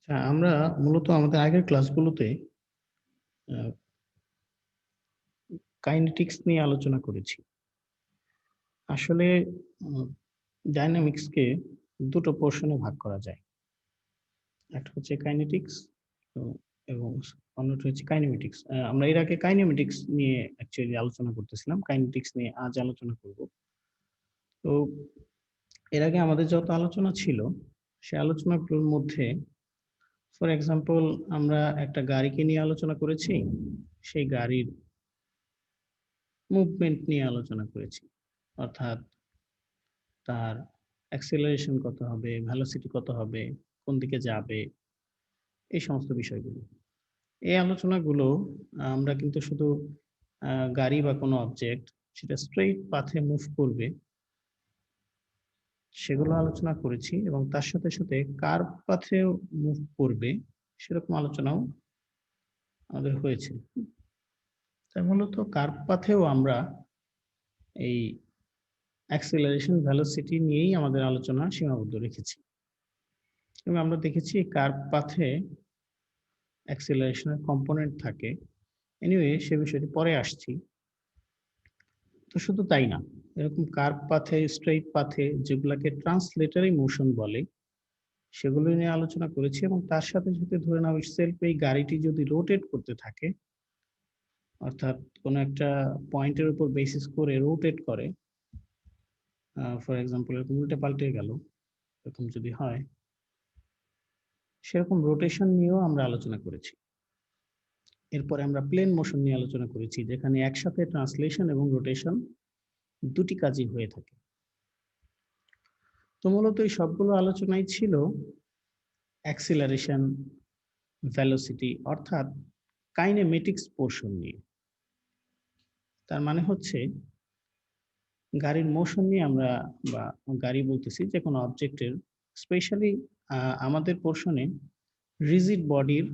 আমরা মূলত আমাদের আগের ক্লাসগুলোতে কাইনেটিক্স নিয়ে আলোচনা করেছি। আসলে উম ডায়নামিক্সকে ২ টো পোরশনে ভাগ করা যায়। একটা হচ্ছে কাইনেটিক্স ও এবং অন্যটা হচ্ছে কাইনেমেটিক্স। আমরা এর আগে কাইনেমেটিক্স নিয়ে অ্যাকচুয়ালি আলোচনা করতেছিলাম। কাইনেটিক্স নিয়ে আজ আলোচনা করব। তো এর আগে আমাদের যত আলোচনা ছিল, সে আলোচনাগুলোর মধ্যে ফর এক্সাম্পল আমরা একটা গাড়িকে নিয়ে আলোচনা করেছি। সেই গাড়ির মুভমেন্ট নিয়ে আলোচনা করেছি। অর্থাৎ তার অ্যাক্সেলারেশন কত হবে, ভেলোসিটি কত হবে, কোন দিকে যাবে, এই সমস্ত বিষয়গুলো। এই আলোচনাগুলো আমরা কিন্তু শুধু গাড়ি বা কোনো অবজেক্ট সেটা স্ট্রেইট পাথে মুভ করবে, সেগুলো আলোচনা করেছি এবং তার সাথে, সাথে কার্ভ পাথেও মুভ করবে সেরকম আলোচনাও আমাদের হয়েছে। তাই মূলত কার্ভ পাথেও আমরা এই অ্যাক্সেলারেশন, ভেলোসিটি নিয়েই আমাদের আলোচনা সীমাবদ্ধ রেখেছি। এবং আমরা দেখেছি কার্ভ পাথে অ্যাক্সেলারেশন এর কম্পোনেন্ট থাকে। এনিওয়ে সে বিষয়টি পরে আসছি। তো শুধু তাই না, এরকম কার্ভ পাথে, স্ট্রেইট পাথে যেগুলাকে ট্রান্সলেটরি মোশন বলে, সেগুলো নিয়ে আলোচনা করেছি এবং তার সাথে, সাথে ধরে নাও সেলফ এই গাড়িটি যদি রোটেট করতে থাকে, অর্থাৎ কোনো একটা পয়েন্টের উপর বেসিস করে রোটেট করে, ফর এক্সাম্পল এরকম উল্টে পাল্টে গেল, এরকম যদি হয়, সেরকম রোটেশন নিয়েও আমরা আলোচনা করেছি। এরপরে আমরা প্লেন মোশন নিয়ে আলোচনা করেছি, যেখানে একসাথে ট্রান্সলেশন এবং রোটেশন দুটি কাজই হয়ে থাকে। তো মূলত এই সবগুলো আলোচনাই ছিল অ্যাক্সিলারেশন, ভেলোসিটি অর্থাৎ কাইনেমেটিক্স পোর্শন নিয়ে। তার মানে হচ্ছে গাড়ির মোশন নিয়ে আমরা, বা গাড়ি বলতেছি যে কোনো অবজেক্টের, স্পেশালি আমাদের পোর্শনে রিজিড বডির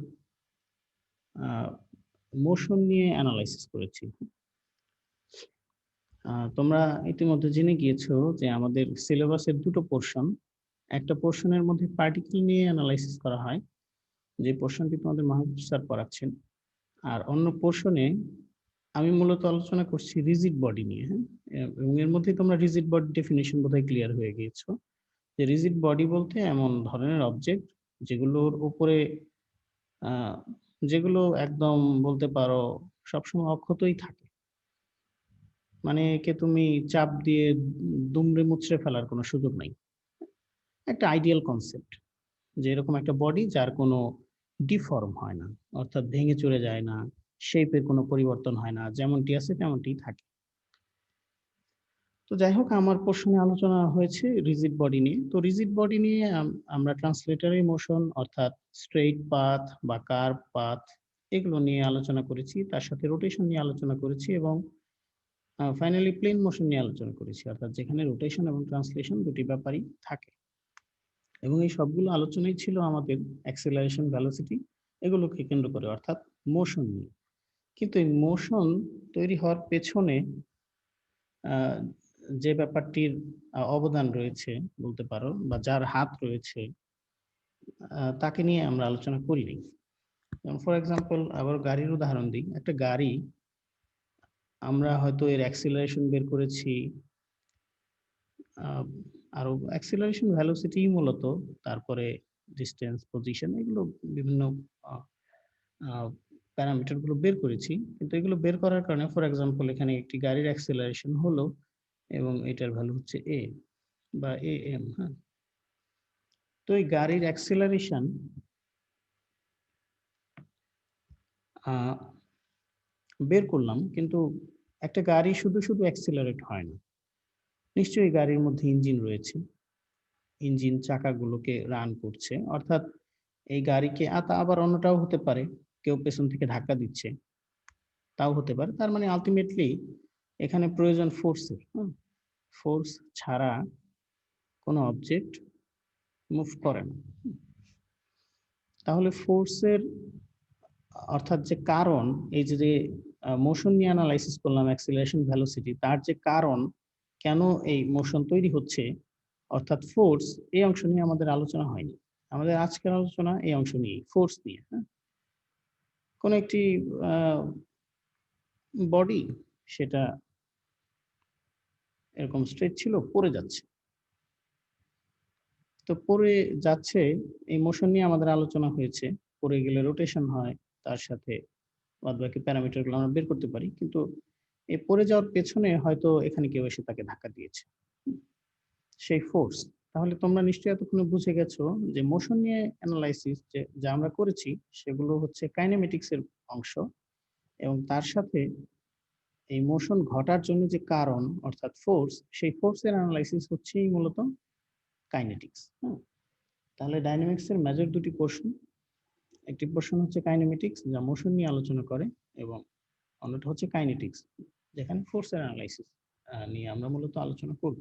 মোশন নিয়ে অ্যানালাইসিস করেছি। তোমরা ইতিমধ্যে জেনে গিয়েছো যে আমাদের সিলেবাসের ২ টো পোরশন। একটা পোরশনের মধ্যে পার্টিকেল নিয়ে অ্যানালাইসিস করা হয়, যে পোরশনটি তোমাদের মাহবুব স্যার পড়াচ্ছেন। আর অন্য পোরশনে আমি মূলত আলোচনা করছি রিজিড বডি নিয়ে, হ্যাঁ? এবং এর মধ্যেই তোমরা রিজিড বডি ডেফিনিশন বোধহয় ক্লিয়ার হয়ে গিয়েছো। যে রিজিড বডি বলতে এমন ধরনের অবজেক্ট যেগুলোর উপরে আ যেগুলো একদম বলতে পারো সবসময় অক্ষতই থাকে। মানে একে তুমি চাপ দিয়ে দুমড়ে মুচড়ে ফেলার কোনো সুযোগ নাই। একটা আইডিয়াল কনসেপ্ট যে এরকম একটা বডি যার কোনো ডিফর্ম হয় না। অর্থাৎ ভেঙে চুরে যায় না, শেপের কোনো পরিবর্তন হয় না। যেমনটি আছে তেমনটিই থাকে। তো যাই হোক, আমার পোরশনে আলোচনা হয়েছে রিজিড বডি নিয়ে। তো রিজিড বডি নিয়ে আমরা ট্রান্সলেটরি মোশন অর্থাৎ স্ট্রেইট পাথ বা কার্ভ পাথ এগুলো নিয়ে আলোচনা করেছি। তার সাথে রোটেশন নিয়ে আলোচনা করেছি এবং ফাইনালি প্লেন মোশন নিয়ে আলোচনা করেছি। অর্থাৎ যেখানে রোটেশন এবং ট্রান্সলেশন দুটি ব্যাপারই থাকে। এবং এই সবগুলো আলোচনাই ছিল আমাদের অ্যাক্সেলারেশন, ভেলোসিটি এগুলোকে কেন্দ্র করে, অর্থাৎ মোশন নিয়ে। কিন্তু এই মোশন তৈরি হওয়ার পেছনে আ যে ব্যাপারটির অবদান রয়েছে বলতে পারো, বা যার হাত রয়েছে তাকে নিয়ে আমরা আলোচনা করিনি। যেমন ফর এক্সাম্পল আবার গাড়ির উদাহরণ দিই। একটা গাড়ি, আমরা হয়তো এর অ্যাক্সিলারেশন বের করেছি, আ আরো অ্যাক্সিলারেশন, ভেলোসিটি মূলত, তারপরে ডিসট্যান্স, পজিশন এগুলো বিভিন্ন আ আ প্যারামিটার গুলো বের করেছি। কিন্তু এগুলো বের করার কারণে ফর এক্সাম্পল এখানে একটি গাড়ির অ্যাক্সিলারেশন হলো এবং এটার ভ্যালু হচ্ছে a বা am, হ্যাঁ? তো এই গাড়ির অ্যাক্সিলারেশন আ বের করলাম, কিন্তু একটা গাড়ি শুধু, শুধু অ্যাক্সিলারেট হয় না। নিশ্চয়ই গাড়ির মধ্যে ইঞ্জিন রয়েছে। ইঞ্জিন চাকাগুলোকে রান করছে। অর্থাৎ এই গাড়িকে আবার অন্যটাও হতে পারে। কেউ পেছন থেকে ধাক্কা দিচ্ছে। তাও হতে পারে। তার মানে আল্টিমেটলি এখানে প্রয়োজন ফোর্সের, হুম? ফোর্স ছাড়া কোন অবজেক্ট মুভ করে না। তাহলে ফোর্সের অর্থাৎ যে কারণ, এই যে মোশন নিয়ে এনালাইসিস করলাম অ্যাক্সিলারেশন, ভেলোসিটি, তার যে কারণ কেন এই মোশন তৈরি হচ্ছে অর্থাৎ ফোর্স, এই অংশ নিয়ে আমাদের আলোচনা হয়নি। আমাদের আজকের আলোচনা এই অংশ নিয়ে, ফোর্স নিয়ে। হ্যাঁ, কোন একটি বডি সেটা এরকম স্ট্রেট ছিল, পড়ে যাচ্ছে। তো পড়ে যাচ্ছে, এই মোশন নিয়ে আমাদের আলোচনা হয়েছে। পড়ে গেলে রোটেশন হয়, তার সাথে বাদবাকি প্যারামিটার গুলো আমরা বের করতে পারি। কিন্তু এই পড়ে যাওয়ার পেছনে হয়তো এখানে কেউ এসে তাকে ধাক্কা দিয়েছে, সেই ফোর্স। তাহলে তোমরা নিশ্চয়ই এতক্ষণে বুঝে গেছো যে মোশন নিয়ে অ্যানালাইসিস যা আমরা করেছি সেগুলো হচ্ছে কাইনেমেটিক্স এর অংশ, এবং তার সাথে এই মোশন ঘটার জন্য যে কারণ অর্থাৎ ফোর্স, সেই ফোর্সের অ্যানালাইসিস হচ্ছেই মূলত কাইনেটিক্স। তাহলে ডাইনামিক্স এর মেজর দুটি পোর্শন, একটি পোর্শন হচ্ছে কাইনেমেটিক্স যা মোশন নিয়ে আলোচনা করে, এবং অন্যটা হচ্ছে কাইনেটিক্স যেখানে ফোর্সের অ্যানালাইসিস নিয়ে আমরা মূলত আলোচনা করব।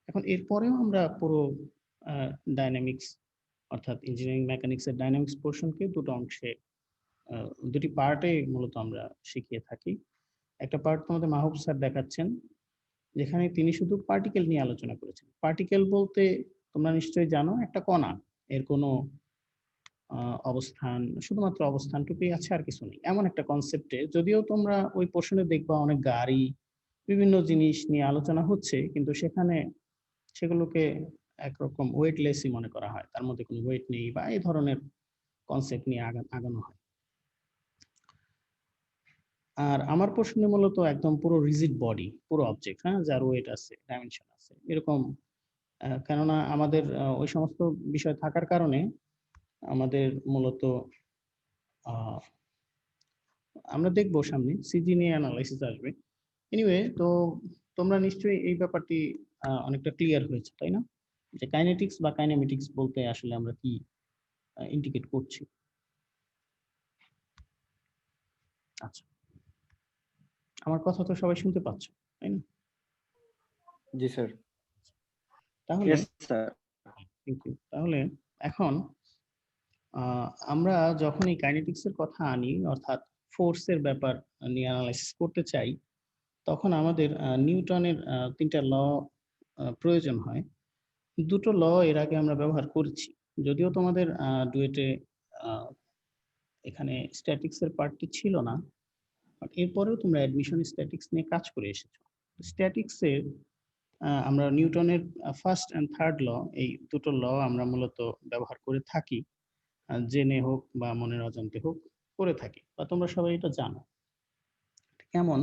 এখন এরপরেও আমরা পুরো ডাইনামিক্স অর্থাৎ ইঞ্জিনিয়ারিং মেকানিক্সের ডাইনামিক্স পোর্শনকে দুটো অংশে, দুটি পার্টে মূলত আমরা শিখিয়ে থাকি। একটা পার্ট তোমাদের মাহবুব স্যার দেখাচ্ছেন, যেখানে তিনি শুধু পার্টিকেল নিয়ে আলোচনা করেছেন। পার্টিকেল বলতে তোমরা নিশ্চয়ই জানো একটা কণা, এর কোনো অবস্থান, শুধুমাত্র অবস্থানটুকুই আছে, আর কিছু নেই, এমন একটা কনসেপ্টে। যদিও তোমরা ওই পোর্শনে দেখবা অনেক গাড়ি, বিভিন্ন জিনিস নিয়ে আলোচনা হচ্ছে, কিন্তু সেখানে সেগুলোকে একরকম ওয়েটলেসই মনে করা হয়, তার মধ্যে কোনো ওয়েট নেই, বা এই ধরনের কনসেপ্ট নিয়ে আগানো হয়। আর আমার প্রশ্নে মূলত একদম পুরো রিজিড বডি, পুরো অবজেক্ট, হ্যাঁ, যার ওয়েট আছে, ডাইমেনশন আছে, এরকম। কেননা আমাদের ওই সমস্ত বিষয় থাকার কারণে আমাদের মূলত আমরা দেখবো সামনে সিজি নিয়ে অ্যানালাইসিস আসবে। এনিওয়ে, তো তোমরা নিশ্চয়ই এই ব্যাপারটি অনেকটা ক্লিয়ার হয়েছে, তাই না? যে কাইনেটিক্স বা কাইনেমেটিক্স বলতে আসলে আমরা কি ইন্ডিকেট করছি। আচ্ছা, আমার কথা তো সবাই শুনতে পাচ্ছ, তাই না? জি স্যার। তাহলে থ্যাংক ইউ। তাহলে এখন আমরা যখন এই কাইনেটিক্স এর কথা আনি, অর্থাৎ ফোর্সের ব্যাপার নিয়ে অ্যানালাইসিস করতে চাই, তখন আমাদের নিউটনের তিনটা ল প্রয়োজন হয়। দুটো ল এর আগে আমরা ব্যবহার করেছি, যদিও তোমাদের ডুয়েটে এখানে স্ট্যাটিক্স এর পার্টটি ছিল না, বাট এরপরেও তোমরা অ্যাডমিশন স্ট্যাটিক্স নিয়ে কাজ করে এসেছো। স্ট্যাটিক্স এর আমরা নিউটনের ফার্স্ট এন্ড থার্ড ল, এই দুটো ল আমরা মূলত ব্যবহার করে থাকি, জেনে হোক বা মনের অজান্তে হোক করে থাকি, বা তোমরা সবাই এটা জানো। কেমন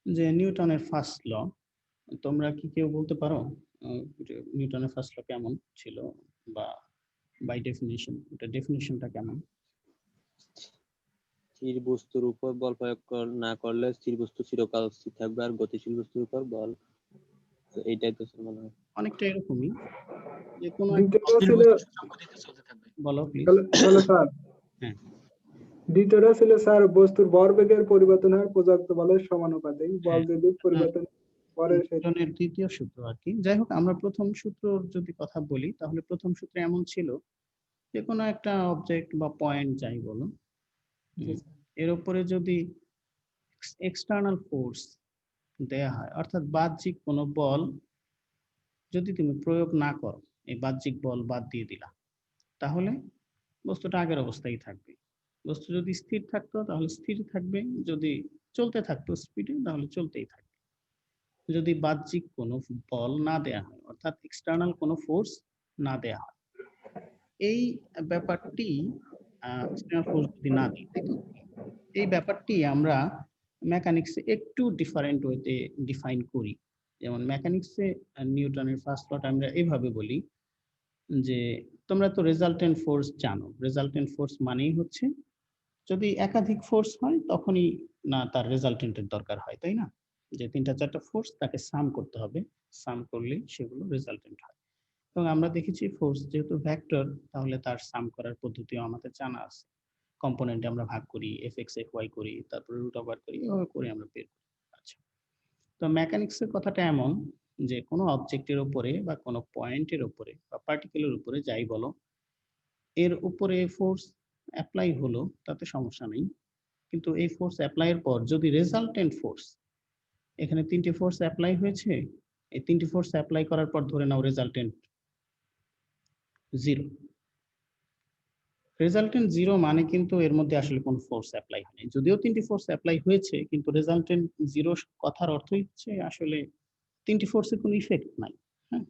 যে নিউটনের ফার্স্ট ল, তোমরা কি কেউ বলতে পারো নিউটনের ফার্স্ট ল কেমন ছিল, বা বাই ডেফিনিশন এটা ডেফিনিশনটা কেমন? স্থির বস্তুর উপর বল প্রয়োগ না করলে স্থির বস্তু চিরকাল স্থির থাকবে, আর গতিশীল বস্তুর উপর বল, এইটাই তো স্যার মনে হয় অনেকটা এরকমই, যে কোনো দ্বিতীয়টা ছিল চলতে থাকবে। বলো প্লিজ। হ্যালো স্যার, হ্যাঁ, দ্বিতীয়টা ছিল স্যার বস্তুর ভরবেগের পরিবর্তন হয় প্রযুক্ত বলের সমানুপাতিক। বল যদি পরিবর্তন করে নিউটনের দ্বিতীয় সূত্র আর কি। যাই হোক, আমরা প্রথম সূত্র যদি কথা বলি, তাহলে প্রথম সূত্রে এমন ছিল যে কোনো একটা অবজেক্ট বা পয়েন্ট যাই বলো, এর উপরে যদি এক্সটার্নাল ফোর্স দেয়া হয়, অর্থাৎ বাহ্যিক কোনো বল যদি তুমি প্রয়োগ না করো, এই বাহ্যিক বল বাদ দিয়ে দিলা, তাহলে বস্তুটা আগের অবস্থায় থাকবে। বস্তু যদি স্থির থাকতো তাহলে স্থির থাকবে, যদি চলতে থাকতো স্পিডে তাহলে চলতেই থাকবে। যদি বাহ্যিক কোনো বল না দেয়া হয়, অর্থাৎ এক্সটার্নাল কোনো ফোর্স না দেয়া হয়, এই ব্যাপারটি এক্সটার্নাল ফোর্স যদি না দিই, তাই তো? এই ব্যাপারটি আমরা মেকানিক্সে একটু ডিফারেন্ট ওয়েতে ডিফাইন করি। যেমন মেকানিক্সে নিউটনের ফার্স্ট লটা আমরা এইভাবে বলি যে, তোমরা তো রেজাল্টেন্ট ফোর্স জানো। রেজাল্টেন্ট ফোর্স মানেই হচ্ছে যদি একাধিক ফোর্স হয় তখনই না তার রেজাল্টেন্টের দরকার হয়, তাই না? যে তিনটা চারটা ফোর্স তাকে সাম করতে হবে, সাম করলেই সেগুলো রেজাল্টেন্ট হয়। এবং আমরা দেখেছি ফোর্স যেহেতু ভেক্টর, তাহলে তার সাম করার পদ্ধতিও আমাদের জানা আছে। কম্পোনেন্টে আমরা ভাগ করি, এফ এক্স এফ ওয়াই করি, তারপরে রুট ওভার করি, এভাবে করে আমরা বের করি। আচ্ছা, তো মেকানিক্সের কথাটা এমন যে কোনো অবজেক্টের উপরে বা কোনো পয়েন্টের উপরে বা পার্টিকেলের উপরে যাই বলো, এর উপরে ফোর্স অ্যাপ্লাই হলো তাতে সমস্যা নেই, কিন্তু এই ফোর্স অ্যাপ্লাইয়ের পর যদি রেজাল্টেন্ট ফোর্স, এখানে তিনটি ফোর্স অ্যাপ্লাই হয়েছে, এই তিনটি ফোর্স অ্যাপ্লাই করার পর ধরে নাও জিরো। রেজাল্টেন্ট জিরো মানে কিন্তু এর মধ্যে আসলে কোনো ফোর্স অ্যাপ্লাই হয়নি, যদিও 3টি ফোর্স অ্যাপ্লাই হয়েছে, কিন্তু রেজাল্টেন্ট জিরো কথার অর্থই হচ্ছে আসলে 3টি ফোর্সের কোনো ইফেক্ট নাই। হ্যাঁ,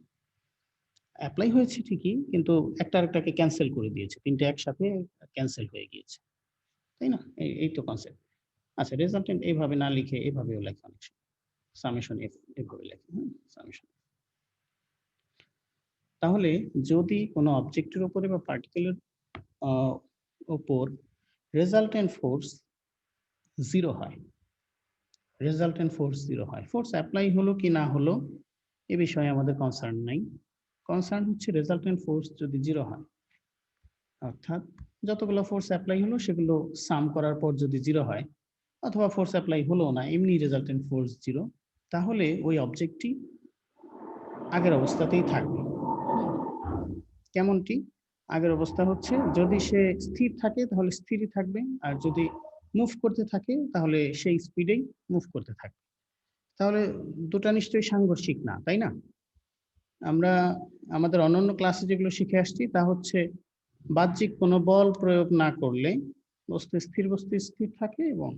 অ্যাপ্লাই হয়েছে ঠিকই, কিন্তু একটা আরেকটাকে ক্যান্সেল করে দিয়েছে, 3টে একসাথে ক্যান্সেল হয়ে গিয়েছে, তাই না? এই তো কনসেপ্ট। আচ্ছা, রেজাল্টেন্ট এইভাবে না লিখে এভাবেও লেখা অনেক সময়, সামেশন এফ এভাবে লেখে। হ্যাঁ, সামেশন। তাহলে যদি কোনো অবজেক্টের উপরে বা পার্টিকেলের উপর রেজাল্টেন্ট ফোর্স জিরো হয়, রেজাল্টেন্ট ফোর্স জিরো হয়, ফোর্স অ্যাপ্লাই হলো কি না হলো এ বিষয়ে আমাদের কনসার্ন নাই। কনসার্ন হচ্ছে রেজাল্টেন্ট ফোর্স যদি জিরো হয়, অর্থাৎ যতগুলো ফোর্স অ্যাপ্লাই হলো সেগুলো সাম করার পর যদি জিরো হয়, অথবা ফোর্স অ্যাপ্লাই হলো না, এমনি রেজাল্টেন্ট ফোর্স জিরো, তাহলে ওই অবজেক্টটি আগের অবস্থাতেই থাকবে। কেমনটি? আগের অবস্থা হচ্ছে যদি সে স্থির থাকে তাহলে স্থিরই থাকবে, আর যদি মুভ করতে থাকে তাহলে সেই স্পিডেই মুভ করতে থাকবে। তাহলে দুটো নিশ্চয়ই সাংঘর্ষিক না, তাই না? আমরা আমাদের অন্যান্য ক্লাসে যেগুলো শিখে আসছি তা হচ্ছে বাহ্যিক কোনো বল প্রয়োগ না করলে বস্তু স্থির থাকে এবং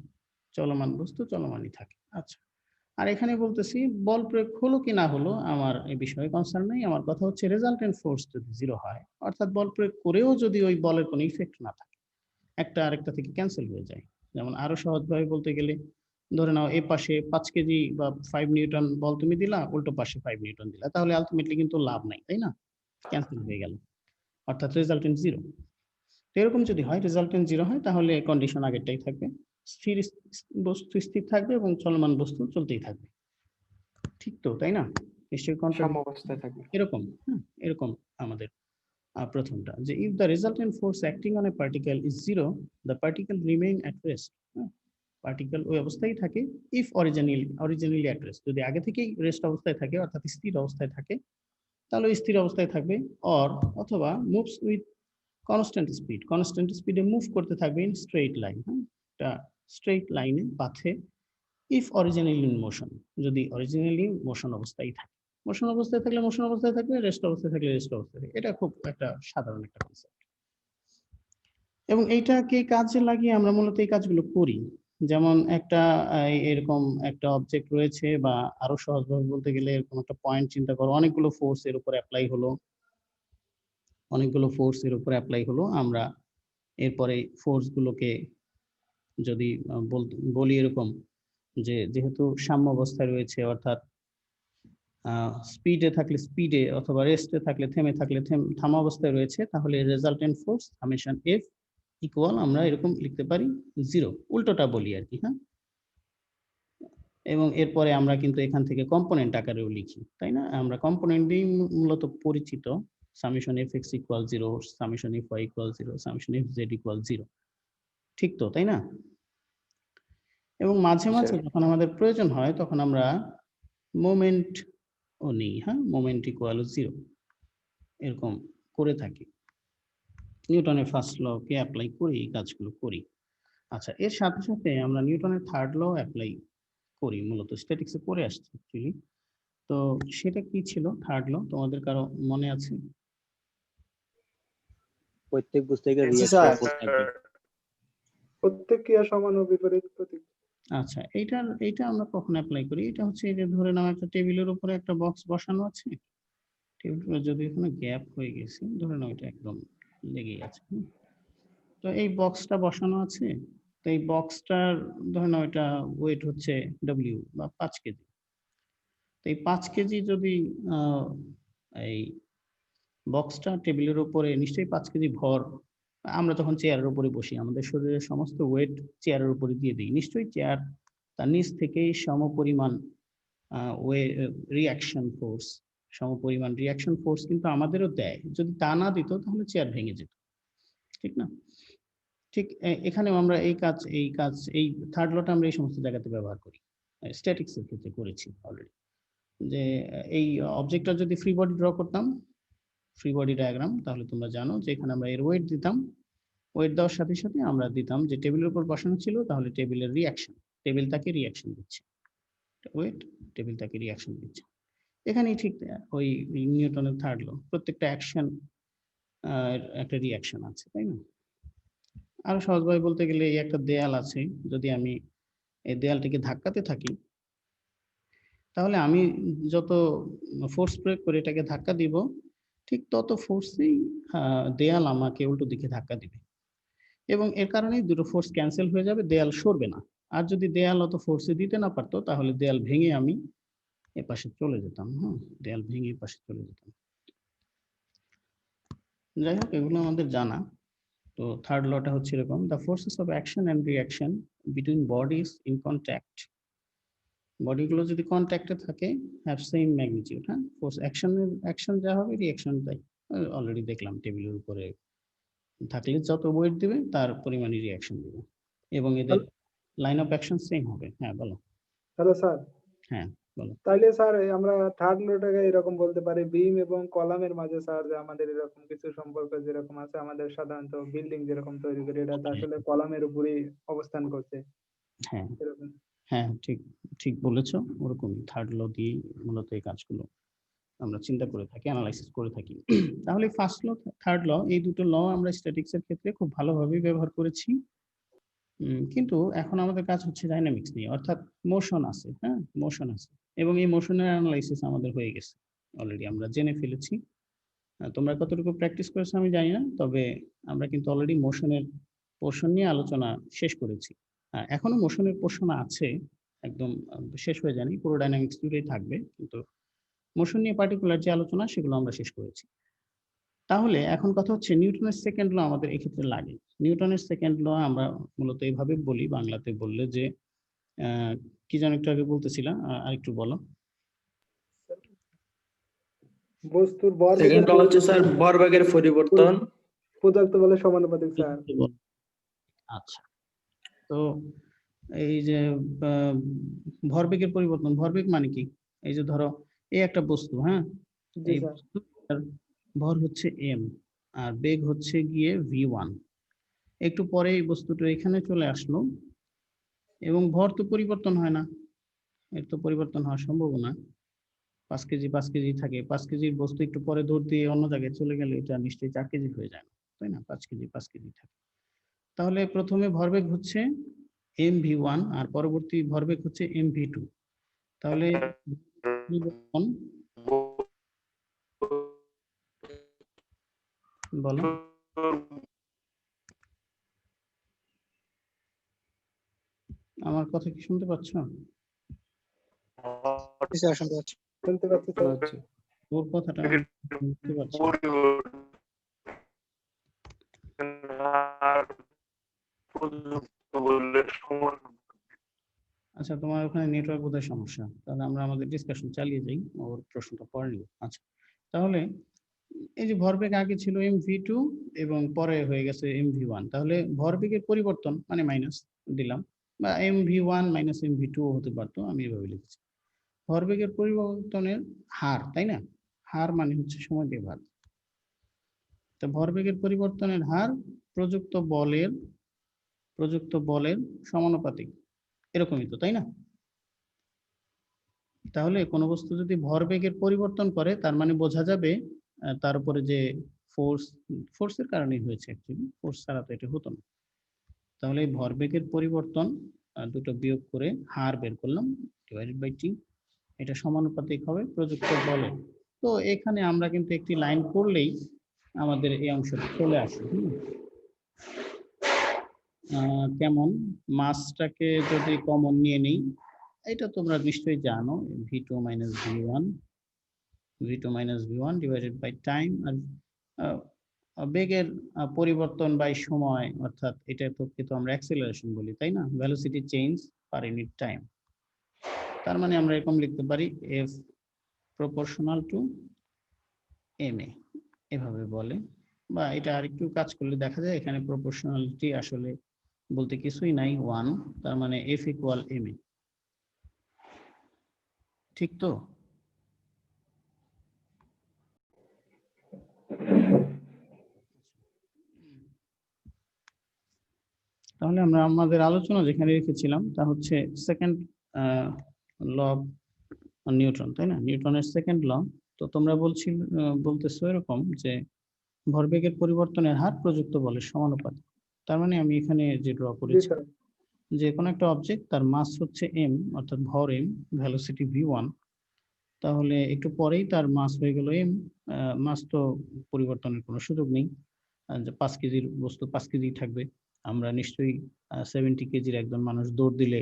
চলমান বস্তু চলমানই থাকে। আচ্ছা, আর এখানে বলতেছি বল প্রয়োগ হলো কি না হলো আমার এই বিষয়ে কনসার্ন নাই, আমার কথা হচ্ছে রেজাল্টেন্ট ফোর্স যদি জিরো হয়, অর্থাৎ বল প্রয়োগ করেও যদি ওই বলের কোনো ইফেক্ট না থাকে, একটা আরেকটা থেকে ক্যান্সেল হয়ে যায়। যেমন আরো সহজভাবে বলতে গেলে ধরে নাও এ পাশে 5 কেজি বা 5 নিউটন বল তুমি দিলা, উল্টো পাশে 5 নিউটন দিলা, তাহলে আলটিমেটলি কিন্তু লাভ নাই, তাই না? ক্যান্সেল হয়ে গেল, অর্থাৎ রেজাল্টেন্ট জিরো। এরকম যদি হয় রেজাল্টেন্ট জিরো হয়, তাহলে কন্ডিশন আগেরটাই থাকবে, স্থির বস্তু স্থির থাকবে এবং চলমান বস্তু চলতেই থাকবে। ঠিক তো, তাই না? নিশ্চয়ই কন্ট্রোল সাম্যাবস্থায় থাকবে। এরকম। হ্যাঁ, এরকম আমাদের প্রথমটা যে if the resultant force acting on a particle is zero, the particle remain at rest. Particle ওই অবস্থায় থাকে if originally at rest, যদি আগে থেকেই রেস্ট অবস্থায় থাকে অর্থাৎ স্থির অবস্থায় থাকে, তাহলে ওই স্থির অবস্থায় থাকবে, অথবা moves with কনস্ট্যান্ট স্পিডে মুভ করতে থাকবে ইন স্ট্রেইট লাইন। হ্যাঁ, এটা স্ট্রেইট লাইনে পাথে, ইফ অরিজিনালি ইন মোশন, যদি অরিজিনালি মোশন অবস্থায় থাকে, মোশন অবস্থায় থাকলে মোশন অবস্থায় থাকবে, রেস্ট অবস্থায় থাকলে রেস্ট অবস্থায় থাকবে। এটা খুব একটা সাধারণ একটা কনসেপ্ট, এবং এইটাকে কাজে লাগিয়ে আমরা মূলত এই কাজগুলো করি। যেমন একটা এরকম একটা অবজেক্ট রয়েছে, বা আরো সহজভাবে বলতে গেলে এরকম একটা পয়েন্ট চিন্তা করো, অনেকগুলো ফোর্স এর উপর অ্যাপ্লাই হলো, আমরা এরপরে ফোর্স গুলোকে যদি বলি এরকম যে যেহেতু সাম্য অবস্থায় রয়েছে, অর্থাৎ স্পিডে থাকলে স্পিডে, অথবা রেস্টে থাকলে থেমে থাকলে থামা অবস্থায় রয়েছে, তাহলে resultant force summation F equal আমরা এরকম লিখতে পারি জিরো, উল্টোটা বলি আর কি। হ্যাঁ, এবং এরপরে আমরা কিন্তু এখান থেকে কম্পোনেন্ট আকারেও লিখি, তাই না? আমরা কম্পোনেন্ট দিয়ে মূলত পরিচিত, summation F X equal zero, summation F Y equal zero, summation F Z equal zero. ঠিক তো, তাই না? এবং মাঝে মাঝে যখন আমাদের প্রয়োজন হয় তখন আমরা মোমেন্ট ও নেই। হ্যাঁ, মোমেন্ট ইকুয়াল জিরো, এরকম করে থাকি। নিউটনের ফার্স্ট ল কে অ্যাপ্লাই করে এই কাজগুলো করি। আচ্ছা, এর সাথে সাথে আমরা নিউটনের থার্ড ল অ্যাপ্লাই করি, মূলত স্ট্যাটিক্সে পড়ে আসছে অ্যাকচুয়ালি। তো সেটা কি ছিল থার্ড ল, তোমাদের কারো মনে আছে? প্রত্যেক বস্তুকে জি রিঅ্যাক্টিভ স্যার। ফোর্স থাকবে। প্রত্যেক ক্রিয়া সমান ও বিপরীত প্রতিক্রিয়া। আচ্ছা, এইটা আমরা কখন অ্যাপ্লাই করি? এটা হচ্ছে এই যে ধরে নাও একটা টেবিলের উপরে একটা বক্স বসানো আছে, টেবিলটা যদি এখানে গ্যাপ হয়ে গেছে, ধরে নাও এটা একদম লেগেই আছে। তো এই বক্সটা বসানো আছে, তো এই বক্সটার ধরে নাও এটা ওয়েট হচ্ছে ডব্লিউ বা 5 কেজি। তো এই 5 কেজি যদি এই বক্সটা টেবিলের উপরে, নিশ্চয়ই 5 কেজি ভর, আমরা যখন চেয়ারের উপরে বসি আমাদের শরীরের সমস্ত ওয়েট চেয়ারের উপরে দিয়ে দিই, নিশ্চয়ই চেয়ার তার নিচ থেকেই সমপরিমাণ রিয়াকশন ফোর্স কিন্তু আমাদেরও দেয়। যদি তা না দিত তাহলে চেয়ার ভেঙে যেত, ঠিক না? ঠিক এখানেও আমরা এই থার্ড লটা আমরা এই সমস্ত জায়গাতে ব্যবহার করি, স্ট্যাটিক্স এর ক্ষেত্রে করেছি অলরেডি। যে এই অবজেক্টটা যদি ফ্রি বডি ড্র করতাম, ফ্রি বডি ডায়াগ্রাম, তাহলে তোমরা জানো যে এখানে আমরা এর ওয়েট দিতাম, ওয়েট দেওয়ার সাথে সাথে আমরা দিতাম যে টেবিলের উপর বসানো ছিল, তাহলে টেবিলের রিয়াকশন, টেবিল তাকে রিয়াকশন দিচ্ছে, ওয়েট টেবিল তাকে রিয়াকশন দিচ্ছে। এখানেই ঠিক ওই নিউটনের থার্ড ল, প্রত্যেকটা অ্যাকশন একটা রিয়াকশন আছে, তাই না? আরো সহজভাবে বলতে গেলে এই একটা দেয়াল আছে, যদি আমি এই দেয়ালটিকে ধাক্কাতে থাকি, তাহলে আমি যত ফোর্স প্রয়োগ করে এটাকে ধাক্কা দিব, ঠিক তত ফোর্সেই দেয়াল আমাকে উল্টো দিকে ধাক্কা দিবে, এবং এর কারণেই দুটো ফোর্স ক্যান্সেল হয়ে যাবে, দেয়াল সরবে না। আর যদি দেয়াল অত ফোর্সে দিতে না পারতো, তাহলে দেয়াল ভেঙে আমি এপাশে চলে যেতাম। দেয়াল ভেঙে এপাশে চলে যেতাম। যাই হোক, এগুলো আমাদের জানা। তো থার্ড লটা হচ্ছে এরকম: the forces of action and reaction between bodies in contact. বডিগুলো যদি কন্ট্যাক্টে থাকে, have same magnitude. Force action যা হবে, রিঅ্যাকশন তাই। অলরেডি দেখলাম টেবিলের উপরে থাকলে যত ওয়েট দিবে তার পরিমাণে রিঅ্যাকশন দিবে, এবং এদের লাইন অফ অ্যাকশন সেম হবে। হ্যাঁ, বলো। Hello sir. হ্যাঁ, বলো। তাইলে স্যার আমরা থার্ড লোটাকে এরকম বলতে পারি, বিম এবং কলামের মাঝে স্যার যে আমাদের এরকম কিছু সম্পর্ক যেরকম আছে, আমাদের সাধারণত বিল্ডিং যেরকম তৈরি করি, এটা তো আসলে কলামের উপরেই অবস্থান করছে হ্যাঁ, এরকম। হ্যাঁ, ঠিক ঠিক বলেছো। ওরকমই থার্ড ল দিয়ে মূলত এই কাজগুলো আমরা চিন্তা করে থাকি, অ্যানালাইসিস করে থাকি। তাহলে ফার্স্ট ল, থার্ড ল, এই দুটো ল আমরা স্ট্যাটিক্স এর ক্ষেত্রে খুব ভালোভাবে ব্যবহার করেছি। কিন্তু এখন আমাদের কাজ হচ্ছে ডাইনামিক্স নিয়ে, অর্থাৎ মোশন আছে। মোশন আছে, এবং এই মোশনের অ্যানালাইসিস আমাদের হয়ে গেছে অলরেডি, আমরা জেনে ফেলেছি। তোমরা কতটুকু প্র্যাকটিস করেছো আমি জানি না, তবে আমরা কিন্তু অলরেডি মোশনের পোর্শন নিয়ে আলোচনা শেষ করেছি। এখনো মোশনের পোর্শন আছে, একদম শেষ হয়ে যায়নি, পুরো ডাইনামিক্স জুড়েই থাকবে, কিন্তু মোশন নিয়ে পার্টিকুলার যে আলোচনা, সেগুলো আমরা শেষ করেছি। তাহলে এখন কথা হচ্ছে নিউটনের সেকেন্ড ল আমাদের এক্ষেত্রে লাগে। নিউটনের সেকেন্ড ল আমরা মূলত এইভাবে বলি, বাংলাতে বললে যে কি যেন একটু আগে বলতেছিলাম, আরেকটু বলো। বস্তুর ভর সেকেন্ড ল হচ্ছে স্যার ভরবেগের পরিবর্তন পদার্থ বলের সমানুপাতিক স্যার। আচ্ছা, তো এই যে ভরবেগের পরিবর্তন, ভরবেগ মানে কি? এই যে ধরো এই একটা বস্তু, জি এই স্যার। বস্তুর ভর হচ্ছে m, আর বেগ হচ্ছে গিয়ে v1। একটু পরে এই বস্তুটা এখানে চলে আসলো, এবং ভর তো পরিবর্তন হয় না, এর তো পরিবর্তন হওয়ার সম্ভাবনা। 5 কেজি 5 কেজি থাকে, 5 কেজির বস্তু একটু পরে দৌড় দিয়ে অন্য জায়গায় চলে গেলে এটা নিশ্চয়ই 4 কেজি হয়ে যায় না, তাই না? 5 কেজি 5 কেজি থাকে। তাহলে প্রথমে ভরবেগ হচ্ছে mv1, আর পরবর্তী ভরবেগ হচ্ছে mv2। তাহলে বলো, আমার কথা কি শুনতে পাচ্ছ? শুনতে পাচ্ছি স্যার। তোর কথাটা আমি শুনতে পাচ্ছি। আচ্ছা, তোমার ওখানে নেটওয়ার্ক বোধহয় সমস্যা, তাহলে আমরা আমাদের ডিসকাশন চালিয়ে যাই, ওর প্রশ্নটা পরে নিব। আচ্ছা, তাহলে এই যে ভরবেগ আগে ছিল mv2 এবং পরে হয়ে গেছে mv1, তাহলে ভরবেগের পরিবর্তন মানে মাইনাস দিলাম, বা mv1 মাইনাস mv2 হতে পারতো, আমি এভাবে লিখেছি। ভরবেগের পরিবর্তনের হার, তাই না? হার মানে হচ্ছে সময় দিয়ে ভাগ। তো ভরবেগের পরিবর্তনের হার প্রযুক্ত বলের সমানুপাতিক, এরকমই তো, তাই না? তাহলে কোনো বস্তু যদি ভরবেগের পরিবর্তন করে, তার মানে বোঝা যাবে তার উপরে যে ফোর্সের কারণেই হয়েছে, অ্যাকচুয়ালি ফোর্স ছাড়া তো এটা হতো না। তাহলে এই ভরবেগের পরিবর্তন দুটো বিয়োগ করে হার বের করলাম, ডিভাইডেড বাই টি, এটা সমানুপাতিক হবে প্রযুক্ত বলের। তো এখানে আমরা কিন্তু একটি লাইন করলেই আমাদের এই অংশটা চলে আসে। কেমন? মাসটাকে যদি কমন নিয়ে নিই, এটা তোমরা নিশ্চয়ই জানো, v2 minus v1 divided by time. আর বেগের পরিবর্তন বাই সময়, অর্থাৎ এটার পক্ষে তো আমরা অ্যাক্সেলারেশন বলি, তাই না? Velocity change per unit time. তার মানে আমরা এরকম লিখতে পারি f প্রপোর্শনাল টু ma, এভাবে বলে। বা এটা আরেকটু কাজ করলে দেখা যায় এখানে প্রপোর্শনালিটি আসলে বলতে কিছুই নাই, 1, তার মানে f ইকুয়াল ma, ঠিক তো? তাহলে আমরা আমাদের আলোচনা যেখানে রেখেছিলাম তা হচ্ছে সেকেন্ড ল অফ নিউটন, তাই না? নিউটনের সেকেন্ড ল। তো তোমরা বলতেছো এরকম যে ভরবেগের পরিবর্তনের হার প্রযুক্ত বলের সমানুপাতিক। তার মানে আমি এখানে যে ড্র জি করেছি স্যার। যে কোনো একটা অবজেক্ট তার মাস হচ্ছে m অর্থাৎ ভর m, ভেলোসিটি v1, তাহলে একটু পরেই তার মাস হয়ে গেল m। মাস তো পরিবর্তনের কোনো সুযোগ নেই, যে 5 কেজির বস্তু 5 কেজি থাকবে। আমরা নিশ্চয়ই 70 কেজির একজন মানুষ দৌড় দিলে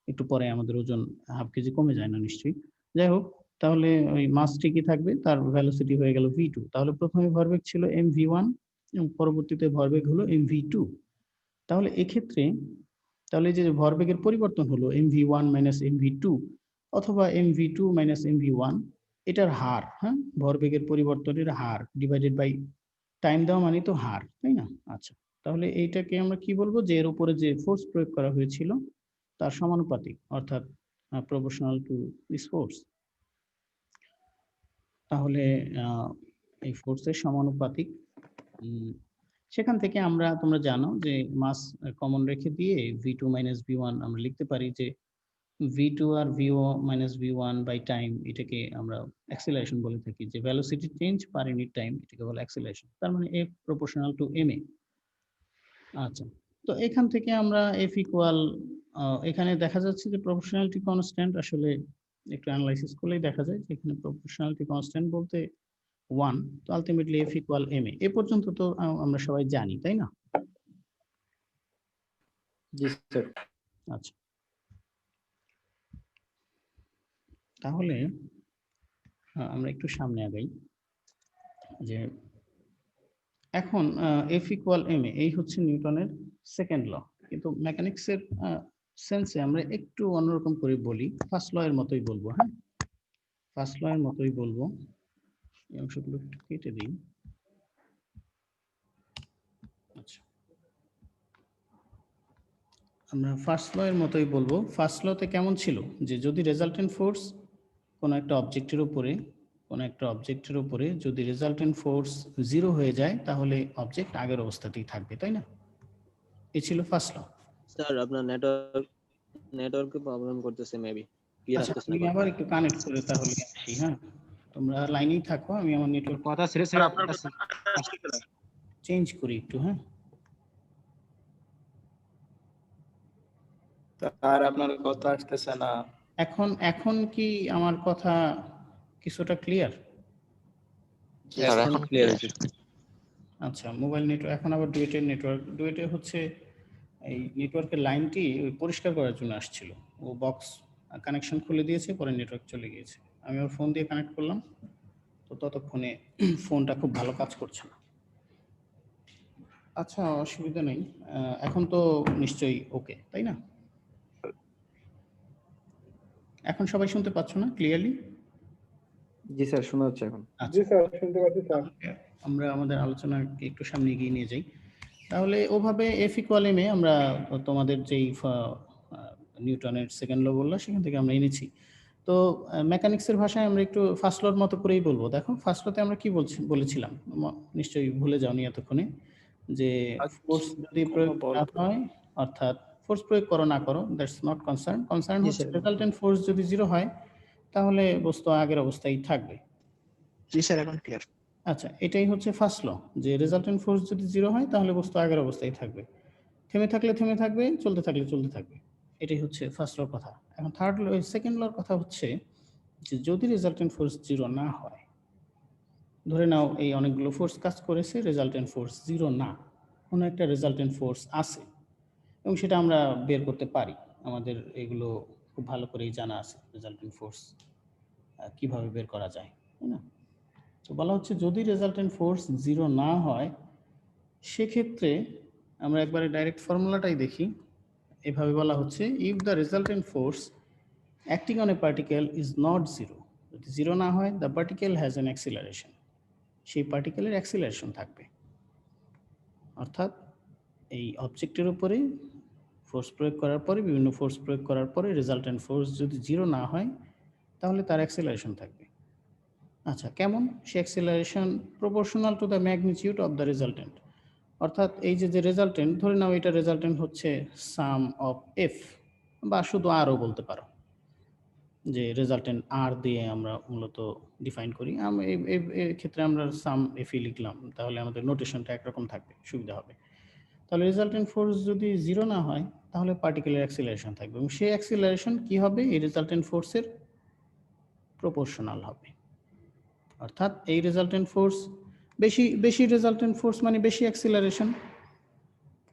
একটু পরে আমাদের ওজন হাফ কেজি কমে যায় না নিশ্চয়ই। যাই হোক, তাহলে ওই মাস ঠিকই থাকবে, তার ভেলোসিটি হয়ে গেল v2। তাহলে প্রথমে ভরবেগ ছিল mv1 এবং পরবর্তীতে ভরবেগ হলো mv2। তাহলে এক্ষেত্রে তাহলে এই যে ভরবেগের পরিবর্তন হলো mv1 মাইনাস mv2 অথবা mv2 মাইনাস mv1, এটার হার, হ্যাঁ, ভরবেগের পরিবর্তনের হার ডিভাইডেড বাই টাইম দেওয়া মানে তো হার, তাই না? আচ্ছা, তাহলে এইটাকে আমরা কি বলবো, যে এর উপরে যে ফোর্স প্রয়োগ করা হয়েছিল তার সমানুপাতিক, অর্থাৎ প্রপোর্শনাল টু দিস ফোর্স। তাহলে এই ফোর্সের সমানুপাতিক। সেখান থেকে আমরা, তোমরা জানো যে মাস কমন রেখে দিয়ে v2 মাইনাস v1 আমরা লিখতে পারি যে v2 আর vo minus v1 by time, এটাকে আমরা অ্যাক্সিলারেশন বলে থাকি, যে velocity change per unit time, এটাকে বলে অ্যাক্সিলারেশন। তার মানে f প্রপোর্শনাল টু ma। আচ্ছা, তো এখান থেকে আমরা f ইকুয়াল, এখানে দেখা যাচ্ছে যে প্রপোর্শনালিটি কনস্ট্যান্ট, আসলে একটু অ্যানালাইসিস করলেই দেখা যায় যে এখানে প্রপোর্শনালিটি কনস্ট্যান্ট বলতে 1, তো আলটিমেটলি f ইকুয়াল ma। এ পর্যন্ত তো আমরা সবাই জানি, তাই না? জি স্যার। আচ্ছা, তাহলে আমরা একটু সামনে আগাই, যে এখন f ইকুয়াল ma এই হচ্ছে নিউটনের সেকেন্ড ল, কিন্তু মেকানিক্সের সেন্সে আমরা একটু অন্যরকম করে বলি, ফার্স্ট ল এর মতোই বলবো। হ্যাঁ, ফার্স্ট ল এর মতোই বলবো। এই অংশগুলো একটু কেটে দিই। আচ্ছা, আমরা ফার্স্ট ল এর মতোই বলবো। ফার্স্ট লতে কেমন ছিল, যে যদি রেজাল্টেন্ট ফোর্স কোনো একটা অবজেক্টের উপরে যদি রেজাল্টেন্ট ফোর্স 0 হয়ে যায়, তাহলে অবজেক্ট আগের অবস্থাতেই থাকবে, তাই না? এই ছিল ফার্স্ট ল। স্যার আপনার নেটওয়ার্কে প্রবলেম করতেছে মেবি, ক্লিয়ার আচ্ছা, আসতেছে আমি না। আবার একটু কানেক্ট করে তাহলে আসি। হ্যাঁ, তোমরা লাইনেই থাকো, আমি আমার নেটওয়ার্ক কথা ছেড়ে স্যার আপনার কাছে চেঞ্জ করি একটু। হ্যাঁ, আর আপনার কথা আসতেছে না। এখন কি আমার কথা কিছুটা ক্লিয়ার? এখন ক্লিয়ার হয়েছে। আচ্ছা, মোবাইল নেটওয়ার্ক এখন আবার ডুয়েটে হচ্ছে এই নেটওয়ার্কের লাইনটি ওই পরিষ্কার করার জন্য আসছিল, ও বক্স কানেকশন খুলে দিয়েছে, পরে নেটওয়ার্ক চলে গিয়েছে। আমি ওর ফোন দিয়ে কানেক্ট করলাম, তো ততক্ষণে ফোনটা খুব ভালো কাজ করছে না। আচ্ছা, অসুবিধা নেই, এখন তো নিশ্চয়ই ওকে, তাই না? এখন সবাই শুনতে পাচ্ছ না ক্লিয়ারলি? জি স্যার, শোনা যাচ্ছে এখন। জি স্যার, শুনতে পাচ্ছি স্যার। আমরা আমাদের আলোচনাকে একটু সামনে এগিয়ে নিয়ে যাই। তাহলে ওভাবে f ইকুয়াল ma আমরা তোমাদের যেই নিউটনের সেকেন্ড ল বললো সেখান থেকে আমরা এনেছি। তো মেকানিক্সের ভাষায় আমরা একটু ফার্স্ট লর মতো করেই বলবো। দেখো, ফার্স্ট লতে আমরা কি বলেছিলাম, নিশ্চয়ই ভুলে যাওনি এতক্ষণে, যে ফোর্স যদি প্রয়োগ না হয়, অর্থাৎ ফোর্স প্রয়োগ করো না করো, দ্যাটস নট কনসার্ন হচ্ছে রেজাল্টেন্ট ফোর্স যদি 0 হয়, তাহলে বস্তু আগের অবস্থায় থাকবে। জি স্যার, এখন ক্লিয়ার। আচ্ছা, এটাই হচ্ছে ফার্স্ট ল, যে রেজাল্টেন্ট ফোর্স যদি 0 হয়, তাহলে বস্তু আগের অবস্থায় থাকবে, থেমে থাকবে, চলতে থাকবে। এটাই হচ্ছে ফার্স্ট লর কথা। এখন সেকেন্ড লর কথা হচ্ছে যে যদি রেজাল্টেন্ট ফোর্স 0 না হয়, ধরে নাও এই অনেকগুলো ফোর্স কাজ করেছে, রেজাল্টেন্ট ফোর্স 0 না, কোনো একটা রেজাল্টেন্ট ফোর্স আছে, এবং সেটা আমরা বের করতে পারি, আমাদের এগুলো খুব ভালো করেই জানা আছে, রেজাল্টেন্ট ফোর্স কিভাবে বের করা যায়, তাই না? তো বলা হচ্ছে যদি রেজাল্টেন্ট ফোর্স 0 না হয়, সেক্ষেত্রে আমরা একবারে ডাইরেক্ট ফর্মুলাটাই দেখি। এভাবে বলা হচ্ছে, if the resultant force acting on a particle is not 0, যদি 0 না হয়, the particle has an acceleration, সেই পার্টিকেলের অ্যাক্সিলারেশন থাকবে। অর্থাৎ এই অবজেক্টের উপরে ফোর্স প্রয়োগ করার পরে, বিভিন্ন ফোর্স প্রয়োগ করার পরে রেজাল্টেন্ট ফোর্স যদি 0 না হয়, তাহলে তার অ্যাক্সিলারেশন থাকবে। আচ্ছা, কেমন? সে acceleration proportional to the magnitude of the resultant, অর্থাৎ এই যে রেজাল্টেন্ট, ধরে নাও এটা রেজাল্টেন্ট হচ্ছে সাম অফ এফ, বা শুধু আরও বলতে পারো, যে রেজাল্টেন্ট আর দিয়ে আমরা মূলত ডিফাইন করি। এই ক্ষেত্রে আমরা সাম এফি লিখলাম, তাহলে আমাদের নোটেশনটা একরকম থাকবে, সুবিধা হবে। তাহলে রেজাল্টেন্ট ফোর্স যদি 0 না হয় তাহলে পার্টিকুলার অ্যাক্সিলারেশন থাকবে, এবং সেই অ্যাক্সিলারেশন কি হবে, এই রেজাল্টেন্ট ফোর্সের প্রপোর্শনাল হবে। অর্থাৎ এই রেজাল্টেন্ট ফোর্স বেশি রেজাল্টেন্ট ফোর্স মানে বেশি অ্যাক্সিলারেশন,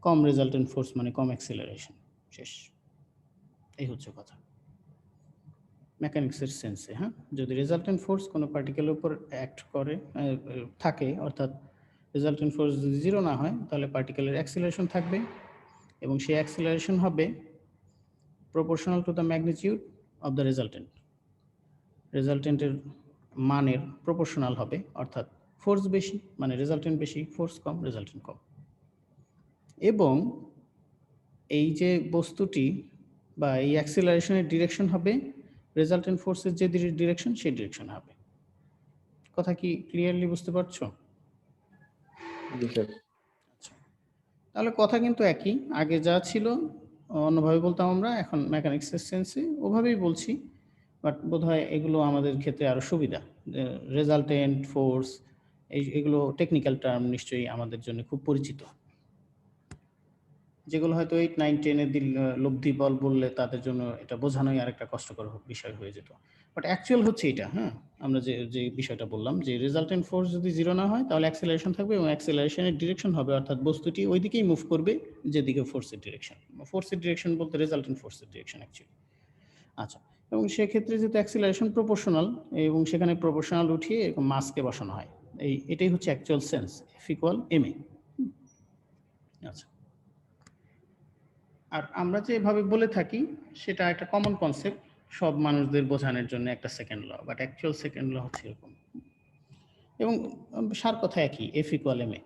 কম রেজাল্টেন্ট ফোর্স মানে কম অ্যাক্সিলারেশন। শেষ, এই হচ্ছে কথা মেকানিক্সের সেন্সে। হ্যাঁ, যদি রেজাল্টেন্ট ফোর্স কোনো পার্টিকেলের উপর অ্যাক্ট করে থাকে, অর্থাৎ রেজাল্টেন্ট ফোর্স যদি 0 না হয় তাহলে পার্টিকেলের অ্যাক্সিলারেশন থাকবে, এবং সেই অ্যাক্সিলারেশন হবে proportional to the magnitude of the resultant. রেজাল্টেন্টের মানের প্রপোর্শনাল হবে, অর্থাৎ ফোর্স বেশি মানে রেজাল্টেন্ট বেশি, ফোর্স কম রেজাল্টেন্ট কম। এবং এই যে বস্তুটি বা এই অ্যাক্সিলারেশনের ডিরেকশন হবে রেজাল্টেন্ট ফোর্সের যে ডিরেকশন সেই ডিরেকশন হবে। কথা কি ক্লিয়ারলি বুঝতে পারছো? জি স্যার। তাহলে কথা কিন্তু একই, আগে যা ছিল অন্যভাবে বলতাম আমরা, এখন মেকানিক্সের সেন্সে ওভাবেই বলছি, বাট বোধহয় এগুলো আমাদের ক্ষেত্রে আরো সুবিধা। রেজাল্টেন্ট ফোর্স এগুলো টেকনিক্যাল টার্ম নিশ্চয়ই আমাদের জন্য খুব পরিচিত, যেগুলো হয়তো 8, 9, 10 এর লব্ধি বল বললে তাদের জন্য এটা বোঝানোই আরেকটা কষ্টকর বিষয় হয়ে যেত। বাট অ্যাকচুয়াল হচ্ছে এটা। হ্যাঁ, আমরা যে বিষয়টা বললাম যে রেজাল্টেন্ট ফোর্স যদি 0 না হয় তাহলে অ্যাক্সিলারেশন থাকবে, এবং অ্যাক্সিলারেশনের ডিরেকশন হবে, অর্থাৎ বস্তুটি ওই দিকেই মুভ করবে যেদিকে ফোর্সের ডিরেকশন। ফোর্সের ডিরেকশন বলতে রেজাল্টেন্ট ফোর্সের ডিরেকশন অ্যাকচুয়ালি। আচ্ছা, এবং সেক্ষেত্রে যেহেতু অ্যাক্সিলারেশন প্রপোর্শনাল, এবং সেখানে প্রপোর্শনাল উঠিয়ে এরকম মাসকে বসানো হয়, এটাই হচ্ছে অ্যাকচুয়াল সেন্স, F = ma। আচ্ছা, আর আমরা যেভাবে বলে থাকি সেটা একটা কমন কনসেপ্ট সব মানুষদের বোঝানোর জন্য, একটা second law, but actual second law হচ্ছে এরকম, এবং সার কথা একই, F = ma।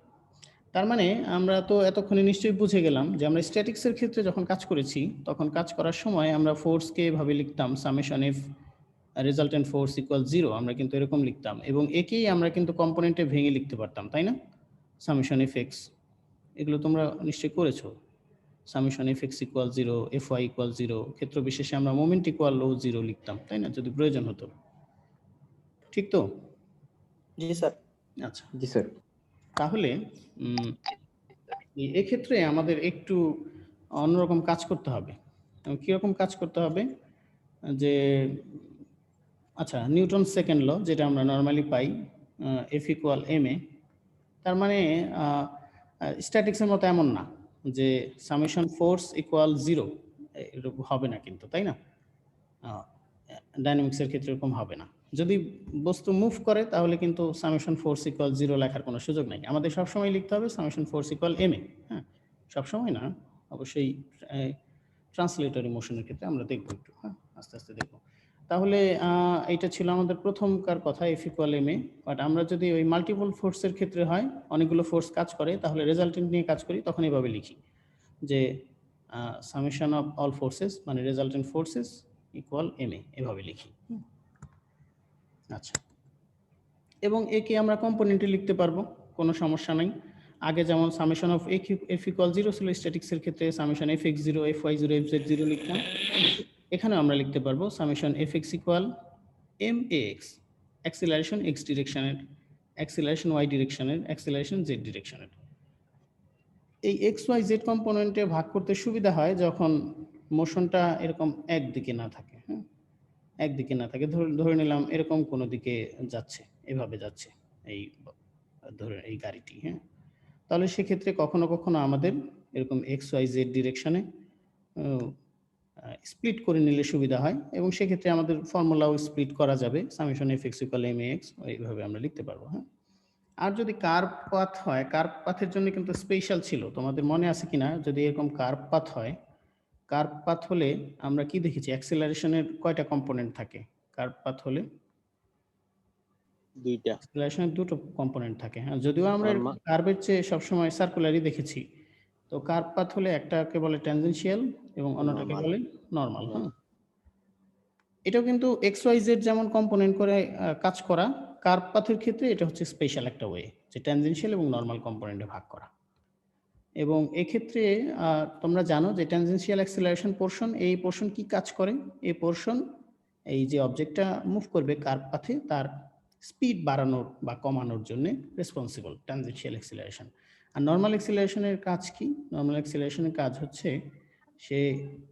তার মানে আমরা তো এতক্ষণে নিশ্চয়ই বুঝে গেলাম যে আমরা স্ট্যাটিক্সের ক্ষেত্রে যখন কাজ করেছি তখন কাজ করার সময় আমরা ফোর্সকে এভাবে লিখতাম সামেশন F রেজাল্টেন্ট ফোর্স = 0, আমরা কিন্তু এরকম লিখতাম, এবং একেই আমরা কিন্তু কম্পোনেন্টে ভেঙে লিখতে পারতাম, তাই না? সামেশন Fx, এগুলো তোমরা নিশ্চয়ই করেছো। সামেশন Fx = 0, Fy = 0, ক্ষেত্র বিশেষে আমরা মোমেন্ট = 0 লিখতাম, তাই না, যদি প্রয়োজন হতো। ঠিক তো? জি স্যার। আচ্ছা, জি স্যার। তাহলে এক্ষেত্রে আমাদের একটু অন্যরকম কাজ করতে হবে। কিরকম কাজ করতে হবে? যে আচ্ছা, নিউটন সেকেন্ড ল যেটা আমরা নর্মালি পাই, F = ma, তার মানে স্ট্যাটিক্সের মতো এমন না যে সামেশন ফোর্স = 0, এরকম হবে না কিন্তু, তাই না? ডাইনামিক্সের ক্ষেত্রে এরকম হবে না। যদি বস্তু মুভ করে তাহলে কিন্তু সামেশন ফোর্স = 0 লেখার কোনো সুযোগ নাই, আমাদের সবসময় লিখতে হবে সামেশন ফোর্স = ma। হ্যাঁ, সবসময় না, অবশ্যই ট্রান্সলেটরি মোশনের ক্ষেত্রে আমরা দেখবো একটু, হ্যাঁ, আস্তে আস্তে দেখবো। তাহলে এইটা ছিল আমাদের প্রথমকার কথা, F = ma। বাট আমরা যদি ওই মাল্টিপল ফোর্সের ক্ষেত্রে হয়, অনেকগুলো ফোর্স কাজ করে, তাহলে রেজাল্টেন্ট নিয়ে কাজ করি, তখন এভাবে লিখি যে সামেশন অফ অল ফোর্সেস মানে রেজাল্টেন্ট ফোর্সেস = ma, এভাবে লিখি। আচ্ছা, এবং একে আমরা কম্পোনেন্টে লিখতে পারবো, কোনো সমস্যা নাই। আগে যেমন সামেশন অফ F = 0 ছিল স্ট্যাটিক্সের ক্ষেত্রে, সামেশন Fx 0, Fy 0, Fz 0 লিখতাম। এখানে আমরা লিখতে পারবো summation Fx = max, acceleration x ডিরেকশনের, অ্যাক্সিলারেশন y ডিরেকশনের, অ্যাক্সিলারেশন z ডিরেকশনের। এই x y z কম্পোনেন্টে ভাগ করতে সুবিধা হয় যখন মোশনটা এরকম একদিকে না থাকে। হ্যাঁ, একদিকে না থাকে, ধরে নিলাম এরকম কোনো দিকে যাচ্ছে, এভাবে যাচ্ছে ধরে এই গাড়িটি। হ্যাঁ, তাহলে সেক্ষেত্রে কখনো কখনো আমাদের এরকম XYZ ডিরেকশনে স্প্লিট করে নিলে সুবিধা হয়, এবং সেক্ষেত্রে আমাদের ফর্মুলাও স্প্লিট করা যাবে, সামেশন Fx = max, এইভাবে আমরা লিখতে পারবো। হ্যাঁ, আর যদি কার্ভ পাথ হয়, কার্ভ পাথের জন্য কিন্তু স্পেশাল ছিল, তোমাদের মনে আছে কিনা, যদি এরকম কার্ভ পাথ হয়, কার্ভ পাথ হলে আমরা কি দেখেছি, অ্যাক্সিলারেশনের কয়টা কম্পোনেন্ট থাকে কার্ভ পাথ হলে? 2টা। অ্যাক্সিলারেশনের 2টো কম্পোনেন্ট থাকে। হ্যাঁ, যদিও আমরা কার্ভের চেয়ে সবসময় সার্কুলারই দেখেছি। তো কার্ভ পাথ হলে একটাকে বলে ট্যানজেনশিয়াল এবং অন্যটাকে বলে নরমাল। হ্যাঁ, এটাও কিন্তু XYZ যেমন কম্পোনেন্ট করে কাজ করা, কার্ভ পাথের ক্ষেত্রে এটা হচ্ছে স্পেশাল একটা ওয়ে, যে ট্যানজেনশিয়াল এবং নরমাল কম্পোনেন্টে ভাগ করা। এবং এক্ষেত্রে তোমরা জানো যে ট্যানজেনশিয়াল অ্যাক্সিলারেশন পোরশন, এই পোরশন কি কাজ করে? এই পোরশন এই যে অবজেক্টটা মুভ করবে কার্ভ পাথে তার স্পিড বাড়ানোর বা কমানোর জন্য রেসপন্সিবল ট্যানজেনশিয়াল অ্যাক্সিলারেশন। আর নর্মাল অ্যাক্সিলারেশনের কাজ কি? নর্মাল অ্যাক্সিলারেশনের কাজ হচ্ছে সে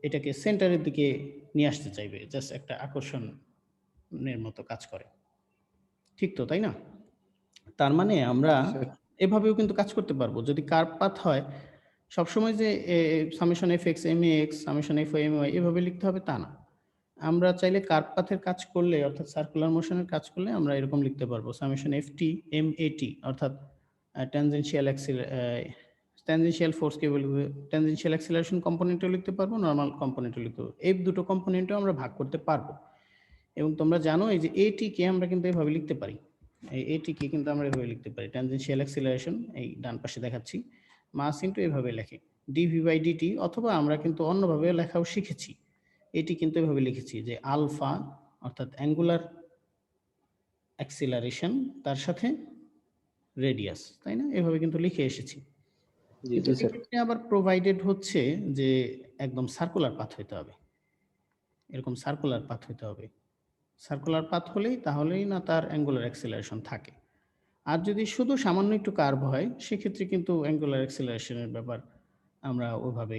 এটাকে সেন্টারের দিকে নিয়ে আসতে চাইবে, জাস্ট একটা আকর্ষণের মতো কাজ করে। ঠিক তো, তাই না? তার মানে আমরা স্যার এভাবেও কিন্তু কাজ করতে পারবো। যদি কার্ভ পাথ হয় সবসময় যে summation F X M X summation F M Y এভাবে লিখতে হবে তা না। আমরা চাইলে কার্ভ পাথের কাজ করলে অর্থাৎ সার্কুলার মোশনের কাজ করলে আমরা এরকম লিখতে পারবো summation F T M A টি অর্থাৎ ট্যানজেনশিয়াল ফোর্সকে বলবে ট্যানজেনশিয়াল অ্যাক্সিলারেশন কম্পোনেন্টও লিখতে পারবো, নর্মাল কম্পোনেন্টও লিখতে পারবো। এই দুটো কম্পোনেন্টও আমরা ভাগ করতে পারবো। এবং তোমরা জানো এই যে এটি কে আমরা কিন্তু এভাবে লিখতে পারি, এই এটি কে কিন্তু আমরা এভাবে লিখতে পারি ট্যানজেনশিয়াল অ্যাক্সিলারেশন, এই ডান পাশে দেখাচ্ছি, মাস ইনটু এভাবে লেখে ডিভি বাই ডিটি, অথবা আমরা কিন্তু অন্যভাবে লেখাও শিখেছি। এটি কিন্তু এভাবে লিখেছি যে আলফা অর্থাৎ অ্যাঙ্গুলার অ্যাক্সিলারেশন তার সাথে রেডিয়াস, তাই না? এভাবে কিন্তু লিখে এসেছি। জি কিন্তু জি স্যার। এক্ষেত্রে আবার প্রোভাইডেড হচ্ছে যে একদম সার্কুলার পাথ হইতে হবে, এরকম সার্কুলার পাথ হইতে হবে। সার্কুলার পাথ হলেই তাহলেই না তার অ্যাঙ্গুলার অ্যাক্সিলারেশন থাকে। আর যদি শুধু সামান্য একটু কার্ভ হয় সেক্ষেত্রে কিন্তু অ্যাঙ্গুলার অ্যাক্সিলারেশনের ব্যাপার আমরা ওইভাবে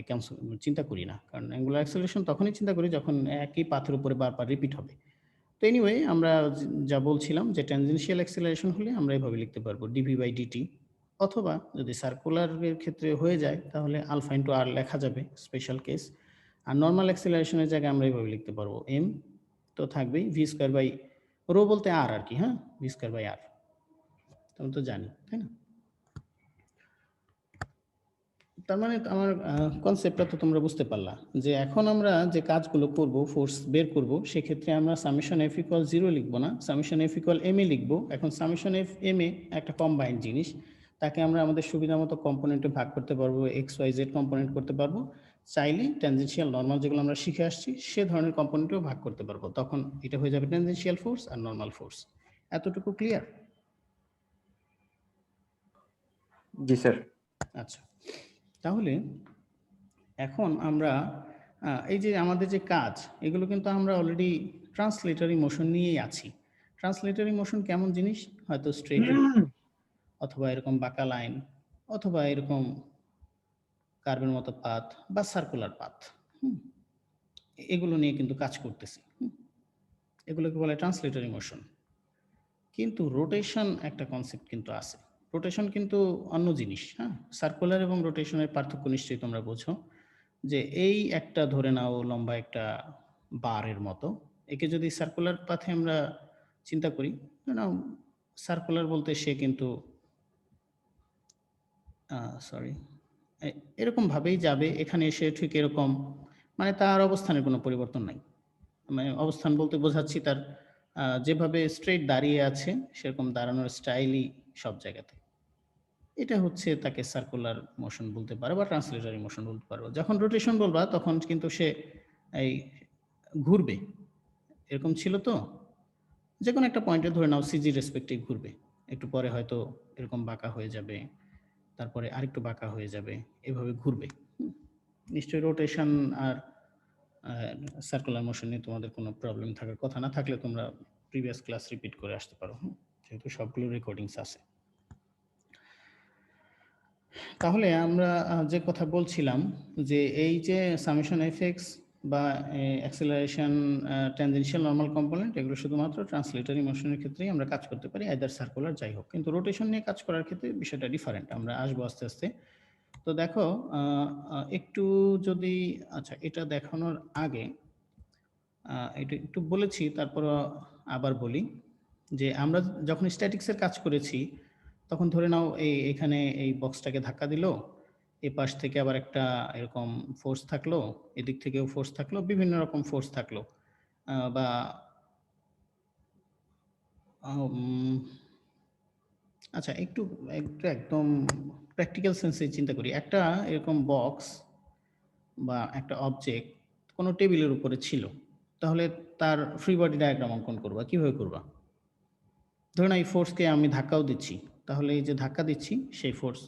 চিন্তা করি না, কারণ অ্যাঙ্গুলার অ্যাক্সিলারেশন তখনই চিন্তা করি যখন একই পাথের উপরে বারবার রিপিট হবে। তো এনিওয়ে আমরা যা বলছিলাম যে ট্যানজেনশিয়াল অ্যাক্সিলারেশন হলে আমরা এভাবে লিখতে পারবো ডিভি বাই ডিটি, অথবা যদি সার্কুলারের ক্ষেত্রে হয়ে যায় তাহলে আলফা ইন্টু আর লেখা যাবে, স্পেশাল কেস। আর নর্মাল অ্যাক্সিলারেশনের জায়গায় আমরা এভাবে লিখতে পারবো এম তো থাকবেই ভি স্কোয়ার বাই রো বলতে আর কি, হ্যাঁ, ভি স্কোয়ার বাই আর তুমি তো জানি, তাই না? তার মানে আমার কনসেপ্টটা তো তোমরা বুঝতে পারলা যে এখন আমরা যে কাজগুলো করব, ফোর্স বের করব, সেক্ষেত্রে আমরা সামেশন এফ ইকুয়াল 0 লিখবো না, summation F equal M A লিখবো। এখন সামেশন এফ এম এ একটা কম্বাইন্ড জিনিস, তাকে আমরা আমাদের সুবিধা মতো কম্পোনেন্টে ভাগ করতে পারবো, এক্স ওয়াই জেড কম্পোনেন্ট করতে পারবো, চাইলে ট্যানজেনশিয়াল নর্মাল যেগুলো আমরা শিখে আসছি সে ধরনের কম্পোনেন্টেও ভাগ করতে পারবো। তখন এটা হয়ে যাবে ট্যানজেনশিয়াল ফোর্স আর নর্মাল ফোর্স। এতটুকু ক্লিয়ার? জি স্যার। আচ্ছা, তাহলে এখন আমরা এই যে আমাদের যে কাজ এগুলো কিন্তু আমরা অলরেডি ট্রান্সলেটরি মোশন নিয়েই আছি। ট্রান্সলেটরি মোশন কেমন জিনিস? হয়তো স্ট্রেট অথবা এরকম বাঁকা লাইন, অথবা এরকম কার্ভের মতো পাথ বা সার্কুলার পাথ, এগুলো নিয়ে কিন্তু কাজ করতেছি। এগুলোকে বলে ট্রান্সলেটরি মোশন। কিন্তু রোটেশন একটা কনসেপ্ট কিন্তু আছে। রোটেশন কিন্তু অন্য জিনিস, হ্যাঁ। সার্কুলার এবং রোটেশনের পার্থক্য নিশ্চয়ই তোমরা বোঝো, যে এই একটা ধরে নাও লম্বা একটা বারের মতো, একে যদি সার্কুলার পাথে আমরা চিন্তা করি, নাও সার্কুলার বলতে সে কিন্তু সরি এরকম ভাবেই যাবে, এখানে এসে ঠিক এরকম, মানে তার অবস্থানের কোনো পরিবর্তন নাই। মানে অবস্থান বলতে বোঝাচ্ছি তার যেভাবে স্ট্রেট দাঁড়িয়ে আছে সেরকম দাঁড়ানোর স্টাইলই সব জায়গাতে। এটা হচ্ছে তাকে সার্কুলার মোশন বলতে পারো বা ট্রান্সলেটরি মোশন বলতে পারো। যখন রোটেশন বলবা তখন কিন্তু সে এই ঘুরবে, এরকম ছিল তো, যে কোনো একটা পয়েন্টে ধরে নাও সিজি রেসপেক্টিভ ঘুরবে, একটু পরে হয়তো এরকম বাঁকা হয়ে যাবে, তারপরে আরেকটু বাঁকা হয়ে যাবে, এভাবে ঘুরবে। নিশ্চয়ই রোটেশন আর সার্কুলার মোশন নিয়ে তোমাদের কোনো প্রবলেম থাকার কথা না, থাকলে তোমরা প্রিভিয়াস ক্লাস রিপিট করে আসতে পারো, যেহেতু সবগুলো রেকর্ডিংস আছে। তাহলে আমরা যে কথা বলছিলাম যে এই যে সামেশন এফএক্স বা অ্যাক্সেলারেশন ট্যানজেনশিয়াল নরমাল কম্পোনেন্ট, এগুলো শুধুমাত্র ট্রান্সলেটরি মোশনের ক্ষেত্রেই আমরা কাজ করতে পারি, আইদার সার্কুলার যাই হোক। কিন্তু রোটেশন নিয়ে কাজ করার ক্ষেত্রে বিষয়টা ডিফারেন্ট, আমরা আসবো আস্তে আস্তে। তো দেখো একটু যদি, আচ্ছা এটা দেখানোর আগে এটা একটু বলেছি, তারপর আবার বলি যে আমরা যখন স্ট্যাটিক্সের কাজ করেছি তখন ধরে নাও এখানে এই বক্সটাকে ধাক্কা দিল, এ পাশ থেকে আবার একটা এরকম ফোর্স থাকলো, এদিক থেকেও ফোর্স থাকলো, বিভিন্ন রকম ফোর্স থাকলো, বা আচ্ছা একটু একটু একদম প্র্যাকটিক্যাল সেন্সে চিন্তা করি, একটা এরকম বক্স বা একটা অবজেক্ট কোনো টেবিলের উপরে ছিল, তাহলে তার ফ্রি বডি ডায়াগ্রাম অঙ্কন করবা, কিভাবে করবা? ধরুন এই ফোর্সকে আমি ধাক্কাও দিচ্ছি, তাহলে এই যে ধাক্কা দিচ্ছি সেই ফোর্স,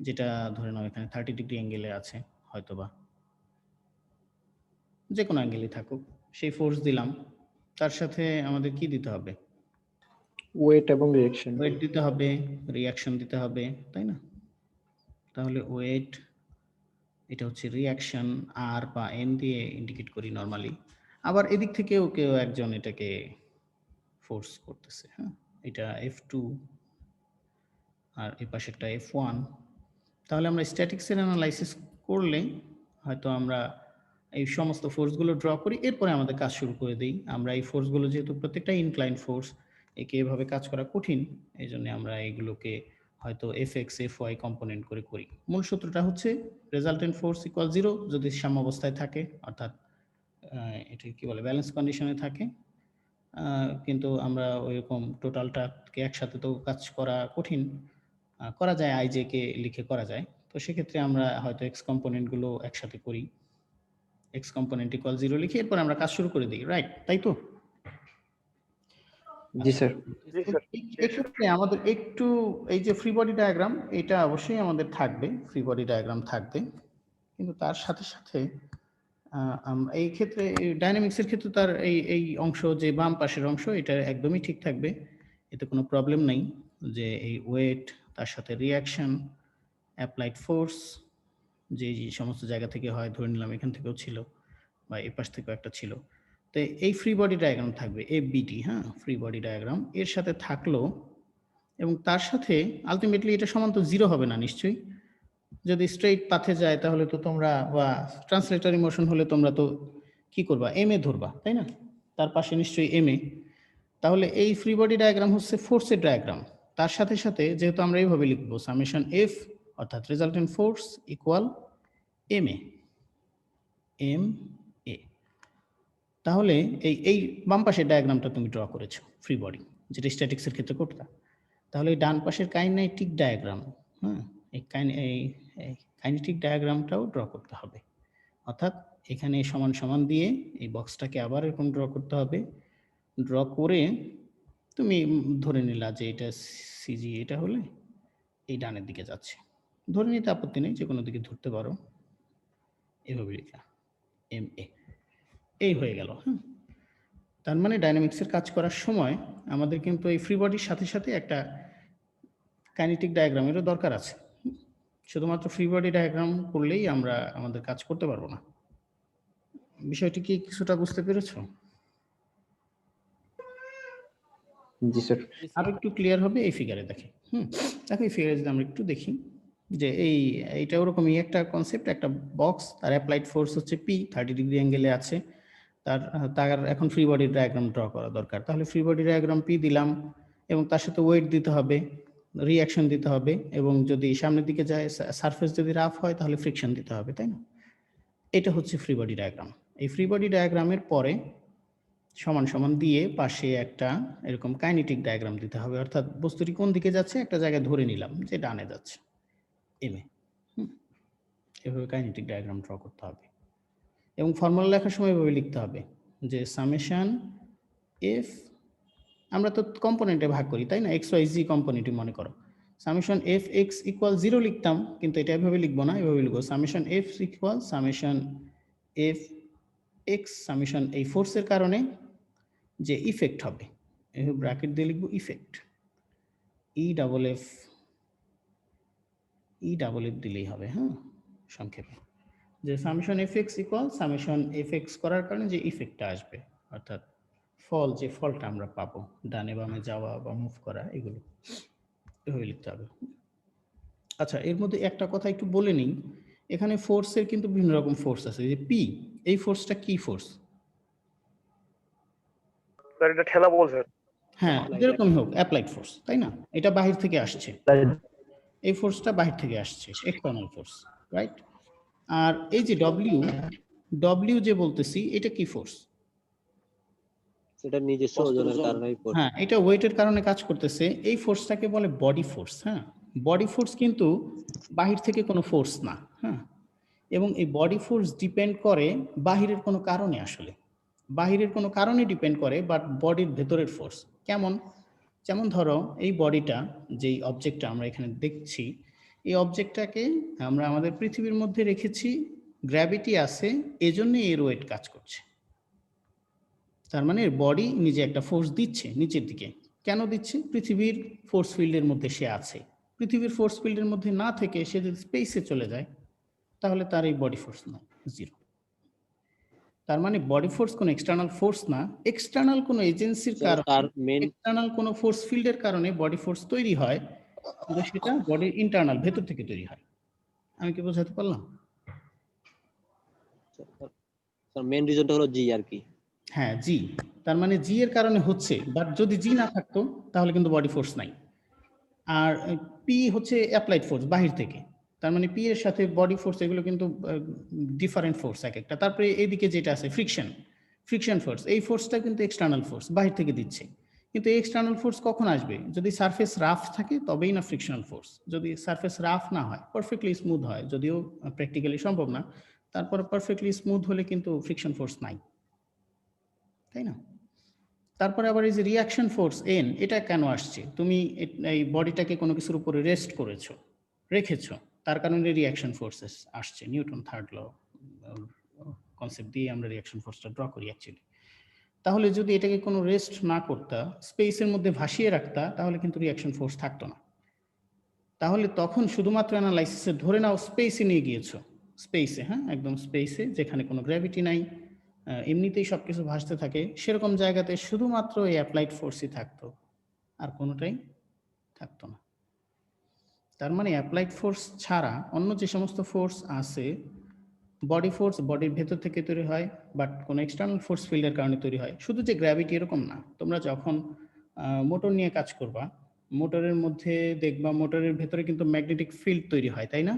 যেটা ধরে নাও এখানে 30 ডিগ্রি অ্যাঙ্গেলে আছে, হয়তোবা যে কোনো অ্যাঙ্গেলই থাকুক, সেই ফোর্স দিলাম, তার সাথে আমাদের কি দিতে হবে? ওয়েট এবং রিঅ্যাকশন। ওয়েট দিতে হবে, রিঅ্যাকশন দিতে হবে, তাই না? তাহলে ওয়েট, এটা হচ্ছে রিঅ্যাকশন, আর বা এন দিয়ে ইন্ডিকেট করি নরমালি। আবার এদিক থেকেও কেউ একজন এটাকে ফোর্স করতেছে, হ্যাঁ, এটা F2 আর এই পাশেরটা F1। তাহলে আমরা স্ট্যাটিক্সের অ্যানালাইসিস করলে হয়তো আমরা এই সমস্ত ফোর্সগুলো ড্র করি, এরপরে আমাদের কাজ শুরু করে দিই। আমরা এই ফোর্সগুলো যেহেতু প্রত্যেকটা ইনক্লাইন ফোর্স, একে এভাবে কাজ করা কঠিন, এই জন্য আমরা এগুলোকে হয়তো Fx Fy কম্পোনেন্ট করে করি। মূল সূত্রটা হচ্ছে রেজাল্টেন্ট ফোর্স ইকুয়াল 0 যদি সাম্যাবস্থায় থাকে, অর্থাৎ এটা কি বলে ব্যালেন্স কন্ডিশনে থাকে। কিন্তু আমরা ওইরকম টোটালটাকে একসাথে তো কাজ করা কঠিন, করা যায় আই জে কে লিখে করা যায়। তো সেক্ষেত্রে আমরা হয়তো এক্স কম্পোনেন্টগুলো একসাথে করি, এক্স কম্পোনেন্ট ইকুয়াল 0 লিখে এরপর আমরা কাজ শুরু করে দিই, রাইট? তাই তো? জি স্যার। এক্ষেত্রে আমাদের একটু এই যে ফ্রি বডি ডায়াগ্রাম, এটা অবশ্যই আমাদের থাকবে, ফ্রি বডি ডায়াগ্রাম থাকবে, কিন্তু তার সাথে সাথে এই ক্ষেত্রে ডাইনামিক্সের ক্ষেত্রে তার এই অংশ যে বাম পাশের অংশ, এটা একদমই ঠিক থাকবে, এতে কোনো প্রবলেম নেই। যে এই ওয়েট, তার সাথে রিঅ্যাকশন, অ্যাপ্লাইড ফোর্স, যে সমস্ত জায়গা থেকে হয়, ধরে নিলাম এখান থেকেও ছিল বা এই পাশ থেকেও একটা ছিল, তো এই ফ্রি বডি ডায়াগ্রাম থাকবে FBD, হ্যাঁ, ফ্রি বডি ডায়াগ্রাম এর সাথে থাকলো। এবং তার সাথে আলটিমেটলি এটা সমান তো 0 হবে না নিশ্চয়ই। যদি স্ট্রেইট পাথে যায় তাহলে তো তোমরা, বা ট্রান্সলেটরি মোশন হলে তোমরা তো কি করবা, এম এ ধরবা, তাই না? তার পাশে নিশ্চয়ই এম এ। তাহলে এই ফ্রি বডি ডায়াগ্রাম হচ্ছে ফোর্সের ডায়াগ্রাম। তার সাথে সাথে যেহেতু আমরা এইভাবে লিখবো সামেশন এফ অর্থাৎ resultant force equal M A, M A. তাহলে এই বাম পাশের ডায়াগ্রামটা তুমি ড্র করেছো ফ্রি বডি, যেটা স্ট্যাটিক্সের ক্ষেত্রে করতে। তাহলে এই ডান পাশের কাইনেটিক ডায়াগ্রাম, হ্যাঁ, এই কাইনেটিক ডায়াগ্রামটাও ড্র করতে হবে। অর্থাৎ এখানে সমান সমান দিয়ে এই বক্সটাকে আবার এরকম ড্র করতে হবে। ড্র করে তুমি ধরে নিলা যে এটা সিজি, এটা হলে এই ডানের দিকে যাচ্ছে, ধরে নিতে আপত্তি নেই, যে কোনো দিকে ধরতে পারো, এভাবে লেখা এম এ, এই হয়ে গেল। হ্যাঁ, তার মানে ডাইনামিক্সের কাজ করার সময় আমাদের কিন্তু এই ফ্রি বডির সাথে সাথে একটা কাইনেটিক ডায়াগ্রামেরও দরকার আছে। শুধুমাত্র ফ্রি বডি ডায়াগ্রাম করলেই আমরা আমাদের কাজ করতে পারবো না। বিষয়টি কি কিছুটা বুঝতে পেরেছো? জি স্যার। আর একটু ক্লিয়ার হবে এই ফিগারে দেখে। দেখো এই ফিগারে যদি আমরা একটু দেখি যে এইটা ওরকমই একটা কনসেপ্ট, একটা বক্স, তার অ্যাপ্লাইড ফোর্স হচ্ছে পি, 30 ডিগ্রি অ্যাঙ্গেলে আছে, তার এখন ফ্রি বডি ডায়াগ্রাম ড্র করা দরকার। তাহলে ফ্রি বডি ডায়াগ্রাম পি দিলাম, এবং তার সাথে ওয়েট দিতে হবে, রিঅ্যাকশন দিতে হবে, এবং যদি সামনের দিকে যায়, সারফেস যদি রাফ হয় তাহলে ফ্রিকশন দিতে হবে, তাই না? এটা হচ্ছে ফ্রি বডি ডায়াগ্রাম। এই ফ্রি বডি ডায়াগ্রামের পরে সমান সমান দিয়ে পাশে একটা এরকম কাইনেটিক ডায়াগ্রাম দিতে হবে, অর্থাৎ বস্তুটি কোন দিকে যাচ্ছে একটা জায়গায় ধরে নিলাম যে ডানে যাচ্ছে, এমএ। এভাবে কাইনেটিক ডায়াগ্রাম ড্র করতে হবে, এবং ফর্মুলা লেখার সময় এভাবে লিখতে হবে যে সামেশন এফ, আমরা তো কম্পোনেন্টে ভাগ করি, তাই না? এক্স ওয়াই জি কম্পোনেন্টই মনে করো। সামেশন এফ এক্স ইকুয়াল 0 লিখতাম, কিন্তু এটা এভাবে লিখবো না, এভাবে লিখবো summation F equal summation F x, summation এই ফোর্সের কারণে যে ইফেক্ট হবে, এভাবে ব্র্যাকেট দিয়ে লিখবো ইফেক্ট, ই ডাবল এফ দিলেই হবে, হ্যাঁ, সংক্ষেপে, যে summation F X equal summation F x করার কারণে যে ইফেক্টটা আসবে, অর্থাৎ যে ফলটা আমরা পাবো, ডানে বামে যাওয়া বা মুভ করা, এগুলো এভাবে লিখতে হবে। আচ্ছা, এর মধ্যে একটা কথা একটু বলে নিই, এখানে ফোর্সের কিন্তু বিভিন্ন রকম ফোর্স আছে। যে পি, এই ফোর্সটা কি ফোর্স? স্যার এটা ঠেলা বল স্যার। হ্যাঁ, যেরকম হোক অ্যাপ্লাইড ফোর্স, তাই না? এটা বাহির থেকে আসছে, এই ফোর্সটা বাহির থেকে আসছে, এক্সটার্নাল ফোর্স, রাইট? আর এই যে ডব্লিউ যে বলতেছি, এটা কি ফোর্স? সেটা নিজস্ব ওজনের কারণেই ফোর্স। হ্যাঁ, এটা ওয়েটের কারণে কাজ করতেছে, এই ফোর্সটাকে বলে বডি ফোর্স। হ্যাঁ, বডি ফোর্স কিন্তু বাহির থেকে কোনো ফোর্স না। হ্যাঁ, এবং এই বডি ফোর্স ডিপেন্ড করে বাহিরের কোনো কারণে, আসলে বাহিরের কোনো কারণে ডিপেন্ড করে, বাট বডির ভেতরের ফোর্স কেমন? যেমন ধরো এই বডিটা, যেই অবজেক্টটা আমরা এখানে দেখছি, এই অবজেক্টটাকে আমরা আমাদের পৃথিবীর মধ্যে রেখেছি, গ্র্যাভিটি আছে, এজন্য এর ওয়েট কাজ করছে, তার মানে বডি নিজে একটা ফোর্স দিচ্ছে নিচের দিকে। কেন দিচ্ছে? পৃথিবীর ফোর্স ফিল্ডের মধ্যে সে আছে। পৃথিবীর ফোর্স ফিল্ডের মধ্যে না থেকে সে যদি স্পেসে চলে যায় তাহলে তার এই বডি ফোর্স না, জিরো। তার মানে বডি ফোর্স কোনো এক্সটার্নাল ফোর্স না, এক্সটার্নাল কোনো এজেন্সির কারণে, তার মেন এক্সটার্নাল কোনো ফোর্স ফিল্ডের কারণে বডি ফোর্স তৈরি হয়, কিন্তু সেটা বডির ইন্টারনাল ভেতর থেকে তৈরি হয়। আমি কি বোঝাতে পারলাম? মেন রিজনটা হলো জি আর কি। হ্যাঁ, জি। তার মানে জি এর কারণে হচ্ছে, বাট যদি জি না থাকতো তাহলে কিন্তু বডি ফোর্স নাই। আর পি হচ্ছে অ্যাপ্লাইড ফোর্স বাহির থেকে। তার মানে পি এর সাথে বডি ফোর্স এগুলো কিন্তু ডিফারেন্ট ফোর্স এক একটা। তারপরে এইদিকে যেটা আছে ফ্রিকশন ফোর্স, এই ফোর্সটা কিন্তু এক্সটার্নাল ফোর্স বাহির থেকে দিচ্ছে। কিন্তু এই এক্সটার্নাল ফোর্স কখন আসবে? যদি সারফেস রাফ থাকে তবেই না ফ্রিকশনাল ফোর্স। যদি সারফেস রাফ না হয়, পারফেক্টলি স্মুথ হয়, যদিও প্র্যাকটিক্যালি সম্ভব না, তারপরে পারফেক্টলি স্মুথ হলে কিন্তু ফ্রিকশন ফোর্স নাই, তাই না? তারপরে আবার এই যে রিয়াকশন ফোর্স এন, এটা কেন আসছে? তুমি এই বডিটাকে কোনো কিছুর উপরে রেস্ট রেখেছো, তার কারণে রিয়াকশন ফোর্সেস আসছে। নিউটন থার্ড ল কনসেপ্ট দিয়ে আমরা রিয়াকশন ফোর্সটা ড্র করি অ্যাকচুয়ালি। তাহলে যদি এটাকে কোনো রেস্ট না করতা, স্পেসের মধ্যে ভাসিয়ে রাখতা, তাহলে কিন্তু রিয়াকশন ফোর্স থাকতো না। তাহলে তখন শুধুমাত্র অ্যানালাইসিসে ধরে নাও স্পেসে নিয়ে গিয়েছো, স্পেসে, হ্যাঁ একদম স্পেসে, যেখানে কোনো গ্র্যাভিটি নাই, এমনিতেই সবকিছু ভাসতে থাকে, সেরকম জায়গাতে শুধুমাত্র এই অ্যাপ্লাইড ফোর্সই থাকতো, আর কোনোটাই থাকতো না। তার মানে অ্যাপ্লাইড ফোর্স ছাড়া অন্য যে সমস্ত ফোর্স আছে, বডি ফোর্স বডির ভেতর থেকে তৈরি হয়, বাট কোনো এক্সটার্নাল ফোর্স ফিল্ডের কারণে তৈরি হয়। শুধু যে গ্র্যাভিটি এরকম না। তোমরা যখন মোটর নিয়ে কাজ করবা, মোটরের মধ্যে দেখবা মোটরের ভেতরে কিন্তু ম্যাগনেটিক ফিল্ড তৈরি হয়, তাই না?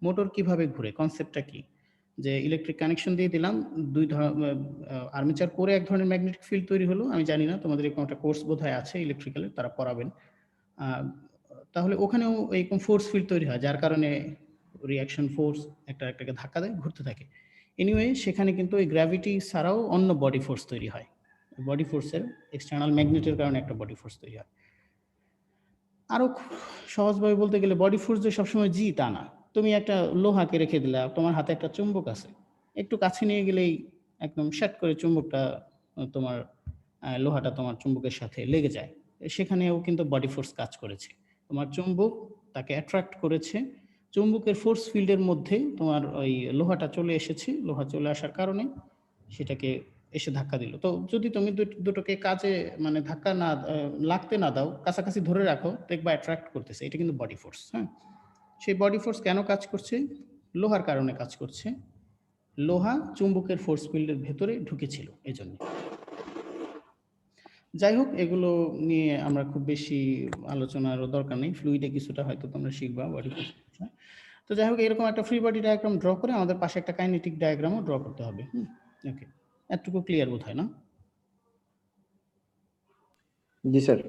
মোটর কিভাবে ঘুরে, কনসেপ্টটা কি? যে ইলেকট্রিক কানেকশন দিয়ে দিলাম, দুই আর্মেচার করে এক ধরনের ম্যাগনেটিক ফিল্ড তৈরি হলো। আমি জানি না, তোমাদের এরকম একটা কোর্স বোধহয় আছে ইলেকট্রিক্যালের, তারা পড়াবেন। তাহলে ওখানেও এরকম ফোর্স ফিল্ড তৈরি হয়, যার কারণে রিয়াকশন ফোর্স একটাকে ধাক্কা দেয়, ঘুরতে থাকে। এনিওয়ে, সেখানে কিন্তু ওই গ্র্যাভিটি ছাড়াও অন্য বডি ফোর্স তৈরি হয়। বডি ফোর্সের এক্সটার্নাল ম্যাগনেটের কারণে একটা বডি ফোর্স তৈরি হয়। আরো সহজভাবে বলতে গেলে বডি ফোর্স যে সবসময় জি তা না। তুমি একটা লোহাকে রেখে দিলা, তোমার হাতে একটা চুম্বক আছে, একটু কাছে নিয়ে গেলেই একদম শ্যাট করে চুম্বকটা তোমার লোহাটা তোমার চুম্বকের সাথে লেগে যায়। সেখানেও কিন্তু বডি ফোর্স কাজ করেছে। তোমার চুম্বক তাকে অ্যাট্রাক্ট করেছে, চুম্বকের ফোর্স ফিল্ডের মধ্যে তোমার ওই লোহাটা চলে এসেছে, লোহা চলে আসার কারণে সেটাকে এসে ধাক্কা দিল। তো যদি তুমি দুটোকে কাজে মানে ধাক্কা না লাগতে না দাও, কাছাকাছি ধরে রাখো, দেখবা অ্যাট্রাক্ট করতেছে, এটা কিন্তু বডি ফোর্স। হ্যাঁ, সেই বডি ফোর্স কেন কাজ করছে? লোহার কারণে কাজ করছে। লোহা চুম্বকের ফোর্স ফিল্ডের ভেতরে ঢুকেছিল, এই জন্য। যাই হোক, এগুলো নিয়ে আমরা খুব বেশি আলোচনার দরকার নেই। ফ্লুইডে কিছুটা হয়তো তোমরা শিখবা বডি ফোর্স। তো যাই হোক, এরকম একটা ফ্রি বডি ডায়াগ্রাম ড্র করে আমাদের পাশে একটা কাইনেটিক ডায়াগ্রামও ড্র করতে হবে। ওকে, এতটুকু ক্লিয়ার বোধ হয় না? জি স্যার।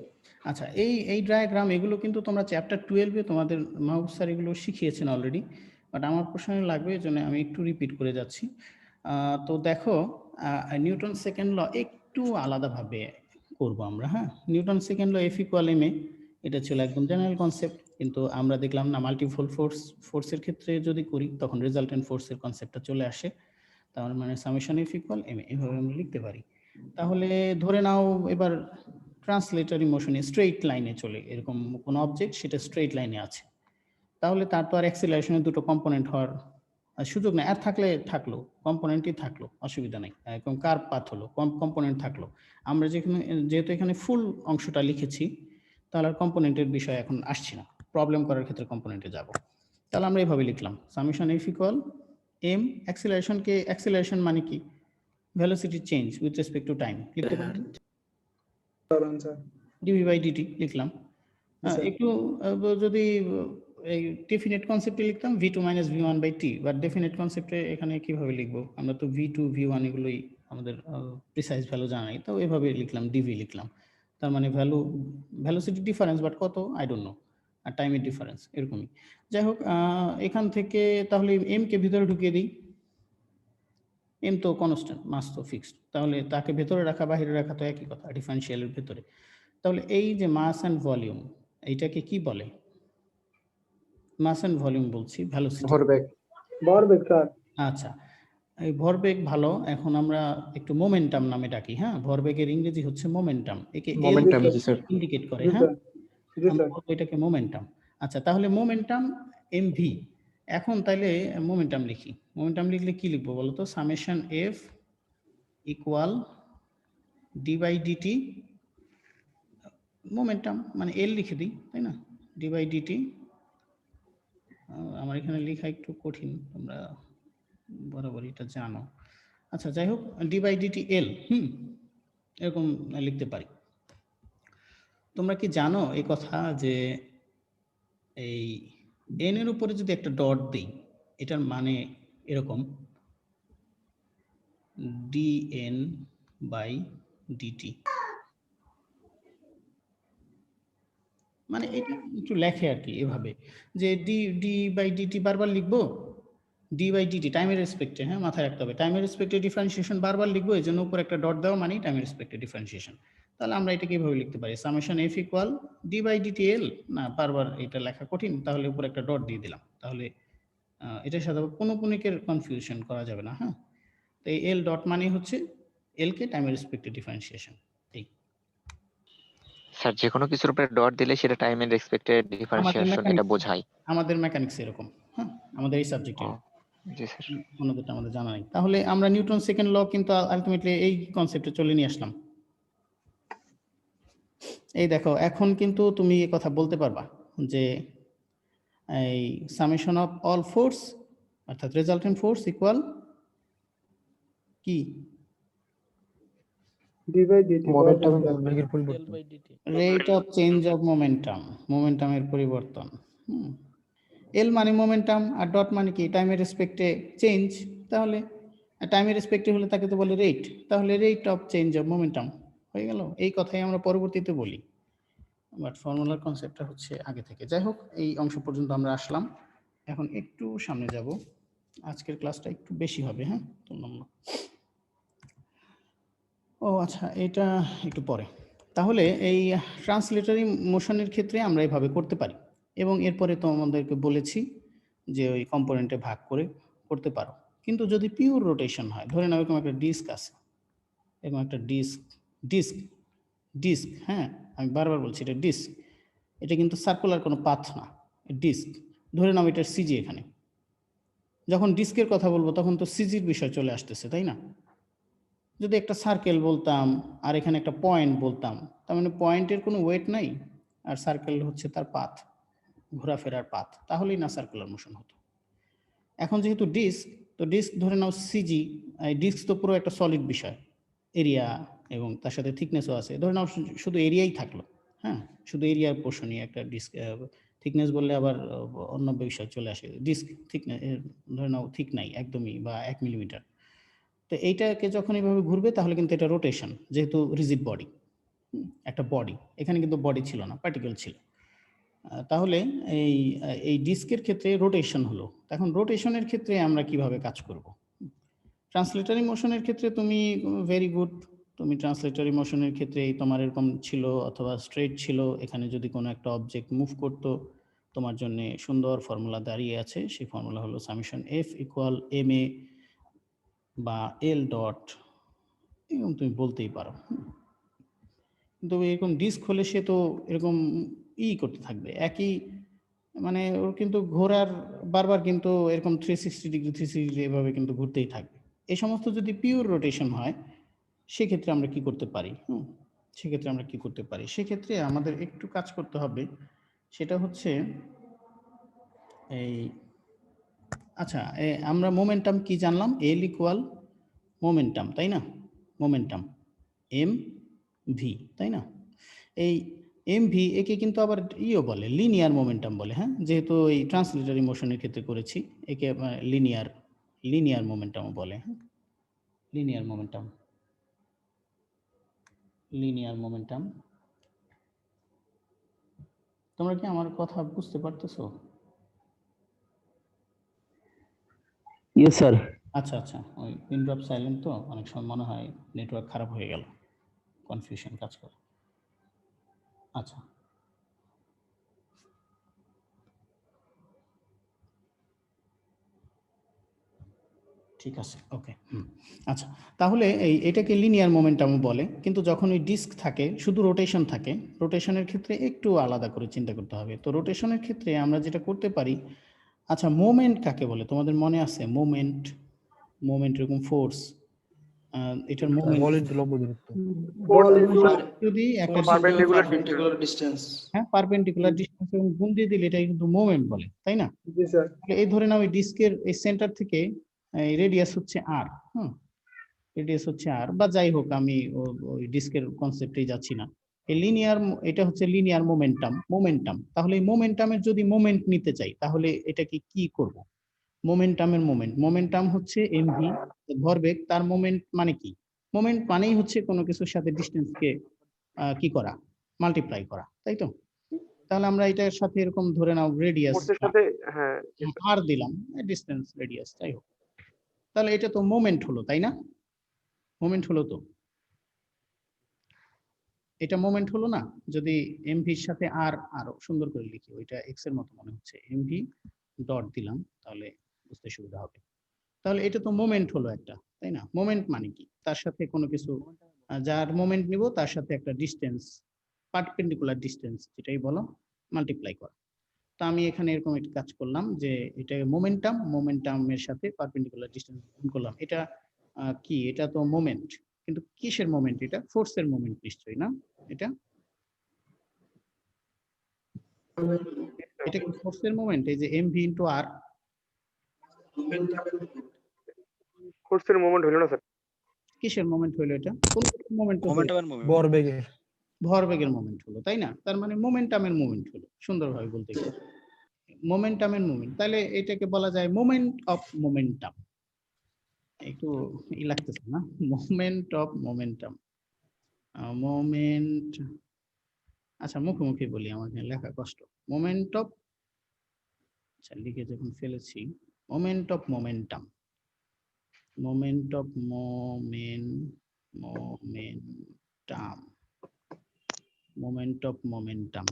আচ্ছা, এই ডায়াগ্রাম এগুলো কিন্তু তোমরা চ্যাপ্টার 12-এ তোমাদের মাহবুব স্যার এগুলো শিখিয়েছেন অলরেডি, বাট আমার প্রশ্নে লাগবে, এই জন্য আমি একটু রিপিট করে যাচ্ছি। তো দেখো, নিউটন সেকেন্ড ল একটু আলাদাভাবে করব আমরা। হ্যাঁ, নিউটন সেকেন্ড ল F=ma, এটা ছিল একদম জেনারেল কনসেপ্ট, কিন্তু আমরা দেখলাম না মাল্টিপল ফোর্সের ক্ষেত্রে যদি করি তখন রেজাল্টেন্ট ফোর্সের কনসেপ্টটা চলে আসে। তার মানে সামেশন F=ma, এভাবে আমরা লিখতে পারি। তাহলে ধরে নাও এবার ট্রান্সলেটরি মোশনে স্ট্রেইট লাইনে চলে, এরকম কোন অবজেক্ট সেটা স্ট্রেইট লাইনে আছে, তাহলে তার তো আর অ্যাক্সিলারেশনের দুটো কম্পোনেন্ট হওয়ার সুযোগ নেই। আর থাকলো কম্পোনেন্টই থাকলো, অসুবিধা নেই। এরকম কার্ভ পাথ হলো, কম্পোনেন্ট থাকলো। আমরা যেহেতু এখানে ফুল অংশটা লিখেছি, তাহলে আর কম্পোনেন্টের বিষয় এখন আসছি না, প্রবলেম করার ক্ষেত্রে কম্পোনেন্টে যাব। তাহলে আমরা এইভাবে লিখলাম সামেশন F=m, অ্যাক্সিলারেশন মানে কি? Velocity change with respect to time, লিখতে পারি dv/dt লিখলাম। একটু যদি এই ডেফিনেট কনসেপ্টে লিখতাম v2 - v1/t, বাট ডেফিনেট কনসেপ্টে এখানে কিভাবে লিখবো? আমরা তো v2 v1 এগুলোই আমাদের প্রিসাইজ ভ্যালু জানাই, তো এভাবে লিখলাম, dv লিখলাম। তার মানে ভ্যালোসিটি ডিফারেন্স, বাট কত আই ডোন্ট নো, আর টাইমের ডিফারেন্স এরকমই। যাই হোক, এখান থেকে তাহলে m কে ভিতরে ঢুকিয়ে দিই। m তো কনস্ট্যান্ট, মাস তো ফিক্সড, তাহলে তাকে ভেতরে রাখা বাইরে রাখা তো একই কথা, ডিফারেন্সিয়ালের ভেতরে। তাহলে এই যে মাস অ্যান্ড ভলিউম, এইটাকে কি বলে? মাস অ্যান্ড ভলিউম বলছি ভেলোসিটি, ভরবেগ। ভরবেগ স্যার। আচ্ছা, এই ভরবেগ ভালো। এখন আমরা একটু মোমেন্টাম নামে ডাকি, হ্যাঁ? ভরবেগের ইংরেজি হচ্ছে মোমেন্টাম। একে এল Momentum, জি স্যার। ইন্ডিকেট করে, জি হ্যাঁ? স্যার, জি আমরা স্যার। বলবো এটাকে মোমেন্টাম। আচ্ছা, তাহলে মোমেন্টাম এমভি। এখন তাইলে মোমেন্টাম লিখি। মোমেন্টাম লিখলে কি লিখবো বলো তো? Summation F equal D by D T, momentum মানে এল লিখে দিই, তাই না? D by D T. আমার এখানে লেখা একটু কঠিন, তোমরা বরাবরই এটা জানো। আচ্ছা, যাই হোক, ডি বাই ডিটি এল, এরকম লিখতে পারি। তোমরা কি জানো এই কথা যে এই এন এর উপরে যদি একটা ডট দিই, এটার মানে এরকম dn বাই ডিটি। মানে এটা একটু লেখে আর কি এভাবে, যে ডি বাই ডিটি বারবার লিখবো, ডি বাই ডিটি টাইমের রেসপেক্টে, হ্যাঁ, মাথায় রাখতে হবে টাইমের রেসপেক্টে ডিফারেন্সিয়েশন বারবার লিখবো, এই জন্য উপর একটা ডট দেওয়া মানে টাইমের রেসপেক্টে ডিফারেন্সিয়েশন। তাহলে আমরা এটাকে এভাবে লিখতে পারি, summation F equal D by dt L. না, বারবার এটা লেখা কঠিন, তাহলে উপর একটা ডট দিয়ে দিলাম। তাহলে এটার সাথে পুনঃপুনিকের কনফিউশন করা যাবে না, হ্যাঁ? তো এই এল ডট মানে হচ্ছে এল কে টাইমের রেসপেক্টে ডিফারেন্সিয়েশন। এই স্যার যে কোনো কিছুর উপরে ডট দিলে সেটা টাইমের রেসপেক্টেড আমাদের ডিফারেন্সিয়েশন এটা মেকানিক্স, বোঝায়। আমাদের মেকানিক্স এরকম, হ্যাঁ, আমাদের এই ও, সাবজেক্টের জি স্যার। অন্যদেরটা আমাদের জানা নেই। তাহলে আমরা নিউটন সেকেন্ড ল কিন্তু আলটিমেটলি এই কনসেপ্টে চলে নিয়ে আসলাম। এই দেখো, এখন কিন্তু তুমি এই কথা বলতে পারবা যে এই সামেশন অফ অল ফোর্স অর্থাৎ রেজাল্টেন্ট ফোর্স ইকুয়াল কি? ডি বাই ডিটি Momentum ভরবেগ এবং স্যার। বেগের এল পরিবর্তন। By dt. Rate of change of momentum, মোমেন্টামের পরিবর্তন। এল মানে মোমেন্টাম আর ডট মানে কি? টাইমের রেসপেক্টে চেঞ্জ। তাহলে টাইমের রেসপেক্টে হলে তাকে তো বলে রেট, তাহলে rate of change of momentum হয়ে গেল। এই কথাই আমরা পরবর্তীতে বলি, বাট ফর্মুলার কনসেপ্টটা হচ্ছে আগে থেকে। যাই হোক, এই অংশ পর্যন্ত আমরা আসলাম, এখন একটু সামনে যাব। আজকের ক্লাসটা একটু বেশি হবে, হ্যাঁ? ও আচ্ছা, এটা একটু পরে। তাহলে এই ট্রান্সলেটরি মোশনের ক্ষেত্রে আমরা এভাবে করতে পারি, এবং এরপরে তো আমাদেরকে বলেছি যে ওই কম্পোনেন্টে ভাগ করে করতে পারো। কিন্তু যদি পিওর রোটেশন হয়, ধরে নাও এরকম একটা ডিস্ক আছে, এরকম একটা ডিস্ক, ডিস্ক ডিস্ক হ্যাঁ, আমি বারবার বলছি এটা ডিস্ক, এটা কিন্তু সার্কুলার কোনো পাথ না, ডিস্ক। ধরে নাও এটার সিজি এখানে। যখন ডিস্কের কথা বলবো তখন তো সিজির বিষয় চলে আসতেছে, তাই না? যদি একটা সার্কেল বলতাম আর এখানে একটা পয়েন্ট বলতাম, তার মানে পয়েন্টের কোনো ওয়েট নাই, আর সার্কেল হচ্ছে তার পাথ, ঘোরাফেরার পাথ, তাহলেই না সার্কুলার মোশন হতো। এখন যেহেতু ডিস্ক, তো ডিস্ক ধরে নাও সিজি, ডিস্ক তো পুরো একটা সলিড বিষয়, এরিয়া এবং তার সাথে থিকনেসও আছে। ধরে নাও শুধু এরিয়াই থাকলো, হ্যাঁ, শুধু এরিয়ার পোর্শনই একটা ডিস্ক। থিকনেস বললে আবার অন্য বিষয় চলে আসে। ডিস্ক থিকনেস ধরে নাও ঠিক নাই একদমই, বা 1 মিলিমিটার। তো এইটাকে যখন এইভাবে ঘুরবে তাহলে কিন্তু এটা রোটেশন, যেহেতু রিজিড বডি, একটা বডি, এখানে কিন্তু বডি ছিল না, পার্টিকেল ছিল। তাহলে এই ডিস্কের ক্ষেত্রে রোটেশন হলো। এখন রোটেশনের ক্ষেত্রে আমরা কিভাবে কাজ করব? ট্রান্সলেটরি মোশনের ক্ষেত্রে তুমি ভেরি গুড, তুমি ট্রান্সলেটরি মোশনের ক্ষেত্রে তোমার এরকম ছিল অথবা স্ট্রেট ছিল, এখানে যদি কোনো একটা অবজেক্ট মুভ করতো, তোমার জন্য সুন্দর ফর্মুলা দাঁড়িয়ে আছে। সেই ফর্মুলা হলো summation F equal M A বা এল ডট, এরকম তুমি বলতেই পারো। কিন্তু এরকম ডিস্ক হলে সে তো এরকম করতে থাকবে একই, মানে ওর কিন্তু ঘোরার বারবার কিন্তু এরকম 360 ডিগ্রি 360 এভাবে কিন্তু ঘুরতেই থাকবে। এই সমস্ত যদি পিওর রোটেশন হয়, সেক্ষেত্রে আমরা কি করতে পারি? সেক্ষেত্রে আমরা কি করতে পারি? সেক্ষেত্রে আমাদের একটু কাজ করতে হবে, সেটা হচ্ছে এই, আচ্ছা, আমরা মোমেন্টাম কি জানলাম? এল ইকুয়াল মোমেন্টাম, তাই না? মোমেন্টাম এম ভি, তাই না? এই এম ভি, একে কিন্তু আবার বলে, লিনিয়ার মোমেন্টাম বলে, হ্যাঁ, যেহেতু এই ট্রান্সলেটরি মোশনের ক্ষেত্রে করেছি, একে লিনিয়ার মোমেন্টামও বলে, হ্যাঁ, লিনিয়ার মোমেন্টাম, লিনিয়ার মোমেন্টাম। তোমরা কি আমার কথা বুঝতে পারতেছো? Yes sir. আচ্ছা আচ্ছা, ওই পিন ড্রপ সাইলেন্ট, তো অনেক সময় মনে হয় নেটওয়ার্ক খারাপ হয়ে গেল, কনফিউশন কাজ করে। আচ্ছা, ঠিক আছে, ওকে। আচ্ছা, তাহলে এটাকে লিনিয়ার মোমেন্টাম বলে, কিন্তু যখন ওই ডিস্ক থাকে শুধু রোটেশন থাকে, রোটেশনের ক্ষেত্রে একটু আলাদা করে চিন্তা করতে হবে। তো রোটেশনের ক্ষেত্রে আমরা যেটা করতে পারি, আচ্ছা মোমেন্ট কাকে বলে তোমাদের মনে আছে? মোমেন্ট, মোমেন্ট এরকম ফোর্স, এটার মোমেন্ট বল যদি একটা পারপেন্ডিকুলার ডিস্টেন্স। হ্যাঁ পারপেন্ডিকুলার ডিসটেন্স এবং গুণ দিয়ে দিলে এটাই কিন্তু মোমেন্ট বলে, তাই না? জি স্যার। তাহলে এই ধরে নাও এই ডিস্কের এই সেন্টার থেকে রেডিয়াস হচ্ছে আর, রেডিয়াস হচ্ছে আর, বা যাই হোক আমি ওই ডিস্কের কনসেপ্টেই যাচ্ছি না। এই লিনিয়ার, এটা হচ্ছে লিনিয়ার মোমেন্টাম। তাহলে এই মোমেন্টামের যদি মোমেন্ট নিতে চাই তাহলে এটাকে কি করব? মোমেন্টামের মোমেন্টাম হচ্ছে এমভি, ভরবেগ, তার মোমেন্ট মানে কি? মোমেন্ট মানেই হচ্ছে কোনো কিছুর সাথে ডিসটেন্সকে কি করা, মাল্টিপ্লাই করা, তাই তো? তাহলে আমরা এটার সাথে এরকম ধরে নাও রেডিয়াস ফোর্সের সাথে, হ্যাঁ আর দিলাম, ডিসটেন্স রেডিয়াস, যাই হোক, তাহলে এটা তো মোমেন্ট হলো, তাই না? মোমেন্ট হলো তো, এটা মোমেন্ট হলো না? যদি এমভির সাথে আর আরো সুন্দর করে লিখি, ওইটা এক্স এর মতো মনে হচ্ছে, এমভি ডট দিলাম, তাহলে বুঝতে সুবিধা হবে। তাহলে এটা তো মোমেন্ট হলো একটা, তাই না? মোমেন্ট মানে কি? তার সাথে কোনো কিছু যার মোমেন্ট নিব তার সাথে একটা ডিসটেন্স, পারপেন্ডিকুলার ডিসটেন্স যেটাই বলো, মাল্টিপ্লাই করা। তো আমি এখানে এরকম একটা কাজ করলাম যে এটা মোমেন্টামের সাথে পারপেন্ডিকুলার ডিসটেন্স গুণ করলাম। এটা কি? এটা তো মোমেন্ট, কিন্তু কিসের মোমেন্ট? এটা ফোর্সের মোমেন্ট নিশ্চয়ই না? এটা কি ফোর্সের মোমেন্ট? এই যে এমভি ইনটু আর, ফোর্সের মোমেন্ট হলো না স্যার। কিসের মোমেন্ট হলো? এটা কোন মোমেন্ট? ভরবেগের। ভরবেগের মোমেন্ট হলো, তাই না? তার মানে মোমেন্টামের মোমেন্ট হলো, সুন্দরভাবে বলতে গেলে মোমেন্টামের মোমেন্ট। তাহলে এটাকে বলা যায় মোমেন্ট অফ মোমেন্টাম। একটু ই লাগতেছে না? মোমেন্ট অফ মোমেন্টাম, মোমেন্ট, আচ্ছা মুখোমুখি বলি, আমার এখানে লেখা কষ্ট। মোমেন্ট অফ, আচ্ছা লিখে যখন ফেলেছি, moment of momentum, moment of momentum, moment of momentum.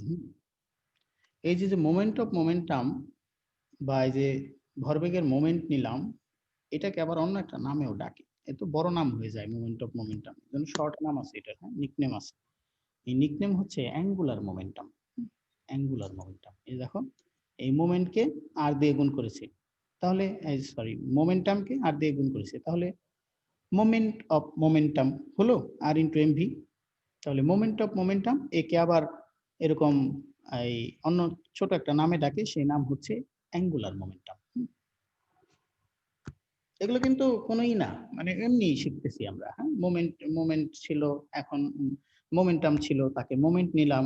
এই যে মোমেন্ট অফ মোমেন্টাম বা এই যে ভরবেগের মোমেন্ট নিলাম, এটাকে আবার অন্য একটা নামেও ডাকে, এত বড় নাম হয়ে যায় মোমেন্ট অফ মোমেন্টাম, শর্ট নাম আছে এটার, হ্যাঁ নিকনেম আছে। এই নিকনেম হচ্ছে অ্যাঙ্গুলার মোমেন্টাম। অ্যাঙ্গুলার মোমেন্টাম, এই দেখো এই মোমেন্টকে আর দিয়ে গুণ করেছে, তাহলে সরি মোমেন্টামকে আর দিয়ে গুণ করেছে, তাহলে মোমেন্ট অফ মোমেন্টাম হলো আর ইন্টু এমভি। তাহলে মোমেন্ট অফ মোমেন্টাম একে আবার এরকম এই অন্য ছোট একটা নামে ডাকে, সেই নাম হচ্ছে অ্যাঙ্গুলার মোমেন্টাম। এগুলো কিন্তু কোনোই না, মানে এমনি শিখতেছি আমরা, হ্যাঁ মোমেন্ট ছিল, এখন মোমেন্টাম ছিল, তাকে মোমেন্ট নিলাম,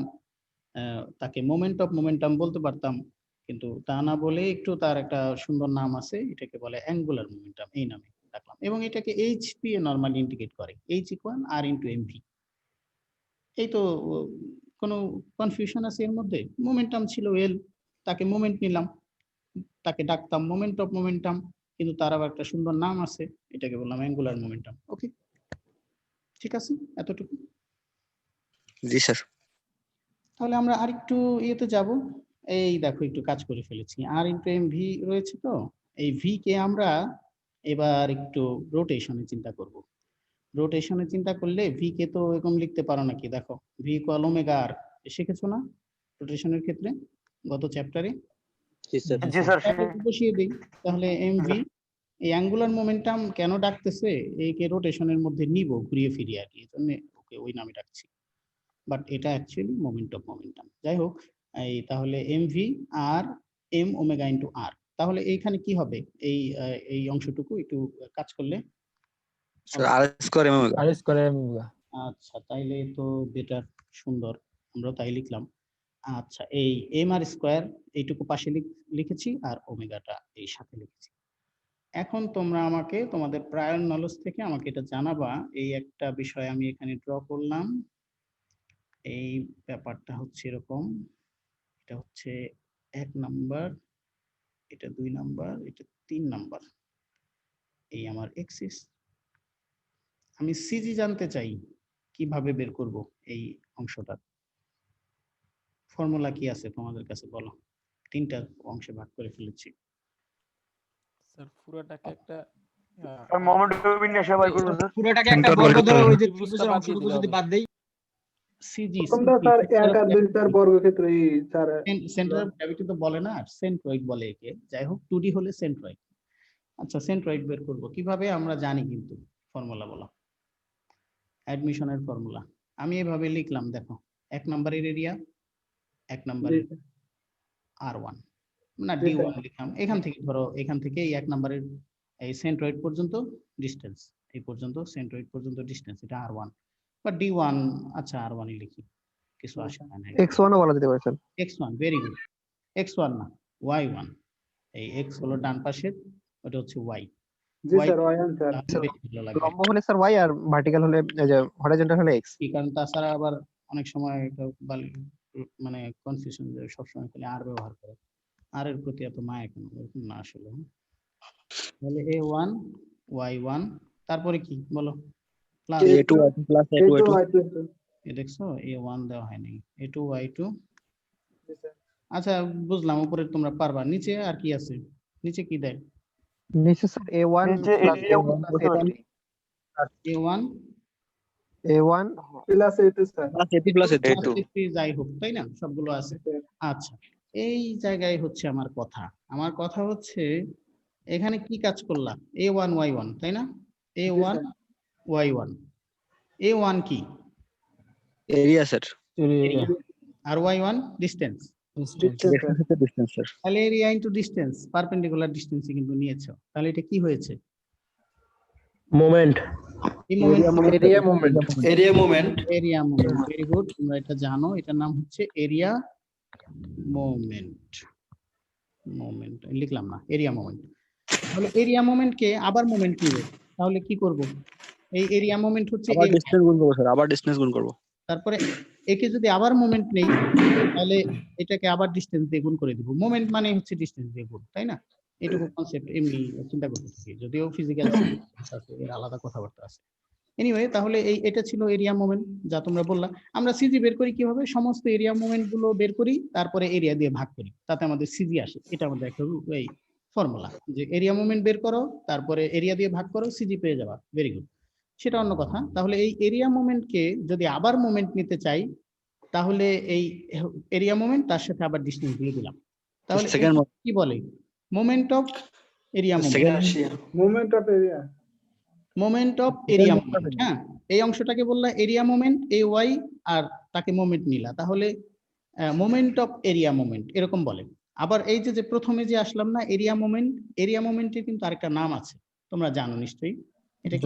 তাকে মোমেন্ট অফ মোমেন্টাম বলতে পারতাম, কিন্তু তা না বলে একটু তার একটা সুন্দর নাম আছে, এটাকে বলে অ্যাঙ্গুলার মোমেন্টাম, এই নামে ডাকলাম। এবং এটাকে এইচ দিয়ে নরমালি ইন্ডিকেট করে, এইচ ইকুয়াল আর ইন্টু এমভি। এই তো কোনো কনফিউশন আছে এর মধ্যে? মোমেন্টাম ছিল এল, তাকে মোমেন্ট নিলাম, তাকে ডাকতাম মোমেন্ট অফ মোমেন্টাম, কিন্তু তার আবার একটা সুন্দর নাম আছে, এটাকে বললাম অ্যাঙ্গুলার মোমেন্টাম। ওকে, ঠিক আছে এতটুকু। জি স্যার। তাহলে আমরা আরেকটু ইয়েতে যাব। এই দেখো একটু কাজ করে ফেলেছি, আর ইন্টু এম ভি রয়েছে, তো এই ভি কে আমরা এবার একটু রোটেশনে চিন্তা করব। রোটেশনে চিন্তা করলে ভি কে তো এরকম লিখতে পারো নাকি? দেখো ভি ইকুয়াল ওমেগা আর, শিখেছো না রোটেশনের ক্ষেত্রে গত চ্যাপ্টারে? জি স্যার। জি স্যার। বসিয়ে দিই, তাহলে এম ভি, এই অ্যাঙ্গুলার মোমেন্টাম কেন ডাকতেছে, একে রোটেশনের মধ্যে নিব ঘুরিয়ে ফিরিয়ে, আর কি এজন্য ওকে ওই নামে ডাকছি, বাট এটা অ্যাকচুয়ালি মোমেন্ট অফ মোমেন্টাম। যাই হোক, এই তাহলে m v r m omega into r, তাহলে এইখানে কি হবে? এই অংশটুকু একটু কাজ করলে, sir r square m omega. আচ্ছা তাইলে তো বেটার, সুন্দর, আমরা তাই লিখলাম। আচ্ছা এই এম আর স্কোয়ার এইটুকু পাশে লিখেছি, আর ওমেগাটা এই সাথে লিখেছি। এখন তোমরা আমাকে তোমাদের প্রায়র নলেজ থেকে আমাকে এটা জানাবা, এই একটা বিষয় আমি এখানে ড্র করলাম। এই ব্যাপারটা হচ্ছে এরকম, এটা হচ্ছে 1 নাম্বার, এটা 2 নাম্বার, এটা 3 নাম্বার, এই আমার এক্সিস। আমি সিজি জানতে চাই, কিভাবে বের করব এই অংশটা? ফর্মুলা কি আছে তোমাদের কাছে বলো? 3টা অংশে ভাগ করে ফেলেছি। স্যার পুরোটাকে একটা sir moment of inertia by করব স্যার। পুরোটাকে একটা বর্গ ধরে ওই যে ত্রিভুজের অংশটুকু যদি বাদ দেই, সিজি প্রথমটা স্যার 1 আর 2 স্যার বর্গক্ষেত্র এই স্যার সেন্টার অফ গ্র্যাভিটি তো বলে না, সেন্ট্রয়েড বলে একে। যাই হোক 2D হলে সেন্ট্রয়েড। আচ্ছা সেন্ট্রয়েড বের করব কিভাবে আমরা জানি, কিন্তু ফর্মুলা বলা, অ্যাডমিশনের ফর্মুলা আমি এভাবে লিখলাম। দেখো 1 নম্বরের এরিয়া, 1 নম্বরের R1 না জি, D1 লিখলাম। এখান থেকে ধরো, এখান থেকে এই 1 নম্বরের এই সেন্ট্রয়েড পর্যন্ত ডিসটেন্স, এই পর্যন্ত সেন্ট্রয়েড পর্যন্ত ডিসটেন্স, এটা R1 বা D1। আচ্ছা R1 ই লিখি, কিছু আসে না। x1 ও বলা যেতে পারে sir. X1 very good. X1 না Y1, এই X হলো ডান পাশের, ওটা হচ্ছে Y। জি স্যার ওয়ান স্যার। বেশি ভালো লাগবে। লম্ব হলে স্যার y আর ভার্টিক্যাল হলে এই যে হরাইজন্টাল হলে x। কি কারণ তাছাড়া আবার অনেক সময় এটা মানে কনফিউশন যে সবসময় খালি আর ব্যবহার করে, আর এর প্রতি এত মায়া কেন, এরকম না আসলে। তাহলে A1 Y1 তারপরে কি বলো, প্লাস a2 প্লাস a2 এ দেখছো A1 দেওয়া হয়নি, A2 Y2। জি স্যার। আচ্ছা বুঝলাম, উপরে তোমরা পারবা। নিচে আর কি আছে, নিচে কি দেয়? নিচে স্যার a1 নিচে প্লাস area a1 বসে আছে। A1 a1 plus a two sir. Plus a2 plus a3 plus A3 যাই হোক, তাই না, সবগুলো আছে। আচ্ছা এই জায়গায় হচ্ছে আমার কথা। আমার কথা হচ্ছে এখানে কি কাজ করলাম, A1 Y1 তাই না, A1 Y1। A1 কি এরিয়া স্যার। এরিয়া, আর Y1 ডিসটেন্স। Distance sir. তাহলে এরিয়া ইনটু ডিসটেন্স, পারপেন্ডিকুলার ডিসটেন্সই কিন্তু নিয়েছো। তাহলে এটা কি হয়েছে, মোমেন্ট। এই moment, area moment. Area moment. Area moment. Very good, তোমরা এটা জানো, এটার নাম হচ্ছে এরিয়া মোমেন্ট। মোমেন্ট লিখলাম না, এরিয়া মোমেন্ট। তাহলে এরিয়া মোমেন্টকে আবার মোমেন্ট নিবে, তাহলে কি করব, এই এরিয়া মোমেন্ট হচ্ছে আবার এই, ডিসটেন্স গুণ করব স্যার, আবার ডিসটেন্স গুণ করব। তারপরে একে যদি আবার মোমেন্ট নেই তাহলে এটাকে আবার ডিসটেন্স দিয়ে গুণ করে দিব। মোমেন্ট মানে হচ্ছে ডিসটেন্স দিয়ে গুণ, তাই না? এটুকু কনসেপ্ট এমনি চিন্তা করতে থাকি, যদিও ফিজিক্যাল আছে, এর আলাদা কথাবার্তা আছে। এনিওয়ে, তাহলে এটা ছিল এরিয়া মোমেন্ট, যা তোমরা বললা। আমরা সিজি বের করি কিভাবে, সমস্ত এরিয়া মোমেন্ট গুলো বের করি, তারপরে এরিয়া দিয়ে ভাগ করি, তাতে আমাদের সিজি আসে। এটা আমাদের একটা এই ফর্মুলা, যে এরিয়া মোমেন্ট বের করো, তারপরে এরিয়া দিয়ে ভাগ করো, সিজি পেয়ে যাবা। ভেরি গুড, সেটা অন্য কথা। তাহলে এই এরিয়া মোমেন্টকে যদি আবার মোমেন্ট নিতে চাই, তাহলে এই এরিয়া মোমেন্ট তার সাথে আবার ডিসটেন্স দিয়ে দিলাম, তাহলে কি বলে, moment of area moment, moment of area, moment of area moment. হ্যাঁ, এই অংশটাকে বললা এরিয়া মোমেন্ট, এ ওয়াই, আর তাকে মোমেন্ট নিলা, তাহলে মোমেন্ট অফ এরিয়া মোমেন্ট এরকম বলে। আবার এই যে প্রথমে যে আসলাম না এরিয়া মোমেন্ট, এরিয়া মোমেন্টের কিন্তু আরেকটা নাম আছে, তোমরা জানো নিশ্চয়ই, এটা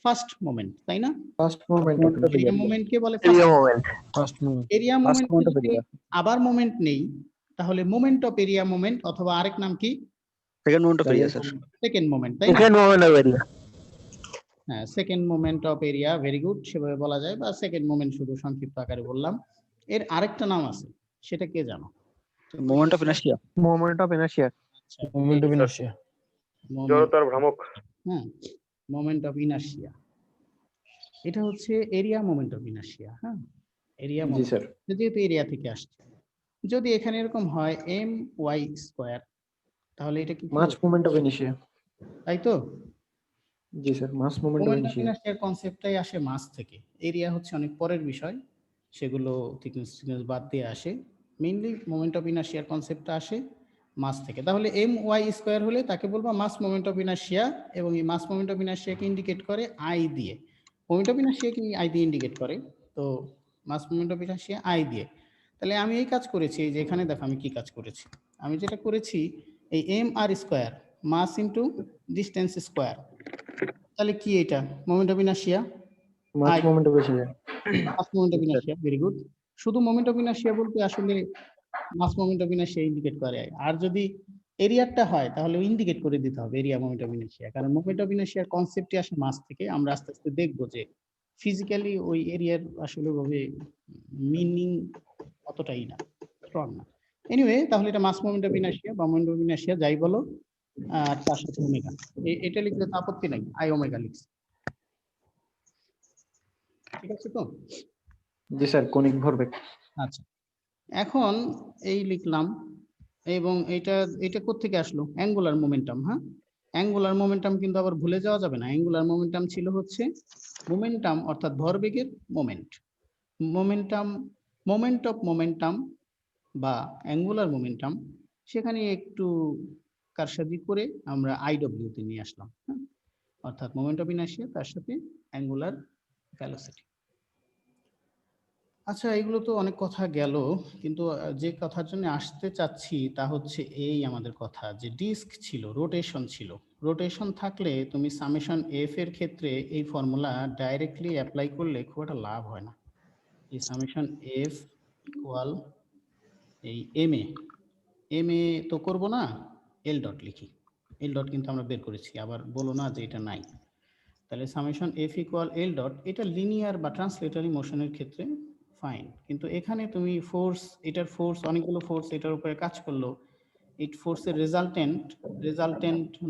ফার্স্ট মোমেন্ট, তাই না? ফার্স্ট মোমেন্ট এরিয়া মোমেন্টকে বলে area moment. First moment. Area moment. আবার মোমেন্ট নেই, তাহলে মোমেন্ট অফ এরিয়া মোমেন্ট, অথবা আরেক নাম কি, second moment of area sir. Second moment, তাই না? Second moment of area. হ্যাঁ, second moment of area, very good, সেভাবে বলা যায়, বা সেকেন্ড মোমেন্ট শুধু সংক্ষিপ্ত আকারে বললাম। এর আরেকটা নাম আছে, সেটা কে জানো? Moment of inertia. Moment of inertia. Moment of inertia, জড়তার ভ্রামক। হ্যাঁ, মোমেন্ট অফ ইনার্শিয়া, এটা হচ্ছে এরিয়া মোমেন্ট অফ ইনার্শিয়া। হ্যাঁ, এরিয়া জি মোমেন্ট, স্যার। যেহেতু এরিয়া থেকে আসছে। যদি এখানে এরকম হয় এম ওয়াই স্কয়ার, তাহলে এটা কি মাস মোমেন্ট অফ ইনার্শিয়া। তাই তো? জি sir, mass moment of moment of inertia. ইনার্শিয়ার কনসেপ্টটাই আসে মাস থেকে। এরিয়া হচ্ছে অনেক পরের বিষয়, সেগুলো থিকনেস বাদ দিয়ে আসে। মেইনলি মোমেন্ট অফ ইনার্শিয়ার কনসেপ্টটা আসে মাস থেকে। তাহলে এম ওয়াই স্কয়ার হলে তাকে বলবো মাস মোমেন্ট অফ ইনার্শিয়া, এবং এই মাস মোমেন্ট অফ ইনার্শিয়াকে ইন্ডিকেট করে আই দিয়ে। মোমেন্ট অফ ইনার্শিয়াকে আই দিয়ে ইন্ডিকেট করে, তো মাস মোমেন্ট অফ ইনার্শিয়া আই দিয়ে। তাহলে আমি এই কাজ করেছি, এই যে এখানে দেখো আমি কি কাজ করেছি। আমি যেটা করেছি, এই m r square, mass into distance square, তাহলে কি এটা, moment of inertia, mass moment of inertia. Mass moment of inertia, very good. শুধু মোমেন্ট অফ ইনার্শিয়া বলতে আসলে mass moment of inertia indicate করে। আর যদি এরিয়াটা হয় তাহলে ইন্ডিকেট করে দিতে হবে এরিয়া মোমেন্ট অফ ইনার্শিয়া, কারণ মোমেন্ট অফ ইনার্শিয়ার কনসেপ্টই আসে মাস থেকে। আমরা আস্তে আস্তে দেখবো যে ফিজিক্যালি ওই এরিয়ার আসলে ভাবে মিনিং অতটাই না, স্ট্রং না। এনিওয়ে, তাহলে এটা মাস মোমেন্ট অফ ইনার্শিয়া বা মোমেন্ট অফ ইনার্শিয়া যাই বলো, আর তার সাথে ওমেগা, এটা লিখলে তো আপত্তি নাই, আই ওমেগা লিখছি, ঠিক আছে তো? জি স্যার, কনিক ভরবেগ। আচ্ছা, এখন এই লিখলাম, এবং এটা কোত্থেকে আসলো, অ্যাঙ্গুলার মোমেন্টাম। হ্যাঁ, অ্যাঙ্গুলার মোমেন্টাম কিন্তু আবার ভুলে যাওয়া যাবে না। অ্যাঙ্গুলার মোমেন্টাম ছিল হচ্ছে মোমেন্টাম অর্থাৎ ভরবেগের মোমেন্ট। মোমেন্ট অফ মোমেন্টাম বা অ্যাঙ্গুলার মোমেন্টাম, সেখানে একটু কারসাজি করে আমরা আইডব্লিউ তে নিয়ে আসলাম, হ্যাঁ? অর্থাৎ মোমেন্ট অফ ইনার্শিয়া তার সাথে অ্যাঙ্গুলার ভেলোসিটি। আচ্ছা, এগুলো তো অনেক কথা গেল, কিন্তু যে কথার জন্য আসতে চাচ্ছি তা হচ্ছে এই আমাদের কথা যে ডিস্ক ছিল, রোটেশন ছিল। রোটেশন থাকলে তুমি সামেশন এফ এর ক্ষেত্রে এই ফর্মুলা ডাইরেক্টলি অ্যাপ্লাই করলে খুব একটা লাভ হয় না। এই সামেশন এফ ইকুয়াল এই এম এ তো করবো না, এল ডট লিখি। এল ডট কিন্তু আমরা বের করেছি, আবার বলো না যে এটা নাই। তাহলে summation F equal L dot, এটা লিনিয়ার বা ট্রান্সলেটরি মোশনের ক্ষেত্রে ফাইন, কিন্তু এখানে তুমি ফোর্স, এটার ফোর্স, অনেকগুলো ফোর্স এটার উপরে কাজ করলো, এই ফোর্সের রেজাল্টেন্ট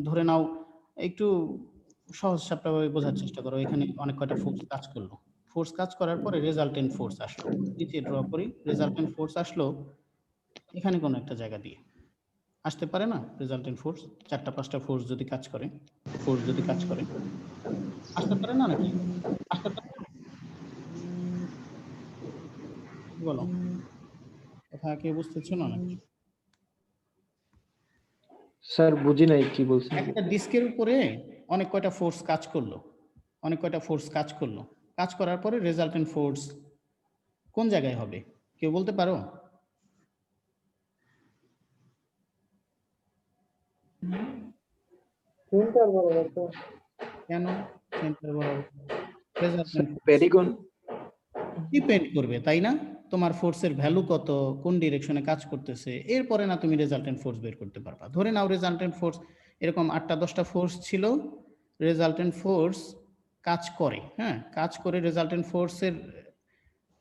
ধরে নাও, একটু সহজ সাপটাভাবে বোঝার চেষ্টা করো। এখানে অনেক কয়টা ফোর্স কাজ করলো, ফোর্স কাজ করার পরে রেজাল্টেন্ট ফোর্স আসলো, নিচে ড্র করি, রেজাল্টেন্ট ফোর্স আসলো এখানে কোনো একটা জায়গা দিয়ে, আসতে পারে না? রেজাল্টেন্ট ফোর্স 4-5টা ফোর্স যদি কাজ করে, আসতে পারে না নাকি? আসতে পারে? বলো, কথা কি বুঝতেছো না নাকি? স্যার বুঝি নাই কি বলছেন। একটা ডিস্কের উপরে অনেক কয়টা ফোর্স কাজ করলো, কাজ করার পরে রেজাল্টেন্ট ফোর্স কোন জায়গায় হবে কেউ বলতে পারো? সেন্টার বরাবর তো। কেন সেন্টার বরাবর? রেজাল্টেন্ট পেরিগন। ডিপেন্ড করবে, তাই না? তোমার ফোর্সের ভ্যালু কত, কোন ডিরেকশনে কাজ করতেছে, এরপরে না তুমি রেজাল্টেন্ট ফোর্স বের করতে পারবা। ধরে নাও রেজাল্টেন্ট ফোর্স এরকম 8টা-10টা ফোর্স ছিল, রেজাল্টেন্ট ফোর্স কাজ করে, হ্যাঁ, কাজ করে রেজাল্টেন্ট ফোর্সের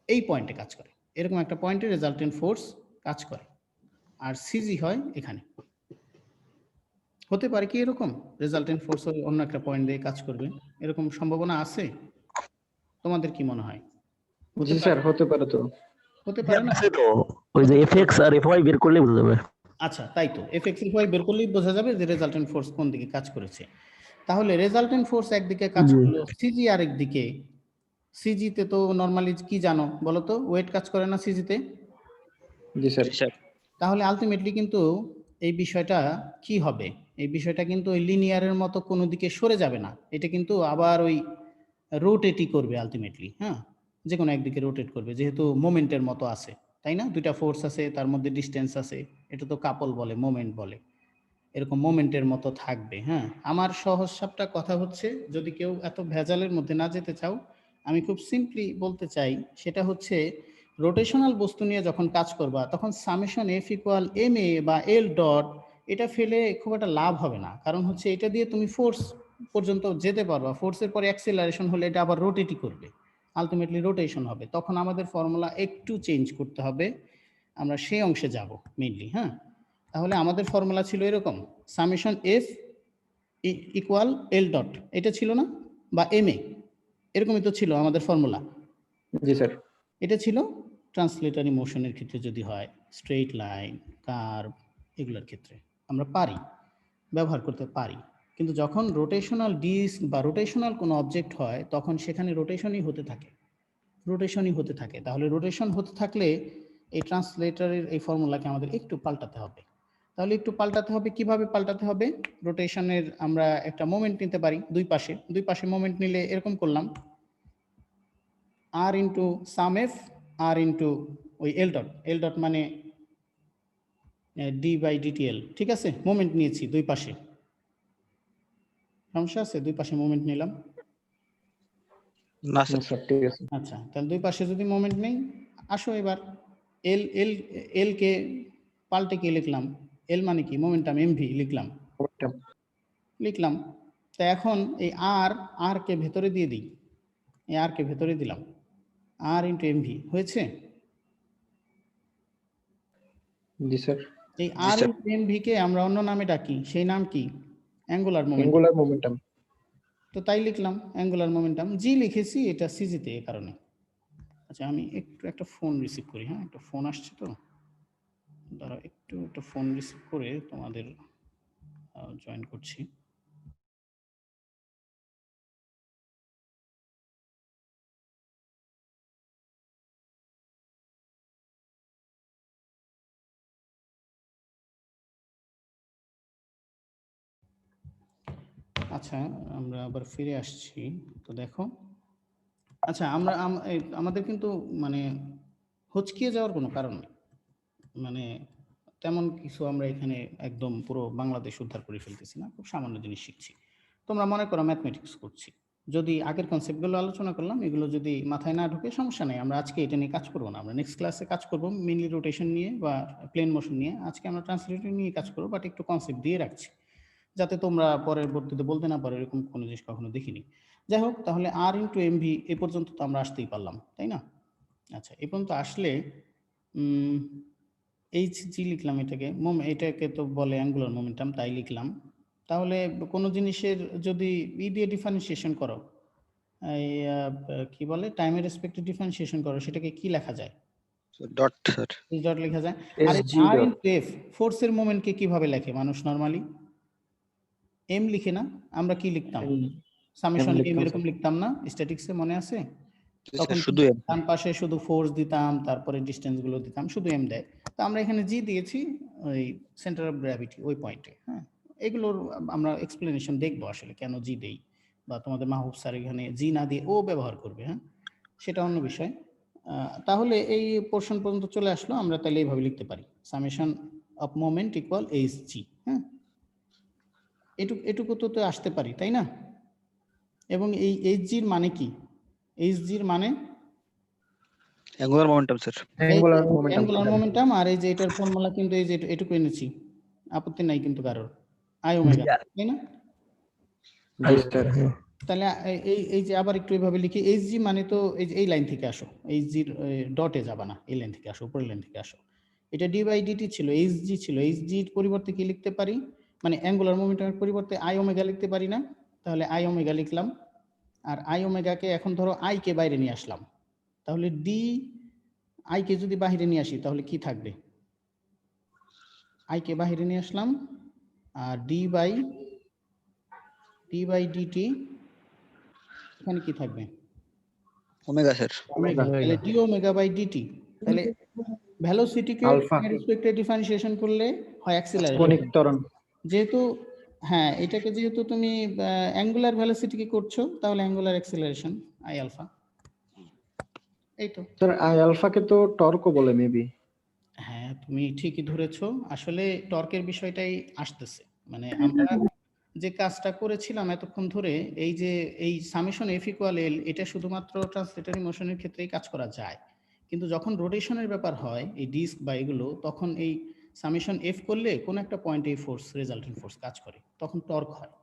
এই পয়েন্টে কাজ করে, এরকম একটা পয়েন্টে রেজাল্টেন্ট ফোর্স কাজ করে, আর সিজি হয় এখানে। হতে পারে কি এরকম রেজাল্টেন্ট ফোর্স অন্য একটা পয়েন্ট দিয়ে কাজ করবে, এরকম সম্ভাবনা আছে? তোমাদের কি মনে হয়? জি স্যার, হতে পারে তো। হতে পারে না? আছে তো, ওই যে এফএক্স আর এফওয়াই বের করলে বোঝা যাবে। আচ্ছা, তাই তো, এফএক্স এফওয়াই বের করলেই বোঝা যাবে যে রেজাল্টেন্ট ফোর্স কোন দিকে কাজ করেছে। তাহলে রেজাল্টেন্ট ফোর্স একদিকে কাজ জি। করলো, সিজি আরেক দিকে। সিজি তে তো নরমালি কি জানো বলো তো, ওয়েট কাজ করে না সিজি তে? জি স্যার। তাহলে আলটিমেটলি কিন্তু এই বিষয়টা কি হবে, এই বিষয়টা কিন্তু ওই লিনিয়ারের মতো কোনো দিকে সরে যাবে না, এটা কিন্তু আবার ওই রোটেটই করবে আলটিমেটলি, হ্যাঁ, যে কোনো একদিকে রোটেট করবে, যেহেতু মোমেন্টের মতো আছে, তাই না? দুইটা ফোর্স আছে, তার মধ্যে ডিস্টেন্স আছে, এটা তো কাপল বলে, মোমেন্ট বলে, এরকম মোমেন্টের মতো থাকবে। হ্যাঁ, আমার সহজ সাপটা কথা হচ্ছে, যদি কেউ এত ভেজালের মধ্যে না যেতে চাও, আমি খুব সিম্পলি বলতে চাই, সেটা হচ্ছে রোটেশনাল বস্তু নিয়ে যখন কাজ করবা তখন summation F equal M A বা এল ডট, এটা ফেলে খুব একটা লাভ হবে না, কারণ হচ্ছে এটা দিয়ে তুমি ফোর্স পর্যন্ত যেতে পারবা, ফোর্সের পরে অ্যাক্সেলারেশন হলে এটা আবার রোটেটই করবে, আলটিমেটলি রোটেশন হবে, তখন আমাদের ফর্মুলা একটু চেঞ্জ করতে হবে, আমরা সেই অংশে যাব মেইনলি। হ্যাঁ, তাহলে আমাদের ফর্মুলা ছিল এরকম, summation F equal L dot, এটা ছিল না, বা এম এ, এরকমই তো ছিল আমাদের ফর্মুলা। জি স্যার। এটা ছিল ট্রান্সলেটরি মোশনের ক্ষেত্রে, যদি হয় স্ট্রেইট লাইন, কার্ভ, এগুলোর ক্ষেত্রে আমরা পারি, ব্যবহার করতে পারি, কিন্তু যখন রোটেশনাল ডিস্ক বা রোটেশনাল কোনো অবজেক্ট হয় তখন সেখানে রোটেশনই হতে থাকে। তাহলে রোটেশন হতে থাকলে এই ট্রান্সলেটরের এই ফর্মুলাকে আমাদের একটু পাল্টাতে হবে। তাহলে একটু পাল্টাতে হবে, কিভাবে পাল্টাতে হবে? রোটেশনের আমরা একটা মোমেন্ট নিতে পারি, দুই পাশে মোমেন্ট নিলে এরকম করলাম, আর ইন্টু সাম এফ, আর ইন্টু ওই এল ডট মানে ডি বাই ডিটিএল, ঠিক আছে? মোমেন্ট নিয়েছি দুই পাশে, সমস্যা আছে? দুই পাশে মোমেন্ট নিলাম। না স্যার, ঠিক আছে। আচ্ছা, তাহলে দুই পাশে যদি মোমেন্ট নেই, আসো এবার এল এল এল কে পাল্টে কি লিখলাম? এল মানে কি? মোমেন্টাম, এমভি লিখলাম। তা এখন এই আর কে ভেতরে দিয়ে দিই, এই আর কে ভেতরে দিলাম, আর ইন্টু এমভি হয়েছে। জি স্যার। এই আর ইন্টু এমভি কে আমরা অন্য নামে ডাকি, সেই নাম কি? Angular momentum. Angular momentum. তো তাই লিখলাম অ্যাঙ্গুলার মোমেন্টাম, জি লিখেছি, এটা সিজিতে এই কারণে। আচ্ছা, আমি একটু একটা ফোন রিসিভ করি, হ্যাঁ, একটা ফোন আসছে তো, দাঁড়াও একটু একটা ফোন রিসিভ করে তোমাদের জয়েন করছি। আচ্ছা আমরা আবার ফিরে আসছি। তো দেখো, আচ্ছা আমাদের কিন্তু মানে হচকিয়ে যাওয়ার কোনো কারণ নেই। মানে তেমন কিছু আমরা এখানে একদম পুরো বাংলাদেশ উদ্ধার করে ফেলতেছি না, খুব সামান্য জিনিস শিখছি। তোমরা মনে করো ম্যাথমেটিক্স করছি, যদি আগের কনসেপ্টগুলো আলোচনা করলাম এগুলো যদি মাথায় না ঢুকে সমস্যা নেই, আমরা আজকে এটা নিয়ে কাজ করবো না, আমরা নেক্সট ক্লাসে কাজ করবো মেইনলি রোটেশন নিয়ে বা প্লেন মোশন নিয়ে। আজকে আমরা ট্রান্সলেটর নিয়ে কাজ করবো, বাট একটু কনসেপ্ট দিয়ে রাখছি যাতে তোমরা পরবর্তীতে বলতে না পারো এরকম কোনো জিনিস কখনো দেখিনি। যাই হোক, তাহলে আর ইন্টু এমভি এ পর্যন্ত তো আমরা আসতেই পারলাম, তাই না? আচ্ছা, এ পর্যন্ত আসলে এইচ জি লিখলাম, এটাকে তো বলে অ্যাঙ্গুলার মোমেন্টাম, তাই লিখলাম। তাহলে কোনো জিনিসের যদি দিয়ে ডিফারেন্সিয়েশন করো, এই কি বলে টাইমের রেসপেক্টে ডিফারেন্সিয়েশন করো, সেটাকে কি লেখা যায়? ডট স্যার, এই ডট লেখা যায়। আর আর ইনটু এফ, ফোর্সের মোমেন্টকে কিভাবে লেখে মানুষ নরমালি? এম লিখে না? আমরা কি লিখতাম? সামেশন এম এরকম লিখতাম না স্ট্যাটিক্সে, মনে আছে? তখন শুধু ডান পাশে শুধু ফোর্স দিতাম, তারপরে ডিসটেন্স গুলো দিতাম, শুধু এম দেয়। তো আমরা এখানে জি দিয়েছি ওই সেন্টার অফ গ্র্যাভিটি ওই পয়েন্টে। হ্যাঁ, এগুলোর আমরা এক্সপ্লেনেশন দেখবো আসলে কেন জি দেই, বা তোমাদের মাহবুব স্যার এখানে জি না দিয়ে ও ব্যবহার করবে, হ্যাঁ সেটা অন্য বিষয়। তাহলে এই পোর্শন পর্যন্ত চলে আসলো, আমরা তাহলে এইভাবে লিখতে পারি summation of moment equal H G. হ্যাঁ, এটুকু তো আসতে পারি, তাই না? এবং এই এইচ জির মানে কি? এইচ জির মানে angular momentum sir, angular momentum. আর এই যে এটার ফর্মুলা কিন্তু এই যে এটুকু এনেছি, আপত্তি নাই কিন্তু কারোর, আই ওমেগা, তাই না? তাহলে এই যে আবার একটু এইভাবে লিখি, এইচ জি মানে তো এই লাইন থেকে আসো, এইচ জির ডটে যাবা না, এই লাইন থেকে আসো, উপরের লাইন থেকে আসো। এটা ডি বাই ডিটি ছিল, এইচ জি ছিল, এইচ জির পরিবর্তে কি লিখতে পারি? মানে অ্যাঙ্গুলার মোমেন্টামের পরিবর্তে আই ওমেগা লিখতে পারি না? তাহলে আই ওমেগা লিখলাম। আর আই ওমেগাকে এখন ধরো আই কে বাইরে নিয়ে আসলাম, তাহলে ডি আই কে যদি বাহিরে নিয়ে আসি তাহলে কি থাকবে? আই কে বাহিরে নিয়ে আসলাম, আর ডি বাই ডিটি এখানে কি থাকবে? ওমেগা স্যার, তাহলে ডি ওমেগা বাই ডিটি। তাহলে ভেলোসিটিকে রেসপেক্টে ডিফারেন্সিয়েশন করলে হয় অ্যাক্সিলারেশন। যেহেতু হ্যাঁ, এটাকে যেহেতু তুমি অ্যাঙ্গুলার ভেলোসিটিকে করছো, তাহলে অ্যাঙ্গুলার অ্যাক্সিলারেশন আই আলফা। এই তো স্যার, আই আলফাকে তো টর্কও বলে মেবি। হ্যাঁ, তুমি ঠিকই ধরেছো, আসলে টর্কের বিষয়টাই আসতেছে। মানে আমরা যে কাজটা করেছিলাম এতক্ষণ ধরে, এই যে এই সামেশন এফ ইকুয়াল এল, এটা শুধুমাত্র ট্রান্সলেটরি মোশনের ক্ষেত্রেই কাজ করা যায়, কিন্তু যখন রোটেশনের ব্যাপার হয় এই ডিস্ক বা এগুলো, তখন এই সামেশন এফ করলে কোন একটা পয়েন্টে এই ফোর্স, রেজাল্টেন্ট ফোর্স কাজ করে, তখন টর্ক হয়।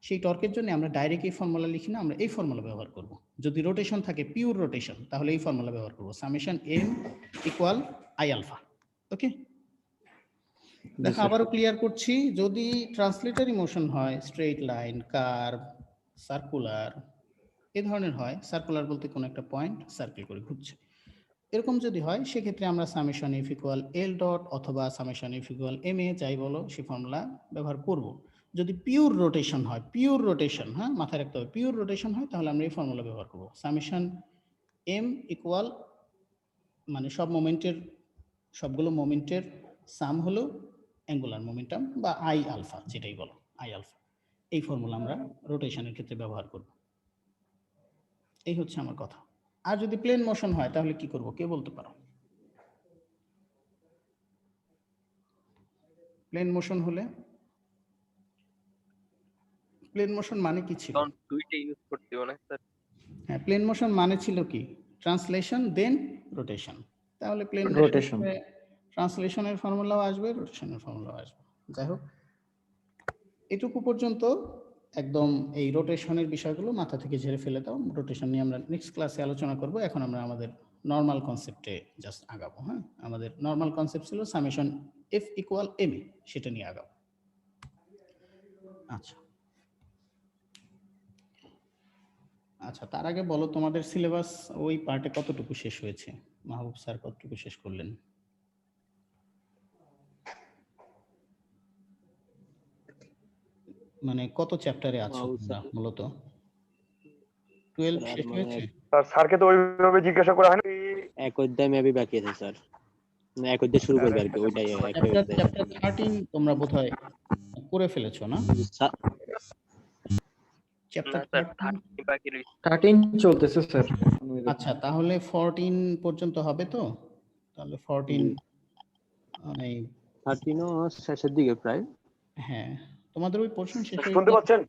সেই টর্কের জন্য আমরা ডাইরেক্ট এই ফর্মুলা লিখি না, আমরা এই ফর্মুলা ব্যবহার করব। যদি রোটেশন থাকে, পিওর রোটেশন, তাহলে এই ফর্মুলা ব্যবহার করব, summation M equal I alpha. Okay, দেখো আবারও ক্লিয়ার করছি, যদি ট্রান্সলেটরি মোশন হয়, স্ট্রেইট লাইন, কার্ভ, সার্কুলার, এ ধরনের হয়, সার্কুলার বলতে কোনো একটা পয়েন্ট সার্কেল করে ঘুরছে, এরকম যদি হয়, সেক্ষেত্রে আমরা summation F equal L dot অথবা summation F equal M A যাই বলো, সেই ফর্মুলা ব্যবহার করব। যদি পিওর রোটেশন হয়, পিওর রোটেশন, হ্যাঁ মাথায় রাখতে হবে, পিওর রোটেশন হয়, তাহলে আমরা এই ফর্মুলা ব্যবহার করব, সামেশন এম ইকুয়াল, মানে সবগুলো মোমেন্টের সাম হলো অ্যাঙ্গুলার মোমেন্টাম বা আই আলফা, যেটাই বলো আই আলফা। এই ফর্মুলা আমরা রোটেশনের ক্ষেত্রে ব্যবহার করব। এই হচ্ছে আমার কথা। আর যদি প্লেন মোশন হয় তাহলে কি করব, কে বলতে পারো? প্লেন মোশন হলে, প্লেন মোশন মানে কি ছিল? দুইটা ইউজ করতে হবে না স্যার? হ্যাঁ, প্লেন মোশন মানে ছিল কি? ট্রান্সলেশন দেন রোটেশন। তাহলে প্লেন রোটেশন, ট্রান্সলেশনের ফর্মুলাও আসবে, রোটেশনের ফর্মুলাও আসবে। যাই হোক, এটুকু পর্যন্ত একদম এই রোটেশনের বিষয়গুলো মাথা থেকে ঝেড়ে ফেলে দাও। রোটেশন নিয়ে আমরা নেক্সট ক্লাসে আলোচনা করব। এখন আমরা আমাদের নর্মাল কনসেপ্টে জাস্ট আগাবো। হ্যাঁ, আমাদের নর্মাল কনসেপ্ট ছিল summation F equal M A, সেটা নিয়ে আগাবো। আচ্ছা আচ্ছা, তার আগে বলো তোমাদের সিলেবাস ওই পার্টে কতটুকু শেষ হয়েছে? মাহবুব স্যার কতটুকু শেষ করলেন? মানে কত চ্যাপ্টারে আছো তোমরা মূলত? 12 শেষ হয়েছে? স্যারকে তো ওইভাবে জিজ্ঞাসা করা হয়নি। এক অধ্যায় মেবি বাকি আছে স্যার, না এক অধ্যায় শুরু করবে আর কি, ওইটাই চ্যাপ্টার 13 তোমরা বোধহয় করে ফেলেছো না? চ্যাপ্টার 13 চলতেছে স্যার। আচ্ছা, তাহলে 14 পর্যন্ত হবে তো? তাহলে 14 এই 13 ও শেষের দিকে প্রায়। হ্যাঁ, তোমাদের ওই পোরশন শেষ হয়ে শুনতে গেলে পাচ্ছেন?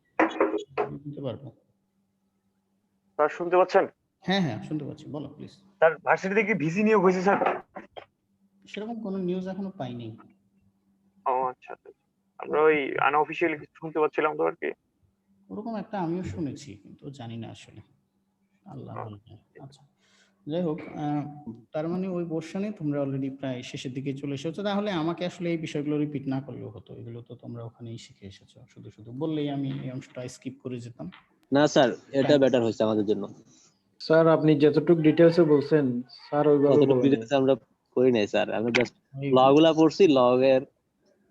শুনতে পারবো। স্যার শুনতে পাচ্ছেন? হ্যাঁ, হ্যাঁ, শুনতে পাচ্ছি। বলো প্লিজ। স্যার ভার্সিটিতে কি ভিসি নিয়োগ হয়েছে স্যার? সেরকম কোনো নিউজ এখনো পাইনি। ও আচ্ছা আচ্ছা। আমরা ওই আনঅফিশিয়ালি কিছু শুনতে পাচ্ছিলাম তো আর কি। ওরকম একটা আমিও শুনেছি, কিন্তু জানি না আসলে। আল্লাহ ভালো জানে। আচ্ছা, যাই হোক, তার মানে ওই পোরশনে তোমরা অলরেডি প্রায় শেষের দিকে চলে এসেছো। তাহলে আমাকে আসলে এই বিষয়গুলো রিপিট না করলেও হতো। এগুলো তো তোমরা ওখানেই শিখে এসেছো। শুধু শুধু বললেই আমি এই অংশটা স্কিপ করে যেতাম। না স্যার, এটা বেটার হয়েছে আমাদের জন্য। স্যার আপনি যতটুকু ডিটেইলসে বলছেন স্যার ওইভাবে অতটুকু বলেন। ডিটেইলস আমরা করি নাই স্যার, আমরা জাস্ট ওই লগুলা পড়ছি, লগের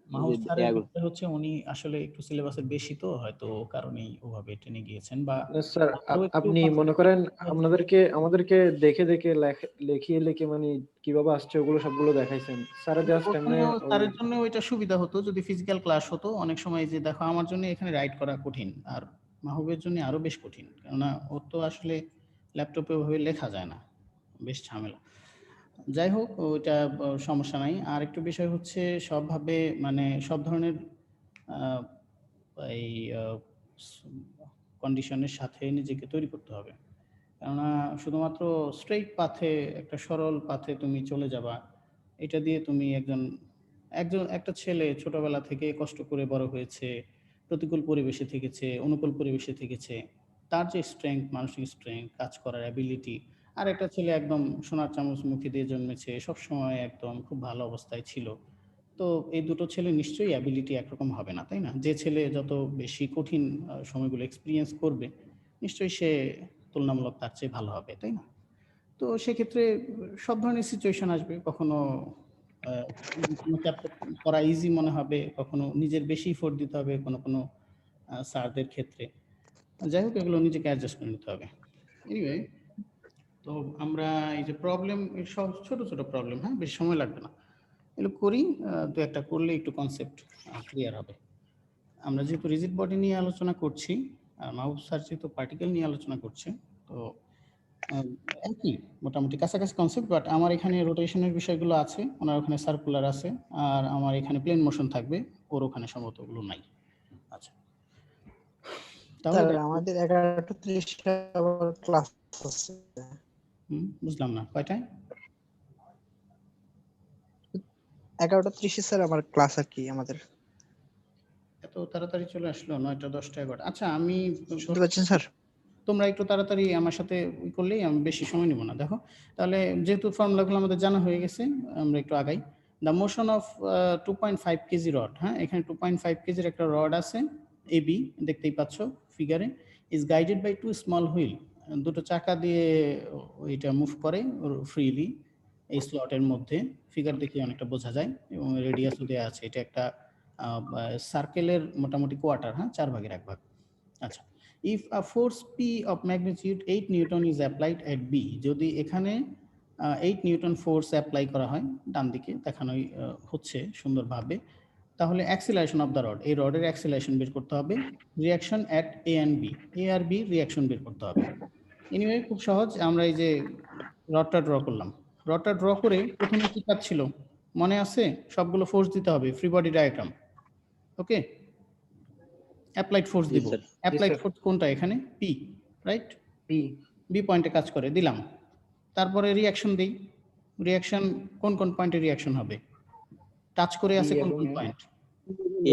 মাহমুদ স্যারের বিষয় হচ্ছে উনি আসলে একটু সিলেবাসের বেশি, তো হয়তো ও কারণেই ওভাবে টেনে গিয়েছেন। বা না স্যার আরো একটু আপনি মনে করেন আমাদেরকে দেখে লিখিয়ে মানে কিভাবে আসছে ওগুলো সবগুলো দেখাইছেন স্যার। জাস্ট এমনি স্যারের জন্য ওইটা সুবিধা হতো যদি ফিজিক্যাল ক্লাস হতো। অনেক সময় যে দেখো আমার জন্য এখানে রাইট করা কঠিন, আর মাহবুবের জন্য আরো বেশ কঠিন, কেননা ওর তো আসলে ল্যাপটপে ওভাবে লেখা যায় না, বেশ ঝামেলা। যাই হোক, ওইটা সমস্যা নাই। আর একটু বিষয় হচ্ছে সবভাবে মানে সব ধরনের আহ, এই কন্ডিশনের সাথে নিজেকে তৈরি করতে হবে। কেননা শুধুমাত্র স্ট্রেইট পাথে, একটা সরল পাথে তুমি চলে যাবা, এটা দিয়ে তুমি একটা ছেলে ছোটবেলা থেকে কষ্ট করে বড় হয়েছে, প্রতিকূল পরিবেশে থেকেছে, অনুকূল পরিবেশে থেকেছে, তার যে স্ট্রেংথ, মানসিক স্ট্রেংথ, কাজ করার অ্যাবিলিটি, আর একটা ছেলে একদম সোনার চামচ মুখে দিয়ে জন্মেছে, সবসময় একদম খুব ভালো অবস্থায় ছিল। তো এই দুটো ছেলে নিশ্চয়ই অ্যাবিলিটি একরকম হবে না, তাই না? যে ছেলে যত বেশি কঠিন সময়গুলো এক্সপিরিয়েন্স করবে, নিশ্চয়ই সে তুলনামূলক তার চেয়ে ভালো হবে, তাই না? তো সেক্ষেত্রে সব ধরনের সিচুয়েশন আসবে। কখনো কোনো চ্যাপ্টার পড়া ইজি মনে হবে, কখনো নিজের বেশি এফোর্ট দিতে হবে কোনো কোনো স্যারদের ক্ষেত্রে। যাই হোক, এগুলো নিজেকে অ্যাডজাস্ট করে নিতে হবে। এনিওয়ে, তো আমরা এই যে প্রবলেম, সব ছোট ছোট প্রবলেম, হ্যাঁ, বেশি সময় লাগবে না, এগুলো করি। দু একটা করলে একটু কনসেপ্ট ক্লিয়ার হবে। আমরা যেহেতু রিজিড বডি নিয়ে আলোচনা করছি, আর মাহবুব স্যার যেহেতু পার্টিকেল নিয়ে আলোচনা করছে, তো একই মোটামুটি কাছাকাছি কনসেপ্ট। বাট আমার এখানে রোটেশনের বিষয়গুলো আছে, ওনার ওখানে সার্কুলার আছে, আর আমার এখানে প্লেন মোশন থাকবে, ওর ওখানে সম্ভবত ওগুলো নাই। আচ্ছা, তাহলে আমাদের 11:30 আবার ক্লাস আছে। বুঝলাম না, কয়টায়? 11:30 স্যার আমার ক্লাস আর কি আমাদের। এত তাড়াতাড়ি চলে আসলো, 9টা 10টা 11টা। আচ্ছা, আমি শুনতে পাচ্ছেন স্যার? তোমরা একটু তাড়াতাড়ি আমার সাথে করলেই আমি বেশি সময় নিব না। দেখো, তাহলে যেহেতু ফর্মুলাগুলো আমাদের জানা হয়ে গেছে, আমরা একটু আগাই। The motion of 2.5 KG rod, হ্যাঁ, এখানে 2.5 কেজির একটা রড আছে এবি, দেখতেই পাচ্ছ ফিগারে, is guided by 2 small wheel. দুটো চাকা দিয়ে এটা মুভ করে ফ্রিলি এই স্লটের মধ্যে। ফিগার দেখে অনেকটা বোঝা যায়, এবং রেডিয়াসও দেওয়া আছে। এটা একটা সার্কেলের মোটামুটি কোয়ার্টার, হ্যাঁ, 4 ভাগের 1 ভাগ। আচ্ছা, if a force P of magnitude 8 Newton is applied at B, যদি এখানে 8 নিউটন ফোর্স অ্যাপ্লাই করা হয়, ডান দিকে দেখানোই হচ্ছে সুন্দরভাবে, তাহলে অ্যাক্সিলারেশন অফ দ্য রড, এই রডের অ্যাক্সিলারেশন বের করতে হবে। Reaction at A and B, A আর বি রিয়াকশন বের করতে হবে। এনিওয়ে, খুব সহজ। আমরা এই যে রডটা ড্র করলাম, রডটা ড্র করে প্রথমে কি কাজ ছিল মনে আছে? সবগুলো ফোর্স দিতে হবে, ফ্রি বডি ডায়াগ্রাম। ওকে, অ্যাপ্লাইড ফোর্স দিব। অ্যাপ্লাইড ফোর্স কোনটা? এখানে পি, রাইট? বি পয়েন্টে কাজ করে দিলাম। তারপরে রিয়াকশন দিই। রিয়াকশন কোন কোন পয়েন্টে রিয়াকশন হবে? টাচ করে আছে কোন কোন পয়েন্ট?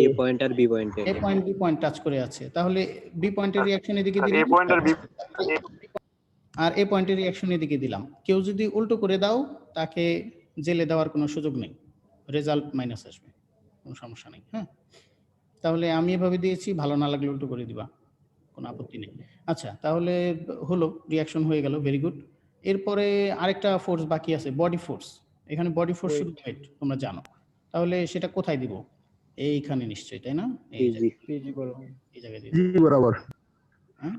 এ পয়েন্ট আর বি পয়েন্টে। এ পয়েন্ট বি পয়েন্ট টাচ করে আছে, তাহলে বি পয়েন্টের রিয়াকশন এদিকে দিলাম, এ পয়েন্ট আর বি আর এ পয়েন্টের রিয়াকশন এদিকে দিলাম। কেউ যদি উল্টো করে দাও, তাকে জেলে দেওয়ার কোনো সুযোগ নেই, রেজাল্ট মাইনাস আসবে, কোনো সমস্যা নেই। হ্যাঁ, তাহলে আমি এভাবে দিয়েছি, ভালো না লাগলে উল্টো করে দিবা, কোনো আপত্তি নেই। আচ্ছা, তাহলে হলো, রিয়াকশন হয়ে গেল, ভেরি গুড। এরপরে আরেকটা ফোর্স বাকি আছে, বডি ফোর্স। এখানে বডি ফোর্স শুধু ওয়েট, তোমরা জানো। তাহলে সেটা কোথায় দিব? এইখানে নিশ্চয়ই, তাই না? এই জায়গায় দিব। জি বরাবর। হ্যাঁ,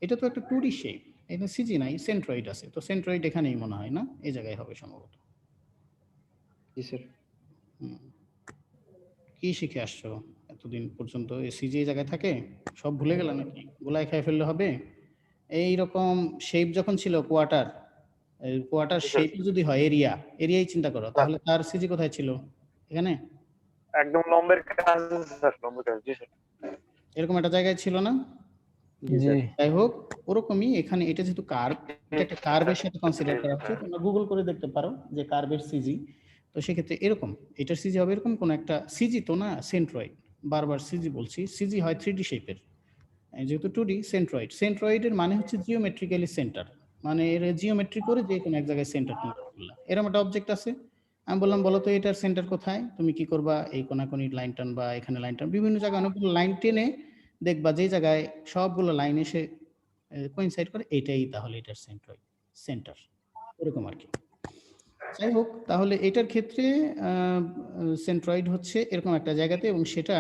এটা তো একটা 2D শেপ, এটা সিজি নাই, সেন্ট্রয়েড আছে, তো সেন্ট্রয়েড এখানেই মনে হয় না, এই জায়গায় হবে সম্ভবত। জি স্যার। কি শিখে আসছো এত এতদিন পর্যন্ত সিজি এই জায়গায় থাকে, সব ভুলে গেল নাকি? গোলায় খেয়ে ফেললে হবে? এইরকম শেপ যখন ছিল কোয়ার্টার, কোয়ার্টার জি স্যার। শেপ যদি হয় এরিয়া, এরিয়াই চিন্তা করো, তাহলে তার সিজি কোথায় ছিল? এখানে একদম লম্বের কাছে স্যার, লম্বের কাছে। জি স্যার। এরকম একটা জায়গায় ছিল না? জি জি যাই হোক, ওরকমই এখানে এটা যেহেতু কার্ভ, এটা একটা কার্ভের সাথে কনসিডার করা হচ্ছে। তোমরা গুগল করে দেখতে পারো যে কার্ভের সিজি। তো সেক্ষেত্রে এরকম এটার সিজি হবে এরকম কোন একটা সিজি, তো না সেন্ট্রয়েড, বারবার সিজি বলছি, সিজি হয় 3D শেপের, যেহেতু 2D সেন্ট্রয়েড। সেন্ট্রয়েডের মানে হচ্ছে জিওমেট্রিক্যালি সেন্টার, মানে এর জিওমেট্রি করে যে কোনো এক জায়গায় সেন্টার তুমি করলা। এরকম একটা অবজেক্ট আছে, আমি বললাম বলো তো এটার সেন্টার কোথায়? তুমি কি করবা? এই কোনাকুনি লাইন টানবা, এখানে লাইন টান, বিভিন্ন জায়গায় অনেকগুলো লাইন টেনে দেখবা যে জায়গায় সবগুলো লাইন এসে কোইনসাইড করে, এটাই তাহলে এটার সেন্ট্রয়েড, সেন্টার, এরকম আর কি। যাই হোক, তাহলে এটার ক্ষেত্রে সেন্ট্রয়েড হচ্ছে এরকম একটা জায়গাতে, এবং সেটা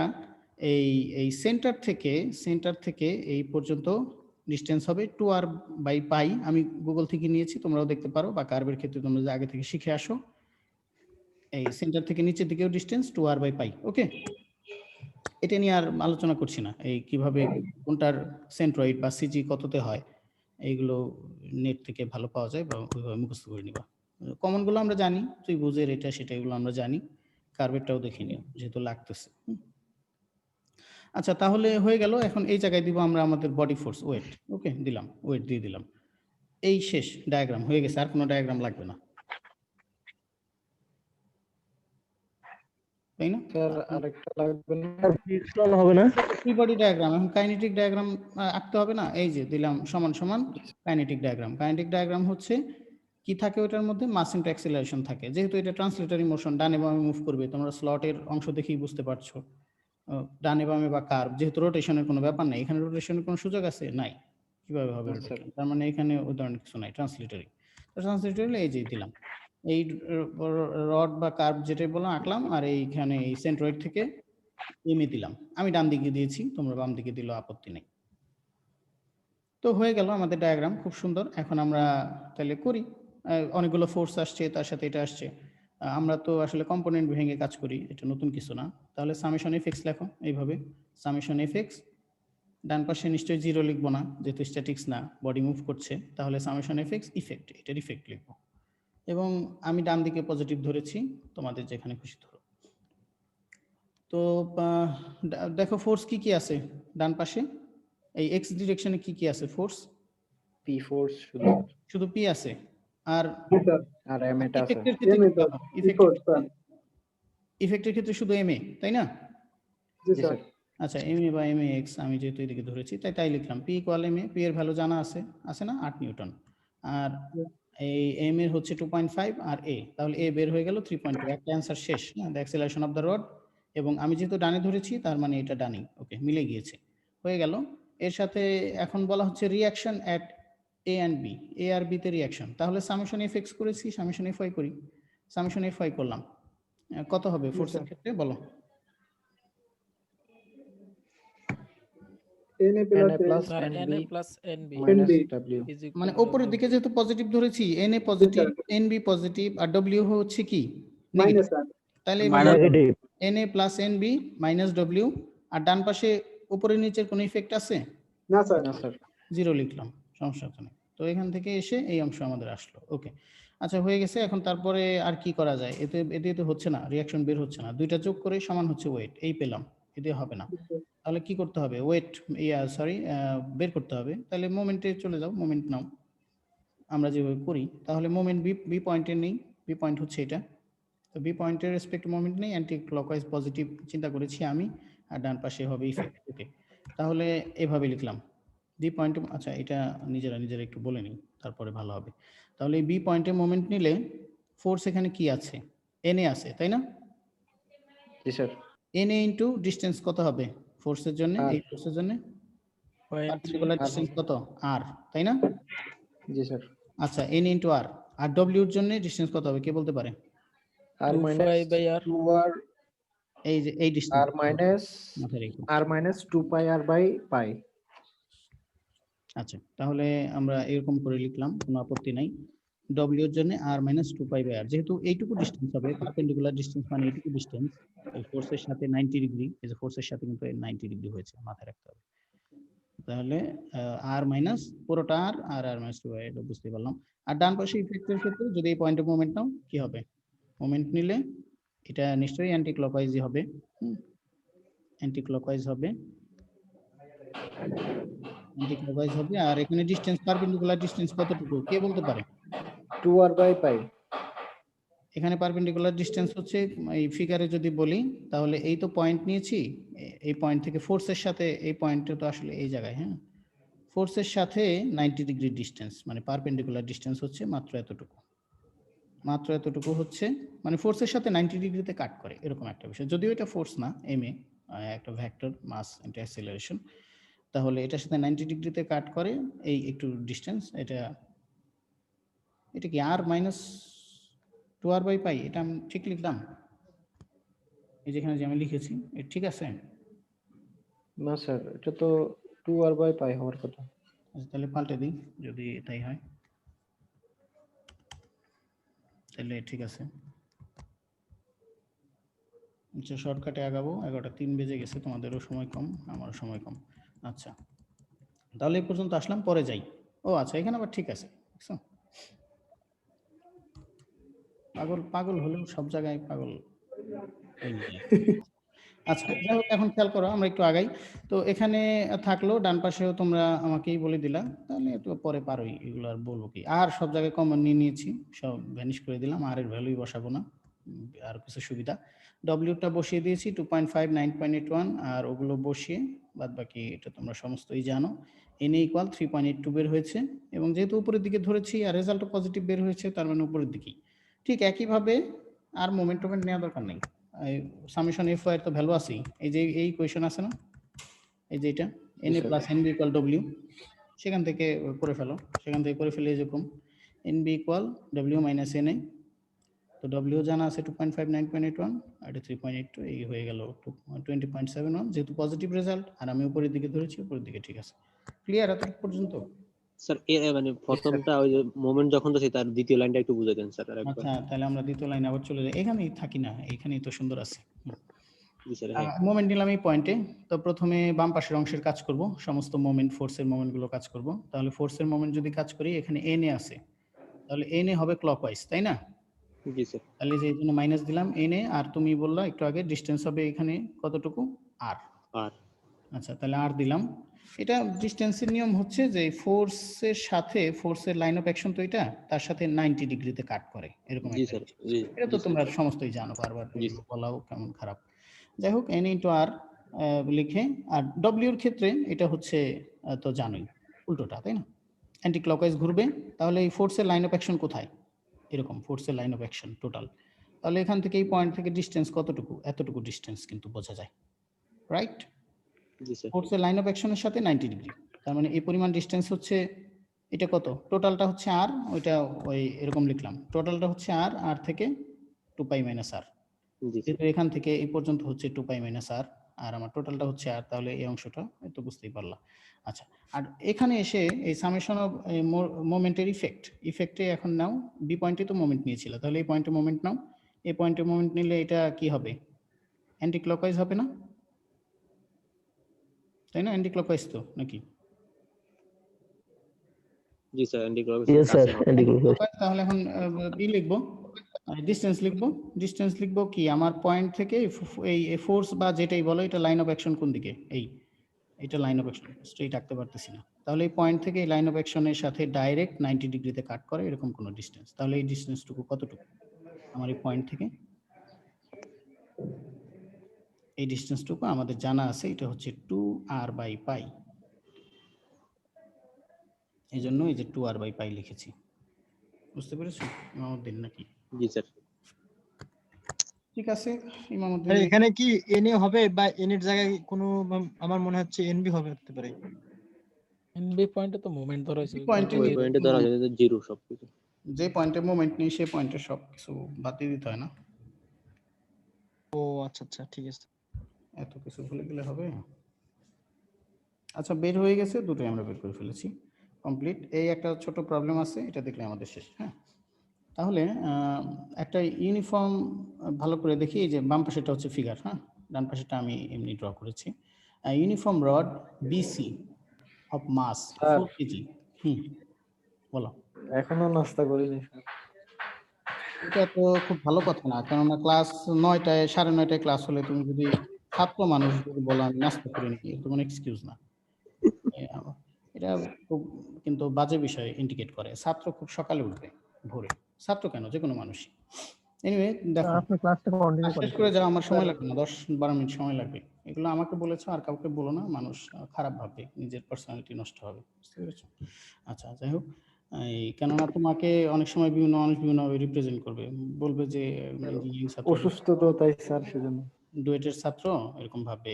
এই এই সেন্টার থেকে এই পর্যন্ত ডিস্টেন্স হবে 2r/π। আমি গুগল থেকে নিয়েছি, তোমরাও দেখতে পারো, বা কার্ভের ক্ষেত্রে তোমরা যে আগে থেকে শিখে আসো, এই সেন্টার থেকে নিচের দিকেও ডিস্টেন্স 2r/π। ওকে, এটা নিয়ে আর আলোচনা করছি না, এই কিভাবে কোনটার সেন্ট্রয়েড বা সিজি কততে হয়, এইগুলো নেট থেকে ভালো পাওয়া যায়, বা ওইভাবে মুখস্থ করে নিবা। কমন গুলো আমরা জানি, তুই বুঝের এটা সেটা, এগুলো আমরা জানি, কার্ভেরটাও দেখে নিও যেহেতু লাগতেছে। আচ্ছা, তাহলে হয়ে গেল। এখন এই জায়গায় দিব আমরা আমাদের বডি ফোর্স, ওয়েট। ওকে, দিলাম, ওয়েট দিয়ে দিলাম। এই শেষ, ডায়াগ্রাম হয়ে গেছে, আর কোনো ডায়াগ্রাম লাগবে না, তাই না? স্যার আরেকটা লাগবে না? ফ্রিকশন হবে না? ফ্রি বডি ডায়াগ্রাম, এখন কাইনেটিক ডায়াগ্রাম আঁকতে হবে না? এই যে দিলাম সমান সমান কাইনেটিক ডায়াগ্রাম। কাইনেটিক ডায়াগ্রাম হচ্ছে কি থাকে ওটার মধ্যে? মাস ইনটু অ্যাক্সিলারেশন থাকে। যেহেতু এটা ট্রান্সলেটরি মোশন, ডানে বামে মুভ করবে, তোমরা স্লটের অংশ দেখেই বুঝতে পারছো। ডানে বামে বা কার্ভ, যেহেতু রোটেশনের কোনো ব্যাপার নাই, এখানে রোটেশনের কোনো সুযোগ আছে? নাই। কিভাবে হবে না, স্যার। রোটেশন? তার মানে এখানে ওই ধরনের কিছু নাই, ট্রান্সলেটরি। তো ট্রান্সলেটরি এই যে দিলাম, এই রড বা কার্ভ যেটাই বললাম আঁকলাম, আর এইখানে এই সেন্ট্রয়েড থেকে এমে দিলাম। আমি ডান দিকে দিয়েছি, তোমরা বাম দিকে দিলেও আপত্তি নেই। তো হয়ে গেল আমাদের ডায়াগ্রাম, খুব সুন্দর। এখন আমরা তাহলে করি। অনেকগুলো ফোর্স আসছে, তার সাথে এটা আসছে। আমরা তো আসলে কম্পোনেন্ট ভেঙে কাজ করি, এটা নতুন কিছু না। তাহলে সামেশন এফএক্স লেখো এইভাবে, সামেশন এফএক্স। ডান পাশে নিশ্চয়ই জিরো লিখবো না, যেহেতু স্ট্যাটিক্স না, বডি মুভ করছে, তাহলে সামেশন এফএক্স ইফেক্ট, এটার ইফেক্ট লিখবো। এবং আমি ডান দিকে পজিটিভ ধরেছি, তোমাদের যেখানে খুশি ধরো। তো দেখো ফোর্স কি কি আছে ডান পাশে, এই এক্স ডিরেকশনে কি কি আছে ফোর্স? পি ফোর্স শুধু, শুধু পি আছে, আর আর এম এটা আছে। ইফেক্টের ক্ষেত্রে এম কি এটা পাবো? ইফেক্টের ক্ষেত্রে শুধু এম এ, তাই না? জি জি স্যার। স্যার। আচ্ছা, এম এ বা এম এ এক্স, আমি যেহেতু এদিকে ধরেছি তাই লিখলাম। P equal M A, P এর ভ্যালু জানা আছে, আছে না? 8 নিউটন। আর এই এম এর হচ্ছে 2.5, আর এ, তাহলে এ বের হয়ে গেল 3.2। একটা অ্যান্সার শেষ না, the acceleration of the rod. এবং আমি যেহেতু ডানে ধরেছি, তার মানে এটা ডানি। ওকে, মিলে গিয়েছে, হয়ে গেল। এর সাথে এখন বলা হচ্ছে reaction at A and B, A আর বি তে রিয়াকশন। তাহলে সামেশন এফ এক্স করেছি, সামেশন এফ ওয়াই করি। সামেশন এফ ওয়াই করলাম, কত হবে ফোর্সের ক্ষেত্রে বলো? N A N A plus plus N B plus N B minus NB W. মানে উপরের দিকে যেহেতু পজিটিভ ধরেছি, N A positive, N B positive, আর ডব্লিউ হচ্ছে কি নেগেটিভ, মাইনাস আর তাহলে negative. N A plus N B minus W. আর ডান পাশে উপরে নিচের কোনো ইফেক্ট আছে? না স্যার। না স্যার। জিরো লিখলাম, সমস্যা তো নেই। তো এখান থেকে এসে এই অংশ আমাদের আসলো। ওকে, আচ্ছা হয়ে গেছে। এখন তারপরে আর কি করা যায়? এতে তো হচ্ছে না, রিয়াকশন বের হচ্ছে না। দুইটা যোগ করে সমান হচ্ছে ওয়েট, এই পেলাম, এতে হবে না। তাহলে কি করতে হবে? ওয়েট বের করতে হবে। তাহলে মোমেন্টে চলে যাও, মোমেন্ট নাও, আমরা যেভাবে করি। তাহলে মোমেন্ট বি পয়েন্টে নেই, বি পয়েন্ট হচ্ছে এটা। তো বি পয়েন্টের রেসপেক্ট মোমেন্ট নেই, অ্যান্টি ক্লকওয়াইজ পজিটিভ চিন্তা করেছি আমি, আর ডান পাশে হবে ইফেক্ট। ওকে, তাহলে এভাবে লিখলাম বি পয়েন্টে। আচ্ছা, এটা নিজেরা একটু বলে নিই, তারপরে ভালো হবে। তাহলে এই বি পয়েন্টে মোমেন্ট নিলে ফোর্স এখানে কি আছে? এন এ আছে, তাই না? জি sir. N A into distance কত হবে ফোর্সের জন্য? এই ফোর্সের জন্য পার্টিকুলার ডিস্টেন্স কত? আর, তাই না? জি স্যার। আচ্ছা, এন ইন্টু আর। আর ডব্লিউর জন্য ডিস্টেন্স কত হবে কে বলতে পারে? আর মাইনাস 2r, এই যে এই ডিস্টেন্স আর মাইনাস মাথায় রেখো। R minus 2 pi r by pi. আচ্ছা, তাহলে আমরা এরকম করে লিখলাম, কোনো আপত্তি নাই। ডব্লিউ এর জন্য আর মাইনাস 2 পাই/r, যেহেতু এইটুকু ডিস্টেন্স হবে, পারপেন্ডিকুলার ডিস্টেন্স মানে এইটুকু ডিস্টেন্স, এই ফোর্সের সাথে 90 ডিগ্রি, এই যে ফোর্সের সাথে কিন্তু 90 ডিগ্রি হয়েছে, মাথায় রাখতে হবে। তাহলে আর মাইনাস পুরোটা আর আর মাইনাস 2 এটা বুঝতে পারলাম। আর ডান পাশে ইফেক্টের ক্ষেত্রে যদি এই পয়েন্টে মোমেন্ট নাও, কি হবে? মোমেন্ট নিলে এটা নিশ্চয়ই অ্যান্টি ক্লকওয়াইজই হবে, অ্যান্টি ক্লকওয়াইজ হবে, অ্যান্টি ক্লকওয়াইজ হবে। আর এখানে ডিসটেন্স, পারপেন্ডিকুলার ডিসটেন্স কতটুকু কে বলতে পারে? 2r/π। এখানে পারপেন্ডিকুলার ডিসটেন্স হচ্ছে, এই ফিগারে যদি বলি তাহলে এই তো পয়েন্ট নিয়েছি, এই পয়েন্ট থেকে ফোর্সের সাথে এই পয়েন্টটা তো আসলে এই জায়গায়, হ্যাঁ, ফোর্সের সাথে 90 ডিগ্রি ডিসটেন্স, মানে পারপেন্ডিকুলার ডিসটেন্স হচ্ছে মাত্র এতটুকু, মাত্র এতটুকু হচ্ছে, মানে ফোর্সের সাথে 90 ডিগ্রিতে কাট করে, এরকম একটা বিষয়। যদিও এটা ফোর্স না, এমএ একটা ভেক্টর মাস ইনটু অ্যাক্সিলারেশন, তাহলে এটার সাথে 90 ডিগ্রিতে কাট করে এই একটু ডিসটেন্স। এটা কি আর মাইনাস 2r/π? এটা আমি ঠিক লিখলাম, এই যেখানে যে আমি লিখেছি ঠিক আছে? না স্যার, এটা তো 2r/π হওয়ার কথা। আচ্ছা, তাহলে পাল্টে দিই যদি তাই হয়, তাহলে ঠিক আছে। আচ্ছা, শর্টকাটে আগাবো, 11:03 বেজে গেছে, তোমাদেরও সময় কম, আমারও সময় কম। আচ্ছা, তাহলে এই পর্যন্ত আসলাম, পরে যাই। ও আচ্ছা, এখানে আবার ঠিক আছে, দেখছো? পাগল পাগল হলেও সব জায়গায় পাগল হয়ে যায়। আচ্ছা, যাই হোক, এখন খেয়াল করো, আমরা একটু আগাই। তো এখানে থাকলো, ডান পাশেও তোমরা আমাকেই বলে দিলা, তাহলে একটু পরে পারোই, এগুলো আর বলবো কি। আর সব জায়গায় কমন নিয়ে নিয়েছি, সব ভ্যানিশ করে দিলাম, আর এর ভ্যালুই বসাবো না, আর কিছু সুবিধা। ডব্লিউটা বসিয়ে দিয়েছি 2.5, 9.81, আর ওগুলো বসিয়ে বাদ বাকি এটা তোমরা সমস্তই জানো। এন ইকুয়াল 3.82 বের হয়েছে, এবং যেহেতু উপরের দিকে ধরেছি আর রেজাল্টও পজিটিভ বের হয়েছে, তার মানে উপরের দিকেই। ঠিক একইভাবে আর মোমেন্ট নেওয়া দরকার নেই, সামেশন এফ এর তো ভ্যালু আছেই, এই যে এই ইকুয়েশন আছে না, এই যে এটা N A plus N B equal W, সেখান থেকে করে ফেলো, সেখান থেকে করে ফেলে এরকম N B equal W minus N A. তো ডব্লিউ জানা আছে 2.5, 9.81, আর এটা 3.82, এই হয়ে গেল 20.71, যেহেতু পজিটিভ রেজাল্ট আর আমি উপরের দিকে ধরেছি, উপরের দিকে ঠিক আছে। ক্লিয়ার এতটুকু পর্যন্ত? স্যার মানে প্রথমটা ওই যে মোমেন্ট যখন দিয়েছি তার দ্বিতীয় লাইনটা একটু বুঝিয়ে দেন স্যার আরেকবার। আচ্ছা, তাহলে আমরা দ্বিতীয় লাইনে আবার চলে যাই, এখানেই থাকি না, এখানেই তো সুন্দর আছে। জি স্যার, হ্যাঁ। মোমেন্ট নিলাম এই পয়েন্টে, তো প্রথমে বাম পাশের অংশের কাজ করব, সমস্ত মোমেন্ট, ফোর্সের মোমেন্ট গুলো কাজ করব। তাহলে ফোর্সের মোমেন্ট যদি কাজ করি, এখানে এন এ আছে, তাহলে এন এ হবে ক্লকওয়াইজ, তাই না? জি স্যার। তাহলে যে এই জন্য মাইনাস দিলাম এন এ, আর তুমি বললা একটু আগে ডিসটেন্স হবে এখানে কতটুকু? আর। আচ্ছা, তাহলে আর দিলাম। এটা ডিসটেন্সের নিয়ম হচ্ছে যে ফোর্সের সাথে, ফোর্সের লাইন অফ অ্যাকশন তো এটা, তার সাথে 90 ডিগ্রিতে কাট করে, এরকম জি একটা স্যার, জিনিস। জি এটা তো জি তোমরা স্যার। সমস্তই জানো, বারবার জি বলাও কেমন খারাপ। যাই হোক, এন ইন্টু আর লিখে, আর ডব্লিউর ক্ষেত্রে এটা হচ্ছে তো জানোই উল্টোটা, তাই না? অ্যান্টি ক্লকওয়াইজ ঘুরবে, তাহলে এই ফোর্সের লাইন অফ অ্যাকশন কোথায়? এরকম ফোর্সের লাইন অফ অ্যাকশন টোটাল, তাহলে এখান থেকে এই পয়েন্ট থেকে ডিসটেন্স কতটুকু? এতটুকু ডিসটেন্স কিন্তু বোঝা যায়, রাইট? জি স্যার। ফোর্সের লাইন অফ অ্যাকশনের সাথে 90 ডিগ্রি, তার মানে এই পরিমাণ ডিসটেন্স হচ্ছে, এটা কত? টোটালটা হচ্ছে আর, ওইটা ওই এরকম লিখলাম, টোটালটা হচ্ছে আর, আর থেকে 2 মাইনাস আর, যেহেতু এখান থেকে এই পর্যন্ত হচ্ছে 2 মাইনাস আর, আর আমার টোটালটা হচ্ছে আর, তাহলে এই অংশটা তো বুঝতেই পারলাম। আচ্ছা, আর এখানে এসে এই সামেশন অফ মোমেন্টের ইফেক্টে এখন নাও, বি পয়েন্টে তো মোমেন্ট নিয়েছিল, তাহলে এই পয়েন্টে মোমেন্ট নাও, এই পয়েন্টে মোমেন্ট নিলে এটা কি হবে? অ্যান্টি ক্লকওয়াইজ হবে না, তাই না? অ্যান্টি ক্লকওয়াইজ তো নাকি? জি sir, anti clockwise. Yes sir, anti clockwise. তাহলে এখন ই লিখবো, ডিসটেন্স লিখবো। ডিসটেন্স লিখবো কি, আমার পয়েন্ট থেকে এই ফোর্স বা যেটাই বলো, এটা লাইন অফ অ্যাকশন কোন দিকে? এটা লাইন অফ অ্যাকশন, স্ট্রেট আঁকতে পারতেছি না, তাহলে এই পয়েন্ট থেকে এই লাইন অফ অ্যাকশনের সাথে ডাইরেক্ট 90 ডিগ্রিতে কাট করে, এরকম কোনো ডিসটেন্স, তাহলে এই ডিসটেন্সটুকু কতটুকু আমার এই পয়েন্ট থেকে? এই ডিসটেন্সটুকু আমাদের জানা আছে, এটা হচ্ছে 2r/π, এই জন্য এই যে 2r/π লিখেছি। বুঝতে পেরেছো ইমামউদ্দিন নাকি? জি স্যার। ঠিক আছে ইমামউদ্দিন। এখানে কি এন এ হবে, বা এন এর জায়গায় কোনো, আমার মনে হচ্ছে এনবি হবে, হতে পারে। এনবি পয়েন্টে তো মোমেন্ট ধরা হয়েছে, ওই পয়েন্টে ধরা যায় জিরো সবকিছু, যে পয়েন্টে মোমেন্ট নেই সেই পয়েন্টে সব কিছু বাদ দিয়ে দিতে হয় না? ও আচ্ছা আচ্ছা, ঠিক আছে। এত কিছু ভুলে গেলে হবে? আচ্ছা, বের হয়ে গেছে, দুটোই আমরা বের করে ফেলেছি, কমপ্লিট। এই একটা ছোট প্রবলেম আছে, এটা দেখলে আমাদের শেষ। হ্যাঁ, তাহলে একটা ইউনিফর্ম ভালো করে দেখি, এই যে বাম পাশেটা হচ্ছে ফিগার, হ্যাঁ, ডান পাশেটা আমি এমনি ড্র করেছি। Uniform rod BC of mass sir 4 kg. বলো। এখনো নাস্তা করিনি স্যার। এটা তো খুব ভালো কথা না, কেননা ক্লাস 9টায় 9:30টায় ক্লাস হলে তুমি যদি ছাত্র মানুষ যদি বলো আমি নাস্তা করিনি, এটা কোনো এক্সকিউজ না। এটা খুব কিন্তু বাজে বিষয় ইন্ডিকেট করে। ছাত্র খুব সকালে উঠবে, ভোরে। ছাত্র কেন, যে কোনো মানুষই। এনিওয়ে দেখো, আপনি ক্লাসটা কন্টিনিউ শেষ করেন। করে যাও, আমার সময় লাগবে না, 10-12 মিনিট সময় লাগবে। এগুলো আমাকে বলেছো, আর কাউকে বলো না, মানুষ খারাপ ভাববে, নিজের পার্সোনালিটি নষ্ট হবে, বুঝতে পেরেছো? আচ্ছা, যাই হোক, এই কেননা তোমাকে অনেক সময় বিভিন্ন মানুষ বিভিন্নভাবে রিপ্রেজেন্ট করবে, বলবে যে ইঞ্জিনিয়ারিং ছাত্র, অসুস্থ তো তাই স্যার সেজন্য। ডুয়েটের ছাত্র, এরকম ভাবে।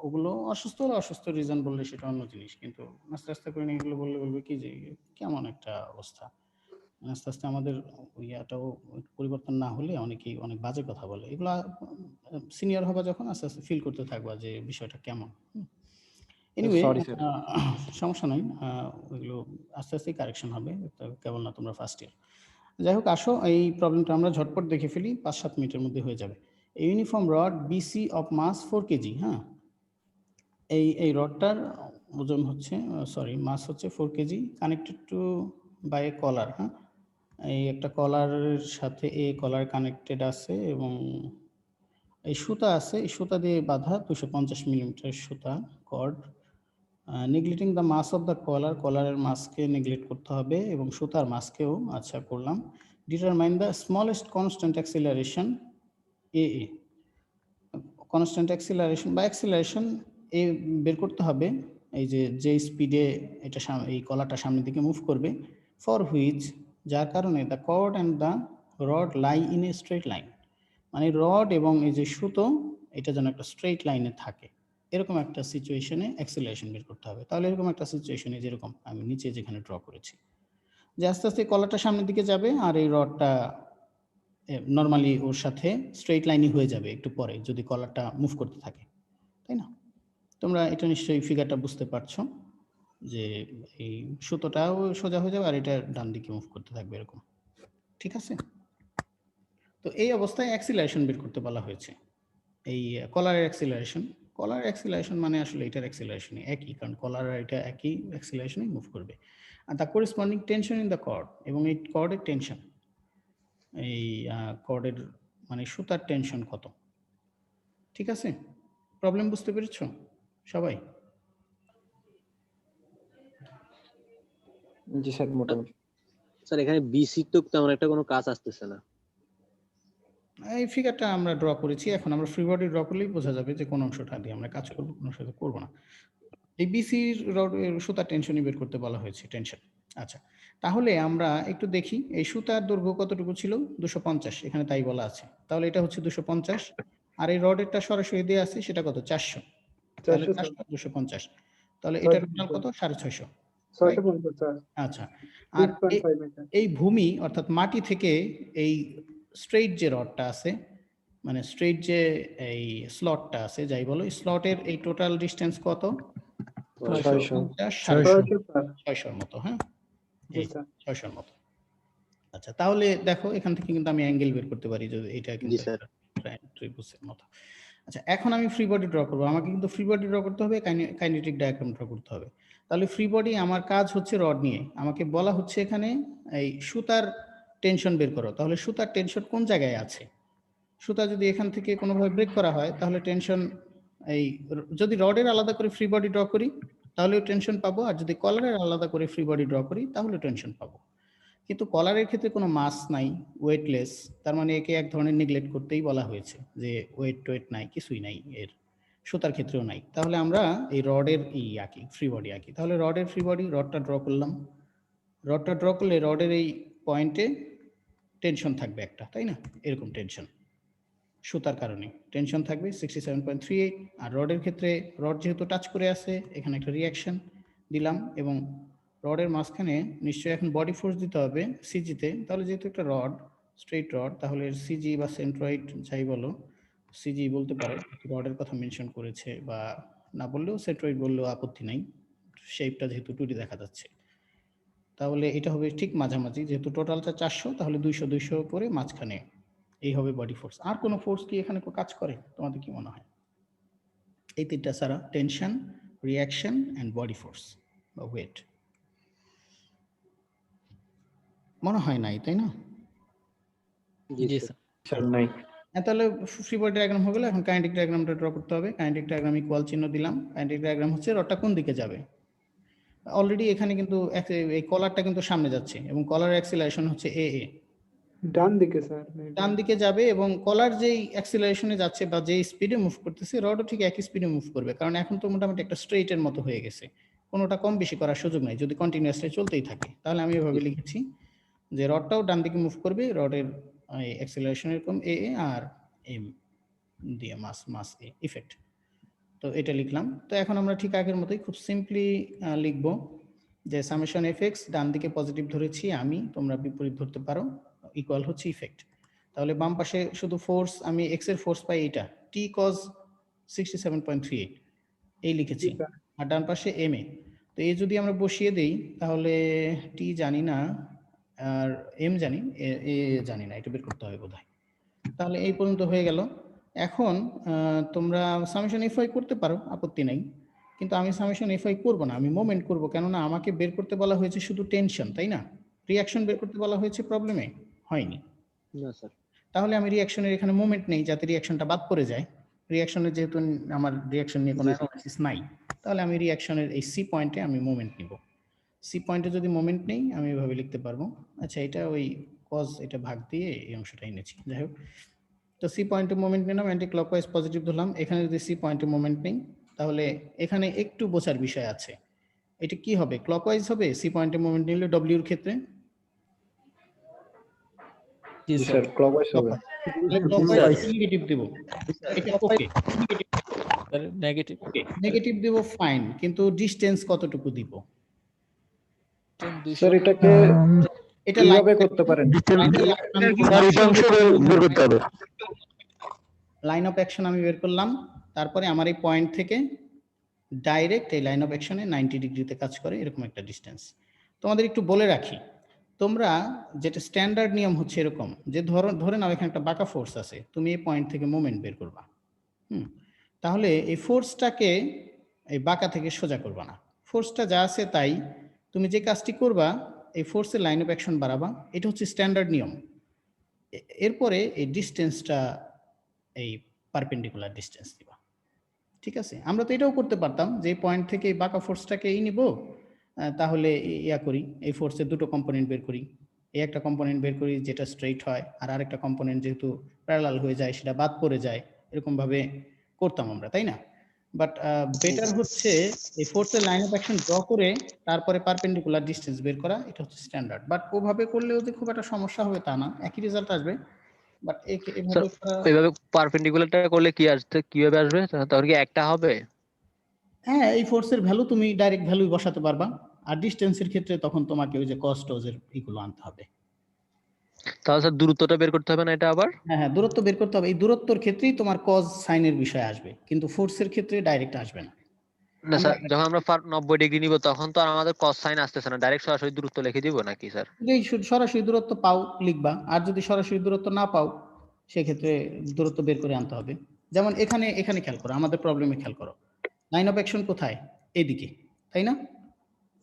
ওগুলো অসুস্থ হলে অসুস্থ রিজন বললে সেটা অন্য জিনিস, কিন্তু আস্তে আস্তে করে নিয়ে এগুলো বললে বলবে কি যে কেমন একটা অবস্থা। আস্তে আস্তে আমাদের ইয়াটাও পরিবর্তন না হলে অনেকেই অনেক বাজে কথা বলে। এগুলা সিনিয়র হবা যখন আস্তে আস্তে ফিল করতে থাকবা যে বিষয়টা কেমন। Anyway, sorry sir. সমস্যা নাই, ওইগুলো আস্তে আস্তে কারেকশন হবে, কেবল না তোমরা ফার্স্ট ইয়ার। যাই হোক, আসো এই প্রবলেমটা আমরা ঝটপট দেখে ফেলি, 5-7 মিনিটের মধ্যে হয়ে যাবে। Uniform rod BC of mass 4 kg, হ্যাঁ, এই রডটার ওজন হচ্ছে, সরি, মাস হচ্ছে 4 kg, connected to by a collar, হ্যাঁ, এই একটা কলারের সাথে কলার কানেক্টেড আছে, এবং এই সুতা আছে, এই সুতা দিয়ে বাঁধা 250 মিলিমিটার সুতা cord. Neglecting the mass of the collar, কলারের মাসকে নেগলেক্ট করতে হবে, এবং সুতার মাসকেও, আচ্ছা করলাম। Determine the smallest constant acceleration a, constant acceleration বা অ্যাক্সিলারেশন বের করতে হবে, এই যে স্পিডে এটা এই কলারটা সামনের দিকে মুভ করবে, ফর হুইচ, যার কারণে the cord and the rod lie in a straight line, মানে রড এবং এই যে সুতো এটা যেন একটা স্ট্রেট লাইনে থাকে, এরকম একটা সিচুয়েশনে অ্যাক্সিলারেশন বের করতে হবে। তাহলে এরকম একটা সিচুয়েশনে যেরকম আমি নিচে যেখানে ড্র করেছি, যে আস্তে আস্তে কলারটা সামনের দিকে যাবে, আর এই রডটা নর্মালি ওর সাথে স্ট্রেট লাইনই হয়ে যাবে একটু পরে, যদি কলারটা মুভ করতে থাকে, তাই না? তোমরা এটা নিশ্চয়ই ফিগারটা বুঝতে পারছো, যে এই সুতোটাও সোজা হয়ে যাবে আর এটা ডান দিকে মুভ করতে থাকবে, এরকম, ঠিক আছে? তো এই অবস্থায় অ্যাক্সিলারেশন বের করতে বলা হয়েছে, এই কলারের অ্যাক্সিলারেশন। কলার অ্যাক্সিলারেশন মানে আসলে এটার অ্যাক্সিলারেশনই একই, কারণ কলার আর এটা একই অ্যাক্সিলারেশনে মুভ করবে। আর the corresponding tension in the cord, এবং এই কর্ডের টেনশন, এই কর্ডের মানে সুতার টেনশন কত, ঠিক আছে? প্রবলেম বুঝতে পেরেছো সবাই? জি স্যার, মোটামুটি। স্যার এখানে বিসি তো তেমন একটা কোনো কাজ আসতেছে না। এই ফিগারটা আমরা ড্র করেছি, এখন আমরা ফ্রি বডি ড্র করলেই বোঝা যাবে যে কোন অংশটা দিয়ে আমরা কাজ করব, কোন অংশটা করব না। এই বিসির সুতার টেনশনই বের করতে বলা হয়েছে, টেনশন। আচ্ছা, তাহলে আমরা একটু দেখি এই সুতার দৈর্ঘ্য কতটুকু ছিল, 250, এখানে তাই বলা আছে। তাহলে এটা হচ্ছে 250, আর এই রডেরটা সরাসরি দেয়া আছে, সেটা কত, 400। তাহলে 400 250, তাহলে এটা টোটাল কত, 650। 650। আচ্ছা, আর এই ভূমি অর্থাৎ মাটি থেকে এই স্ট্রেইট যে রডটা আছে, মানে স্ট্রেইট যে এই স্লটটা আছে, যাই বলো, স্লটের এই টোটাল ডিসটেন্স কত, 600 মতো, হ্যাঁ, এই 600 মতো। আচ্ছা, তাহলে দেখো এখান থেকে কিন্তু আমি অ্যাঙ্গেল বের করতে পারি, যদি এটা কিন্তু ট্রাইবুসের মতো। আচ্ছা, এখন আমি ফ্রি বডি ড্র করবো, আমাকে কিন্তু ফ্রি বডি ড্র করতে হবে, কাইনেটিক ডায়াগ্রাম ড্র করতে হবে। তাহলে ফ্রি বডি আমার কাজ হচ্ছে রড নিয়ে, আমাকে বলা হচ্ছে এখানে এই সুতার টেনশন বের করো। তাহলে সুতার টেনশন কোন জায়গায় আছে, সুতা যদি এখান থেকে কোনোভাবে ব্রেক করা হয়, তাহলে টেনশন, এই যদি রডের আলাদা করে ফ্রি বডি ড্র করি তাহলেও টেনশন পাবো, আর যদি কলারের আলাদা করে ফ্রি বডি ড্র করি তাহলে টেনশন পাবো। কিন্তু কলারের ক্ষেত্রে কোনো মাস নাই, ওয়েটলেস, তার মানে একে এক ধরনের নেগলেক্ট করতেই বলা হয়েছে, যে ওয়েট নাই, কিছুই নাই এর। সুতার ক্ষেত্রেও নাই। তাহলে আমরা এই রডের আঁকি, ফ্রি বডি আঁকি। তাহলে রডের ফ্রি বডি, রডটা ড্র করলাম। রডটা ড্র করলে রডের এই পয়েন্টে টেনশন থাকবে একটা, তাই না? এরকম টেনশন সুতার কারণে টেনশন থাকবে 67.38। আর রডের ক্ষেত্রে রড যেহেতু টাচ করে আছে, এখানে একটা রিয়াকশন দিলাম, এবং রডের মাঝখানে নিশ্চয়ই এখন বডি ফোর্স দিতে হবে সিজিতে। তাহলে যেহেতু একটা রড, স্ট্রেইট রড, তাহলে সিজি বা সেন্ট্রয়েড যাই বলো, সিজি বলতে পারো, রডের কথা মেনশন করেছে, বা না বললেও সেন্ট্রয়েড বললেও আপত্তি নাই, শেপটা যেহেতু 2D দেখা যাচ্ছে। তাহলে এটা হবে ঠিক মাঝামাঝি, যেহেতু টোটালটা 400 তাহলে 200 200 করে মাঝখানে এই হবে বডি ফোর্স। আর কোনো ফোর্স কি এখানে কাজ করে তোমাদের কি মনে হয়? এই তিনটা ছাড়া, tension, reaction and body force বা ওয়েট, মনে হয় নাই, তাই না? জি স্যার। স্যার নাই। তাহলে ফ্রি বডি ডায়াগ্রাম হয়ে গেল। এখন কাইনেটিক ডায়াগ্রামটা ড্র করতে হবে। কাইনেটিক ডায়াগ্রাম ইকুয়াল চিহ্ন দিলাম। কাইনেটিক ডায়াগ্রাম হচ্ছে রডটা কোন দিকে যাবে। অলরেডি এখানে কিন্তু এই কলারটা কিন্তু সামনে যাচ্ছে এবং কলার অ্যাক্সিলারেশন হচ্ছে এ এ, ডান দিকে স্যার। ডান দিকে যাবে এবং কলার যেই অ্যাক্সিলারেশনে যাচ্ছে বা যেই স্পিডে মুভ করতেছে রডও ঠিক একই স্পিডে মুভ করবে, কারণ এখন তো মোটামুটি একটা স্ট্রেইটের মতো হয়ে গেছে, কোনোটা কম বেশি করার সুযোগ নাই যদি কন্টিনিউয়াসলি চলতেই থাকে। তাহলে আমি এভাবে লিখেছি যে রডটাও ডান দিকে মুভ করবে, রডের অ্যাক্সিলারেশন এরকম এ এ আর এম দিয়ে মাস এ ইফেক্ট। তো এটা লিখলাম। তো এখন আমরা ঠিক আগের মতোই খুব সিম্পলি লিখব যে সামেশন এফ এক্স, ডান দিকে পজিটিভ ধরেছি আমি, তোমরা বিপরীত ধরতে পারো, ইকুয়াল হচ্ছে ইফেক্ট। তাহলে বাম পাশে শুধু ফোর্স, আমি এক্স এর ফোর্স পাই এটা টি কজ 67.38 এই লিখেছি, আর ডান পাশে এম এ। তো এই যদি আমরা বসিয়ে দেই তাহলে টি জানি না আর এম জানি, এ জানি না, এটা বের করতে হবে বোধহয়। তাহলে এই পর্যন্ত হয়ে গেল। এখন তোমরা সামেশন এফআই করতে পারো, আপত্তি নাই, কিন্তু আমি সামেশন এফআই করব না, আমি মোমেন্ট করব। কেননা আমাকে বের করতে বলা হয়েছে শুধু টেনশন, তাই না? রিঅ্যাকশন বের করতে বলা হয়েছে প্রবলেমে, হয়নি। না স্যার। তাহলে আমি রিঅ্যাকশনের এখানে মোমেন্ট নেই, যাতে রিঅ্যাকশনটা বাদ পড়ে যায়। রিঅ্যাকশনের যেহেতু আমার রিঅ্যাকশন নিয়ে কোনো অ্যানালাইসিস নাই, তাহলে আমি রিঅ্যাকশনের এই সি পয়েন্টে আমি মোমেন্ট নিব। সি পয়েন্টে যদি মোমেন্ট নেই আমি এভাবে লিখতে পারবো। আচ্ছা, এটা ওই কজ এটা ভাগ দিয়ে এই অংশটা এনেছি, যাই হোক। তো সি পয়েন্টে মোমেন্ট নিলাম, অ্যান্টি ক্লকওয়াইজ পজিটিভ ধরলাম। এখানে যদি সি পয়েন্টে মোমেন্ট নেই তাহলে এখানে একটু বোঝার বিষয় আছে। এটা কি হবে, ক্লকওয়াইজ হবে সি পয়েন্টে মোমেন্ট নিলে ডব্লিউ এর ক্ষেত্রে? জি জি স্যার। স্যার, ক্লকওয়াইজ হবে। তাহলে ক্লকওয়াইজ নেগেটিভ দেব, এটা ওকে, নেগেটিভ। ওকে নেগেটিভ দেব, ফাইন, কিন্তু ডিসটেন্স কতটুকু দিব? স্যার এটাকে এটা কিভাবে করতে পারেন? স্যার এটা অংশ বের করতে হবে। লাইন অফ অ্যাকশন আমি বের করলাম, তারপরে আমার এই পয়েন্ট থেকে ডাইরেক্ট এই লাইন অফ অ্যাকশনে 90 ডিগ্রিতে কাজ করে এরকম একটা ডিসটেন্স। তোমাদের একটু বলে রাখি, তোমরা যেটা স্ট্যান্ডার্ড নিয়ম হচ্ছে এরকম যে ধরে নাও এখানে একটা বাঁকা ফোর্স আছে, তুমি এই পয়েন্ট থেকে মোমেন্ট বের করবা, তাহলে এই ফোর্সটাকে এই বাঁকা থেকে সোজা করবা না, ফোর্সটা যা আছে তাই। তুমি যে কাজটি করবা, এই ফোর্সের লাইন অফ অ্যাকশন বাড়াবা, এটা হচ্ছে স্ট্যান্ডার্ড নিয়ম। এরপরে এই ডিসটেন্সটা এই পারপেন্ডিকুলার ডিসটেন্স দিবা, ঠিক আছে? আমরা তো এটাও করতে পারতাম যে পয়েন্ট থেকে এই বাঁকা ফোর্সটাকে নিব, তাহলে ইয়া করি, এই ফোর্সের দুটো কম্পোনেন্ট বের করি, এই একটা কম্পোনেন্ট বের করি যেটা স্ট্রেইট হয়, আর আরেকটা কম্পোনেন্ট যেহেতু প্যারালাল হয়ে যায় সেটা বাদ পড়ে যায়, এরকম ভাবে করতাম আমরা, তাই না? বাট বেটার হচ্ছে এই ফোর্সের লাইন অফ অ্যাকশন ড্র করে তারপরে পারপেন্ডিকুলার ডিসটেন্স বের করা, এটা হচ্ছে স্ট্যান্ডার্ড। বাট ওভাবে করলেও যে খুব একটা সমস্যা হবে তা না, একই রেজাল্ট আসবে। বাট এভাবে এইভাবে পারপেন্ডিকুলারটা করলে কি আসবে, কিভাবে আসবে? তাহলে কি একটা হবে? হ্যাঁ, এই ফোর্সের ভ্যালু তুমি ডাইরেক্ট ভ্যালুই বসাতে পারবা, আর ডিসটেন্সের ক্ষেত্রে তখন তোমাকে ওই যে কস্ট এর এগুলো আনতে হবে। তাহলে স্যার দূরত্বটা বের করতে হবে না এটা আবার? হ্যাঁ, দূরত্ব বের করতে হবে। এই দূরত্বের ক্ষেত্রেই তোমার কজ সাইনের বিষয় আসবে, কিন্তু ফোর্সের ক্ষেত্রে ডাইরেক্ট আসবে না। না স্যার, যখন আমরা 90 ডিগ্রি নিব তখন তো আর আমাদের কস সাইন আসতেছে না, ডাইরেক্ট সরাসরি দূরত্ব লিখে দিব নাকি স্যার? যদি সরাসরি দূরত্ব পাও লিখবা, আর যদি সরাসরি দূরত্ব না পাও সেক্ষেত্রে দূরত্ব বের করে আনতে হবে। যেমন এখানে খেয়াল করো, আমাদের প্রবলেমে খেয়াল করো, লাইন অফ অ্যাকশন কোথায়? এইদিকে, তাই না?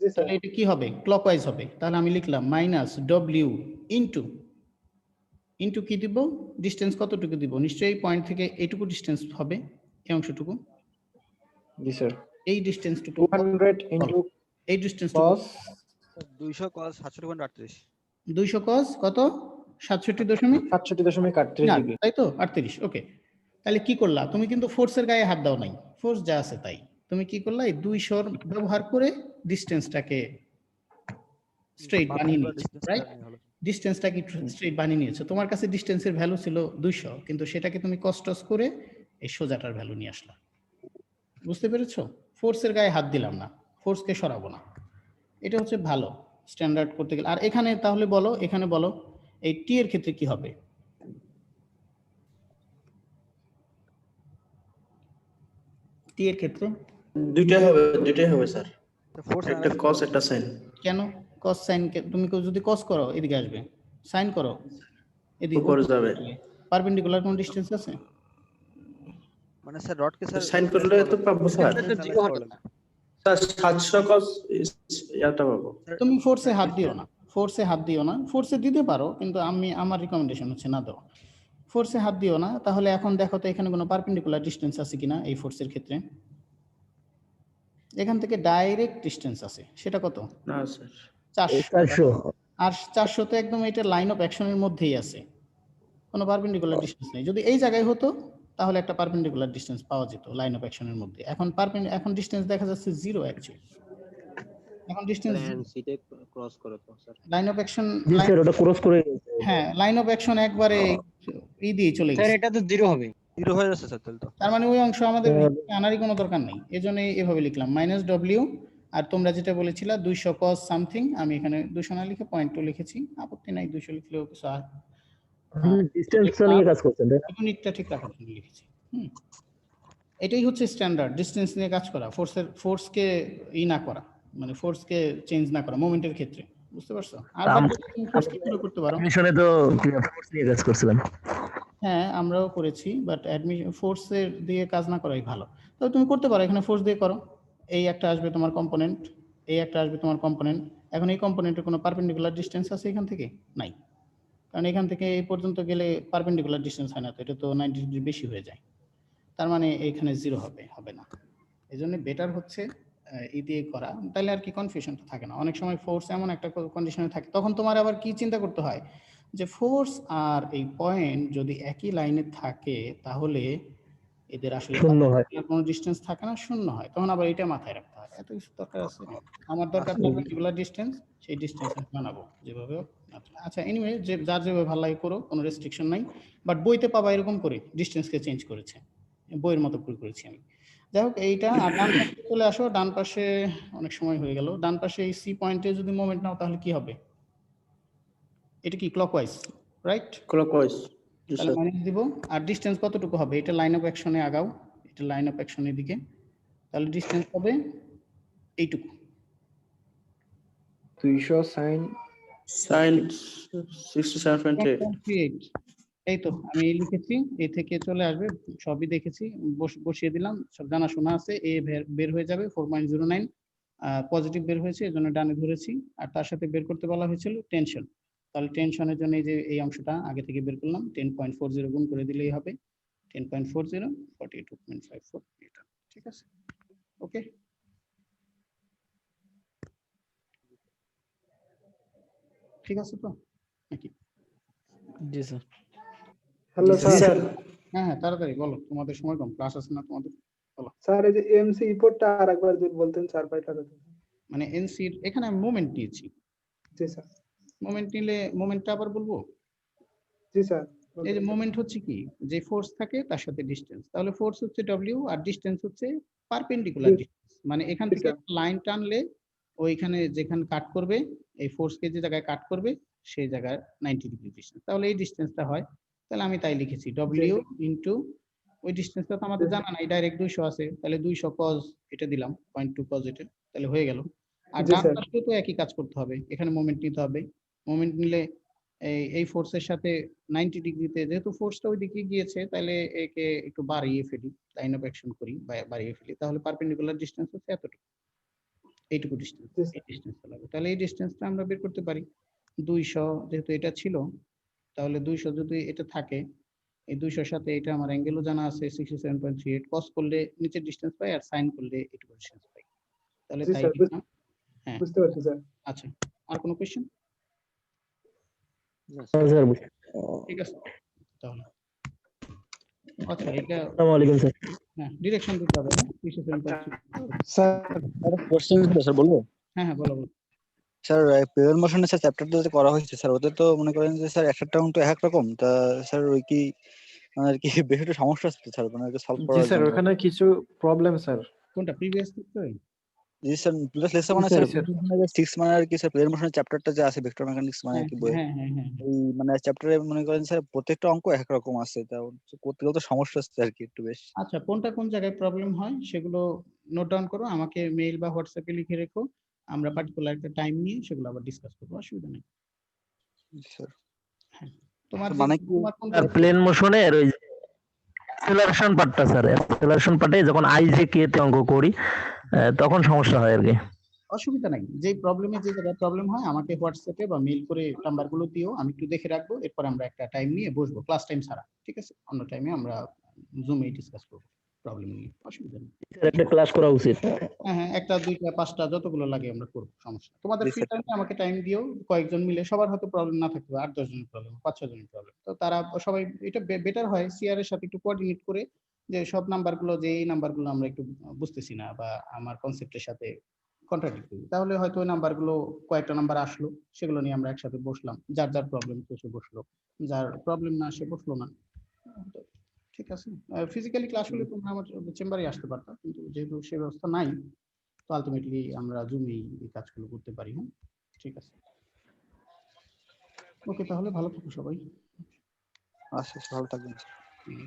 তাহলে এটা কি হবে? ক্লকওয়াইজ হবে। তাহলে আমি লিখলাম মাইনাস ডব্লিউ ইন্টু কি দিব, ডিসটেন্স কতটুকু দিব? নিশ্চয়ই পয়েন্ট থেকে এইটুকু ডিসটেন্স হবে, এই অংশটুকু। জি স্যার, এই ডিসটেন্সটুকু 200 ইনটু এই ডিসটেন্স cos 200 cos 67.38 200 cos কত? 67.38 না, ডিগ্রি, তাই তো 38। ওকে, তাহলে কি করলা তুমি? কিন্তু ফোর্সের গায়ে হাত দাও নাই, ফোর্স যা আছে তাই। তুমি কি করলা? এই 200 ব্যবহার করে ডিসটেন্সটাকে স্ট্রেইট বানিয়ে নিয়েছো, রাইট? ডিসটেন্সটাকে স্ট্রেইট বানিয়ে নিয়েছো। তোমার কাছে ডিসটেন্সের ভ্যালু ছিল 200, কিন্তু সেটাকে তুমি কস্টস করে এই সোজাটার ভ্যালু নিয়ে আসলা। বুঝতে পেরেছো? ফোর্সের গায়ে হাত দিলাম না, ফোর্সকে সরাবো না, এটা হচ্ছে ভালো স্ট্যান্ডার্ড করতে গেলে। আর এখানে তাহলে বলো, এখানে বলো এই টি এর ক্ষেত্রে কি হবে? টি এর ক্ষেত্রে দুইটাই হবে স্যার, একটা cos একটা sin। কেন? কস সাইন তুমি যদি কস করো এদিকে আসবে, সাইন করো এদিকে উপরে যাবে। পারপেন্ডিকুলার কোন ডিসটেন্স আছে? মানে স্যার রড কে স্যার সাইন করলে তো পাবো স্যার। স্যার 700 cos এটা পাবো। তুমি ফোর্সে হাত দিও না, ফোর্সে হাত দিও না, ফোর্সে দিতে পারো কিন্তু আমার রিকমেন্ডেশন হচ্ছে না দাও। ফোর্সে হাত দিও না। তাহলে এখন দেখো তো এখানে কোনো পারপেন্ডিকুলার ডিসটেন্স আছে কিনা এই ফোর্সের ক্ষেত্রে। এখান থেকে ডাইরেক্ট ডিসটেন্স আছে, সেটা কত? না স্যার 400। আর 400 তো একদম এটা লাইন অফ অ্যাকশনের মধ্যেই আছে, কোনো পারপেন্ডিকুলার ডিসটেন্স নেই। যদি এই জায়গায় হতো তাহলে একটা পারপেন্ডিকুলার ডিসটেন্স পাওয়া যেত লাইন অফ অ্যাকশনের মধ্যে। এখন ডিসটেন্স দেখা যাচ্ছে 0 অ্যাকচুয়ালি। এখন ডিসটেন্স সিটে ক্রস করো তো sir. Line of action, sir ওটা ক্রস করে গেছে। হ্যাঁ লাইন অফ অ্যাকশন একবারে এই দিয়ে চলে স্যার গেছে। এটা তো 0 হবে। 0 হয়ে যাচ্ছে স্যার তাহলে তো। তার মানে ওই অংশ আমাদের আনারই কোনো দরকার নেই, এজন্য এভাবে লিখলাম -w। আর তোমরা যেটা বলেছিলা 200 cos সামথিং, আমি এখানে 200 না লিখে 0.2 লিখেছি, আপত্তি নাই 200 লিখলেও কিছু ডিসটেন্স নিয়ে কাজ করছেন তাই না? ইউনিটটা ঠিক রাখার জন্য লিখেছি। এটাই হচ্ছে স্ট্যান্ডার্ড, ডিসটেন্স নিয়ে কাজ করা, ফোর্সকে না করা, মানে ফোর্সকে চেঞ্জ না করা মোমেন্টের ক্ষেত্রে, বুঝতে পারছো? আর ফোর্সকে পুরো করতে পারো। মিশনে তো ফোর্স নিয়ে কাজ করছিলাম। হ্যাঁ আমরাও করেছি, বাট অ্যাডমিশন ফোর্সের দিয়ে কাজ না করাই ভালো। তবে তুমি করতে পারো, এখানে ফোর্স দিয়ে করো। এই একটা আসবে তোমার কম্পোনেন্ট, এই একটা আসবে তোমার কম্পোনেন্ট। এখন এই কম্পোনেন্টের কোনো পারপেন্ডিকুলার ডিসটেন্স আছে এখান থেকে? নাই, কারণ এখান থেকে এই পর্যন্ত গেলে পারপেন্ডিকুলার ডিসটেন্স হয় না, তো এটা তো 90 ডিগ্রি বেশি হয়ে যায়। তার মানে এখানে 0 হবে না। এই জন্য বেটার হচ্ছে ই দিয়ে করা, তাহলে আর কি কনফিউশনটা থাকে না। অনেক সময় ফোর্স এমন একটা কন্ডিশনে থাকে, তখন তোমার আবার কি চিন্তা করতে হয় যে ফোর্স আর এই পয়েন্ট যদি একই লাইনে থাকে তাহলে এদের আসলে শূন্য হয়, কোনো ডিসটেন্স থাকে না, শূন্য হয়। তখন আবার এটা মাথায় রাখতে হয়, এত কিছু দরকার আছে? আমার দরকার পারপেন্ডিকুলার ডিসটেন্স, সেই ডিসটেন্স আমি বানাবো যেভাবে হোক। আচ্ছা এনিওয়ে, যে যার যেভাবে ভালো লাগে করো, কোনো রেস্ট্রিকশন নাই। বাট বইতে পাবা এরকম করে ডিসটেন্সকে চেঞ্জ করেছে, বইয়ের মতো করে করেছি আমি। যাই হোক এইটা। আর ডান পাশে চলে আসো, ডান পাশে অনেক সময় হয়ে গেল। ডান পাশে এই সি পয়েন্টে যদি মোমেন্ট নাও তাহলে কি হবে? এটা কি ক্লকওয়াইজ, রাইট? ক্লকওয়াইজ। তাহলে মাইনাস দিব। আর ডিসটেন্স কতটুকু হবে? এটা লাইন অফ অ্যাকশনে আগাও, এটা লাইন অফ অ্যাকশনের দিকে, তাহলে ডিসটেন্স হবে এইটুকু। 200 sin 67.8। এই তো আমি লিখেছি, এই থেকে চলে আসবে, সবই দেখেছি, বসিয়ে দিলাম, সব জানা শোনা আছে। এ বের হয়ে যাবে 4.09, পজিটিভ বের হয়েছে, এজন্য ডানে ধরেছি। আর তার সাথে বের করতে বলা হয়েছিল টেনশন, তাহলে টেনশনের জন্য এই যে এই অংশটা আগে থেকে বের করলাম, 10.40 গুণ করে দিলেই হবে 10.40 42.54 মিটার। ঠিক আছে, ওকে। ঠিক আছে তো নাকি? জি স্যার। Hello sir. হ্যাঁ তাড়াতাড়ি বলো, তোমাদের সময় কম, ক্লাস আছে না তোমাদের? বলো স্যার এই যে এমসি ইনপুটটা আরেকবার যদি বলতেন 4/5 মানে এনসি এখানে আমি মোমেন্ট নিয়েছি। জি স্যার। মোমেন্ট নিলে মোমেন্টটা আবার বলবো। জি স্যার। এই যে মোমেন্ট হচ্ছে কি, যে ফোর্স থাকে তার সাথে ডিসটেন্স, তাহলে ফোর্স হচ্ছে ডব্লিউ আর ডিসটেন্স হচ্ছে পারপেন্ডিকুলার ডিসটেন্স। মানে এখান থেকে লাইন টানলে ওইখানে যেখানে কাট করবে, এই ফোর্সকে যে জায়গায় কাট করবে সেই জায়গায় 90 ডিগ্রি ডিসটেন্স, তাহলে এই ডিসটেন্সটা হয়। তাহলে আমি তাই লিখেছি ডব্লিউ ইনটু ওই ডিসটেন্সটা তো আমাদের জানা নাই, ডাইরেক্ট 200 আছে, তাহলে 200 cos এটা দিলাম 0.2 cos এটা, তাহলে হয়ে গেল। আর ডান পাশেও তো একই কাজ করতে হবে, এখানে মোমেন্ট নিতে হবে। মোমেন্ট নিলে এই ফোর্সের সাথে 90 ডিগ্রিতে, যেহেতু ফোর্সটা ওই দিকে গিয়েছে, তাহলে একে একটু বাড়িয়ে ফেলি, লাইন অফ অ্যাকশন করি, বাড়িয়ে ফেলি, তাহলে পারপেন্ডিকুলার ডিসটেন্স হচ্ছে এতটুকু, এইটুকু ডিসটেন্স, এই ডিসটেন্সটা লাগবে। তাহলে এই ডিসটেন্সটা আমরা বের করতে পারি 200, যেহেতু এটা ছিল, তাহলে 200 যদি এটা থাকে, এই 200 এর সাথে এটা আমার অ্যাঙ্গেলও জানা আছে 67.38, cos করলে নিচের ডিসটেন্স পাই, আর sin করলে এইটুকু ডিসটেন্স পাই। তাহলে তাই লিখলাম। হ্যাঁ বুঝতে পারছি স্যার। আচ্ছা, আর কোনো কোশ্চেন? ঠিক আছে তাহলে। আচ্ছা এটা আসসালামু আলাইকুম স্যার। হ্যাঁ ডিরেকশন দিতে হবে না 67.3 স্যার কোশ্চেন স্যার বলবো? হ্যাঁ হ্যাঁ বলো। স্যার পেয়ার মোশনে স্যার চ্যাপ্টারটা যে করা হয়েছে স্যার, ওতে তো মনে করেন যে স্যার একটা টার্ম তো এক রকম, তা স্যার ওই কি মানে কি বেশ একটা সমস্যা আসছে স্যার, মানে সলভ জি করার স্যার, জন্য। ওখানে কিছু প্রবলেম স্যার। কোনটা প্রিভিয়াস দিতে? জি স্যার, প্লাস লেসন মানে স্যার 6 মানে আর কি স্যার পেয়ার মোশনের চ্যাপ্টারটা যে আছে ভেক্টর মেকানিক্স মানে কি বই, হ্যাঁ হ্যাঁ হ্যাঁ এই মানে চ্যাপ্টারে মনে করেন স্যার প্রত্যেকটা অঙ্ক এক রকম আছে, তা করতে গেলে তো সমস্যা হচ্ছে আর কি একটু বেশ। আচ্ছা কোনটা কোন জায়গায় প্রবলেম হয় সেগুলো নোট ডাউন করো, আমাকে মেইল বা হোয়াটসঅ্যাপে লিখে রেখো, আমরা পার্টিকুলার একটা টাইম নিয়ে সেগুলো আবার ডিসকাস করবো, অসুবিধা নেই। স্যার হ্যাঁ, তোমার মানে কি তোমার কোন প্লেন মোশনের ওই অ্যাক্সেলারেশন পার্টটা স্যার, অ্যাক্সেলারেশন পার্টে যখন আই জে কে তে অঙ্ক করি তখন সমস্যা হয় আর কি। অসুবিধা নাই, যে প্রবলেমে যে জায়গায় প্রবলেম হয় আমাকে হোয়াটসঅ্যাপে বা মেইল করে নাম্বারগুলো দিও, আমি একটু দেখে রাখবো, এরপর আমরা একটা টাইম নিয়ে বসবো, ক্লাস টাইম ছাড়া, ঠিক আছে? অন্য টাইমে আমরা জুমে ডিসকাস করবো প্রবলেম নিয়ে, অসুবিধা নেই। একটা ক্লাস করা উচিত। হ্যাঁ হ্যাঁ, একটা দুইটা পাঁচটা যতগুলো লাগে আমরা করবো, সমস্যা নেই। তোমাদের জি ফ্রি স্যার। টাইমে আমাকে টাইম দিও, কয়েকজন মিলে, সবার হয়তো প্রবলেম না থাকবে, 8-10 জনের প্রবলেম, 5-6 জনের প্রবলেম, তো তারা সবাই, এটা বেটার হয় সিআর এর সাথে একটু কোঅর্ডিনেট করে, যে সব নাম্বারগুলো, যে এই নাম্বারগুলো আমরা একটু বুঝতেছি না বা আমার কনসেপ্টের সাথে কন্ট্রাডিক্টরি, তাহলে হয়তো ওই নাম্বারগুলো, কয়েকটা নাম্বার আসলো, সেগুলো নিয়ে আমরা একসাথে বসলাম, যার যার প্রবলেম সে বসলো, যার প্রবলেম না সে বসলো না, তো ঠিক আছে। ফিজিক্যালি ক্লাস হলে তোমরা আমার চেম্বারে আসতে পারতা, কিন্তু যেহেতু সে ব্যবস্থা নাই, তো আলটিমেটলি আমরা জুমেই এই কাজগুলো করতে পারি। হ্যাঁ, ঠিক আছে, ওকে, তাহলে ভালো থাকো সবাই। আচ্ছা, ভালো থাকবেন। হুম।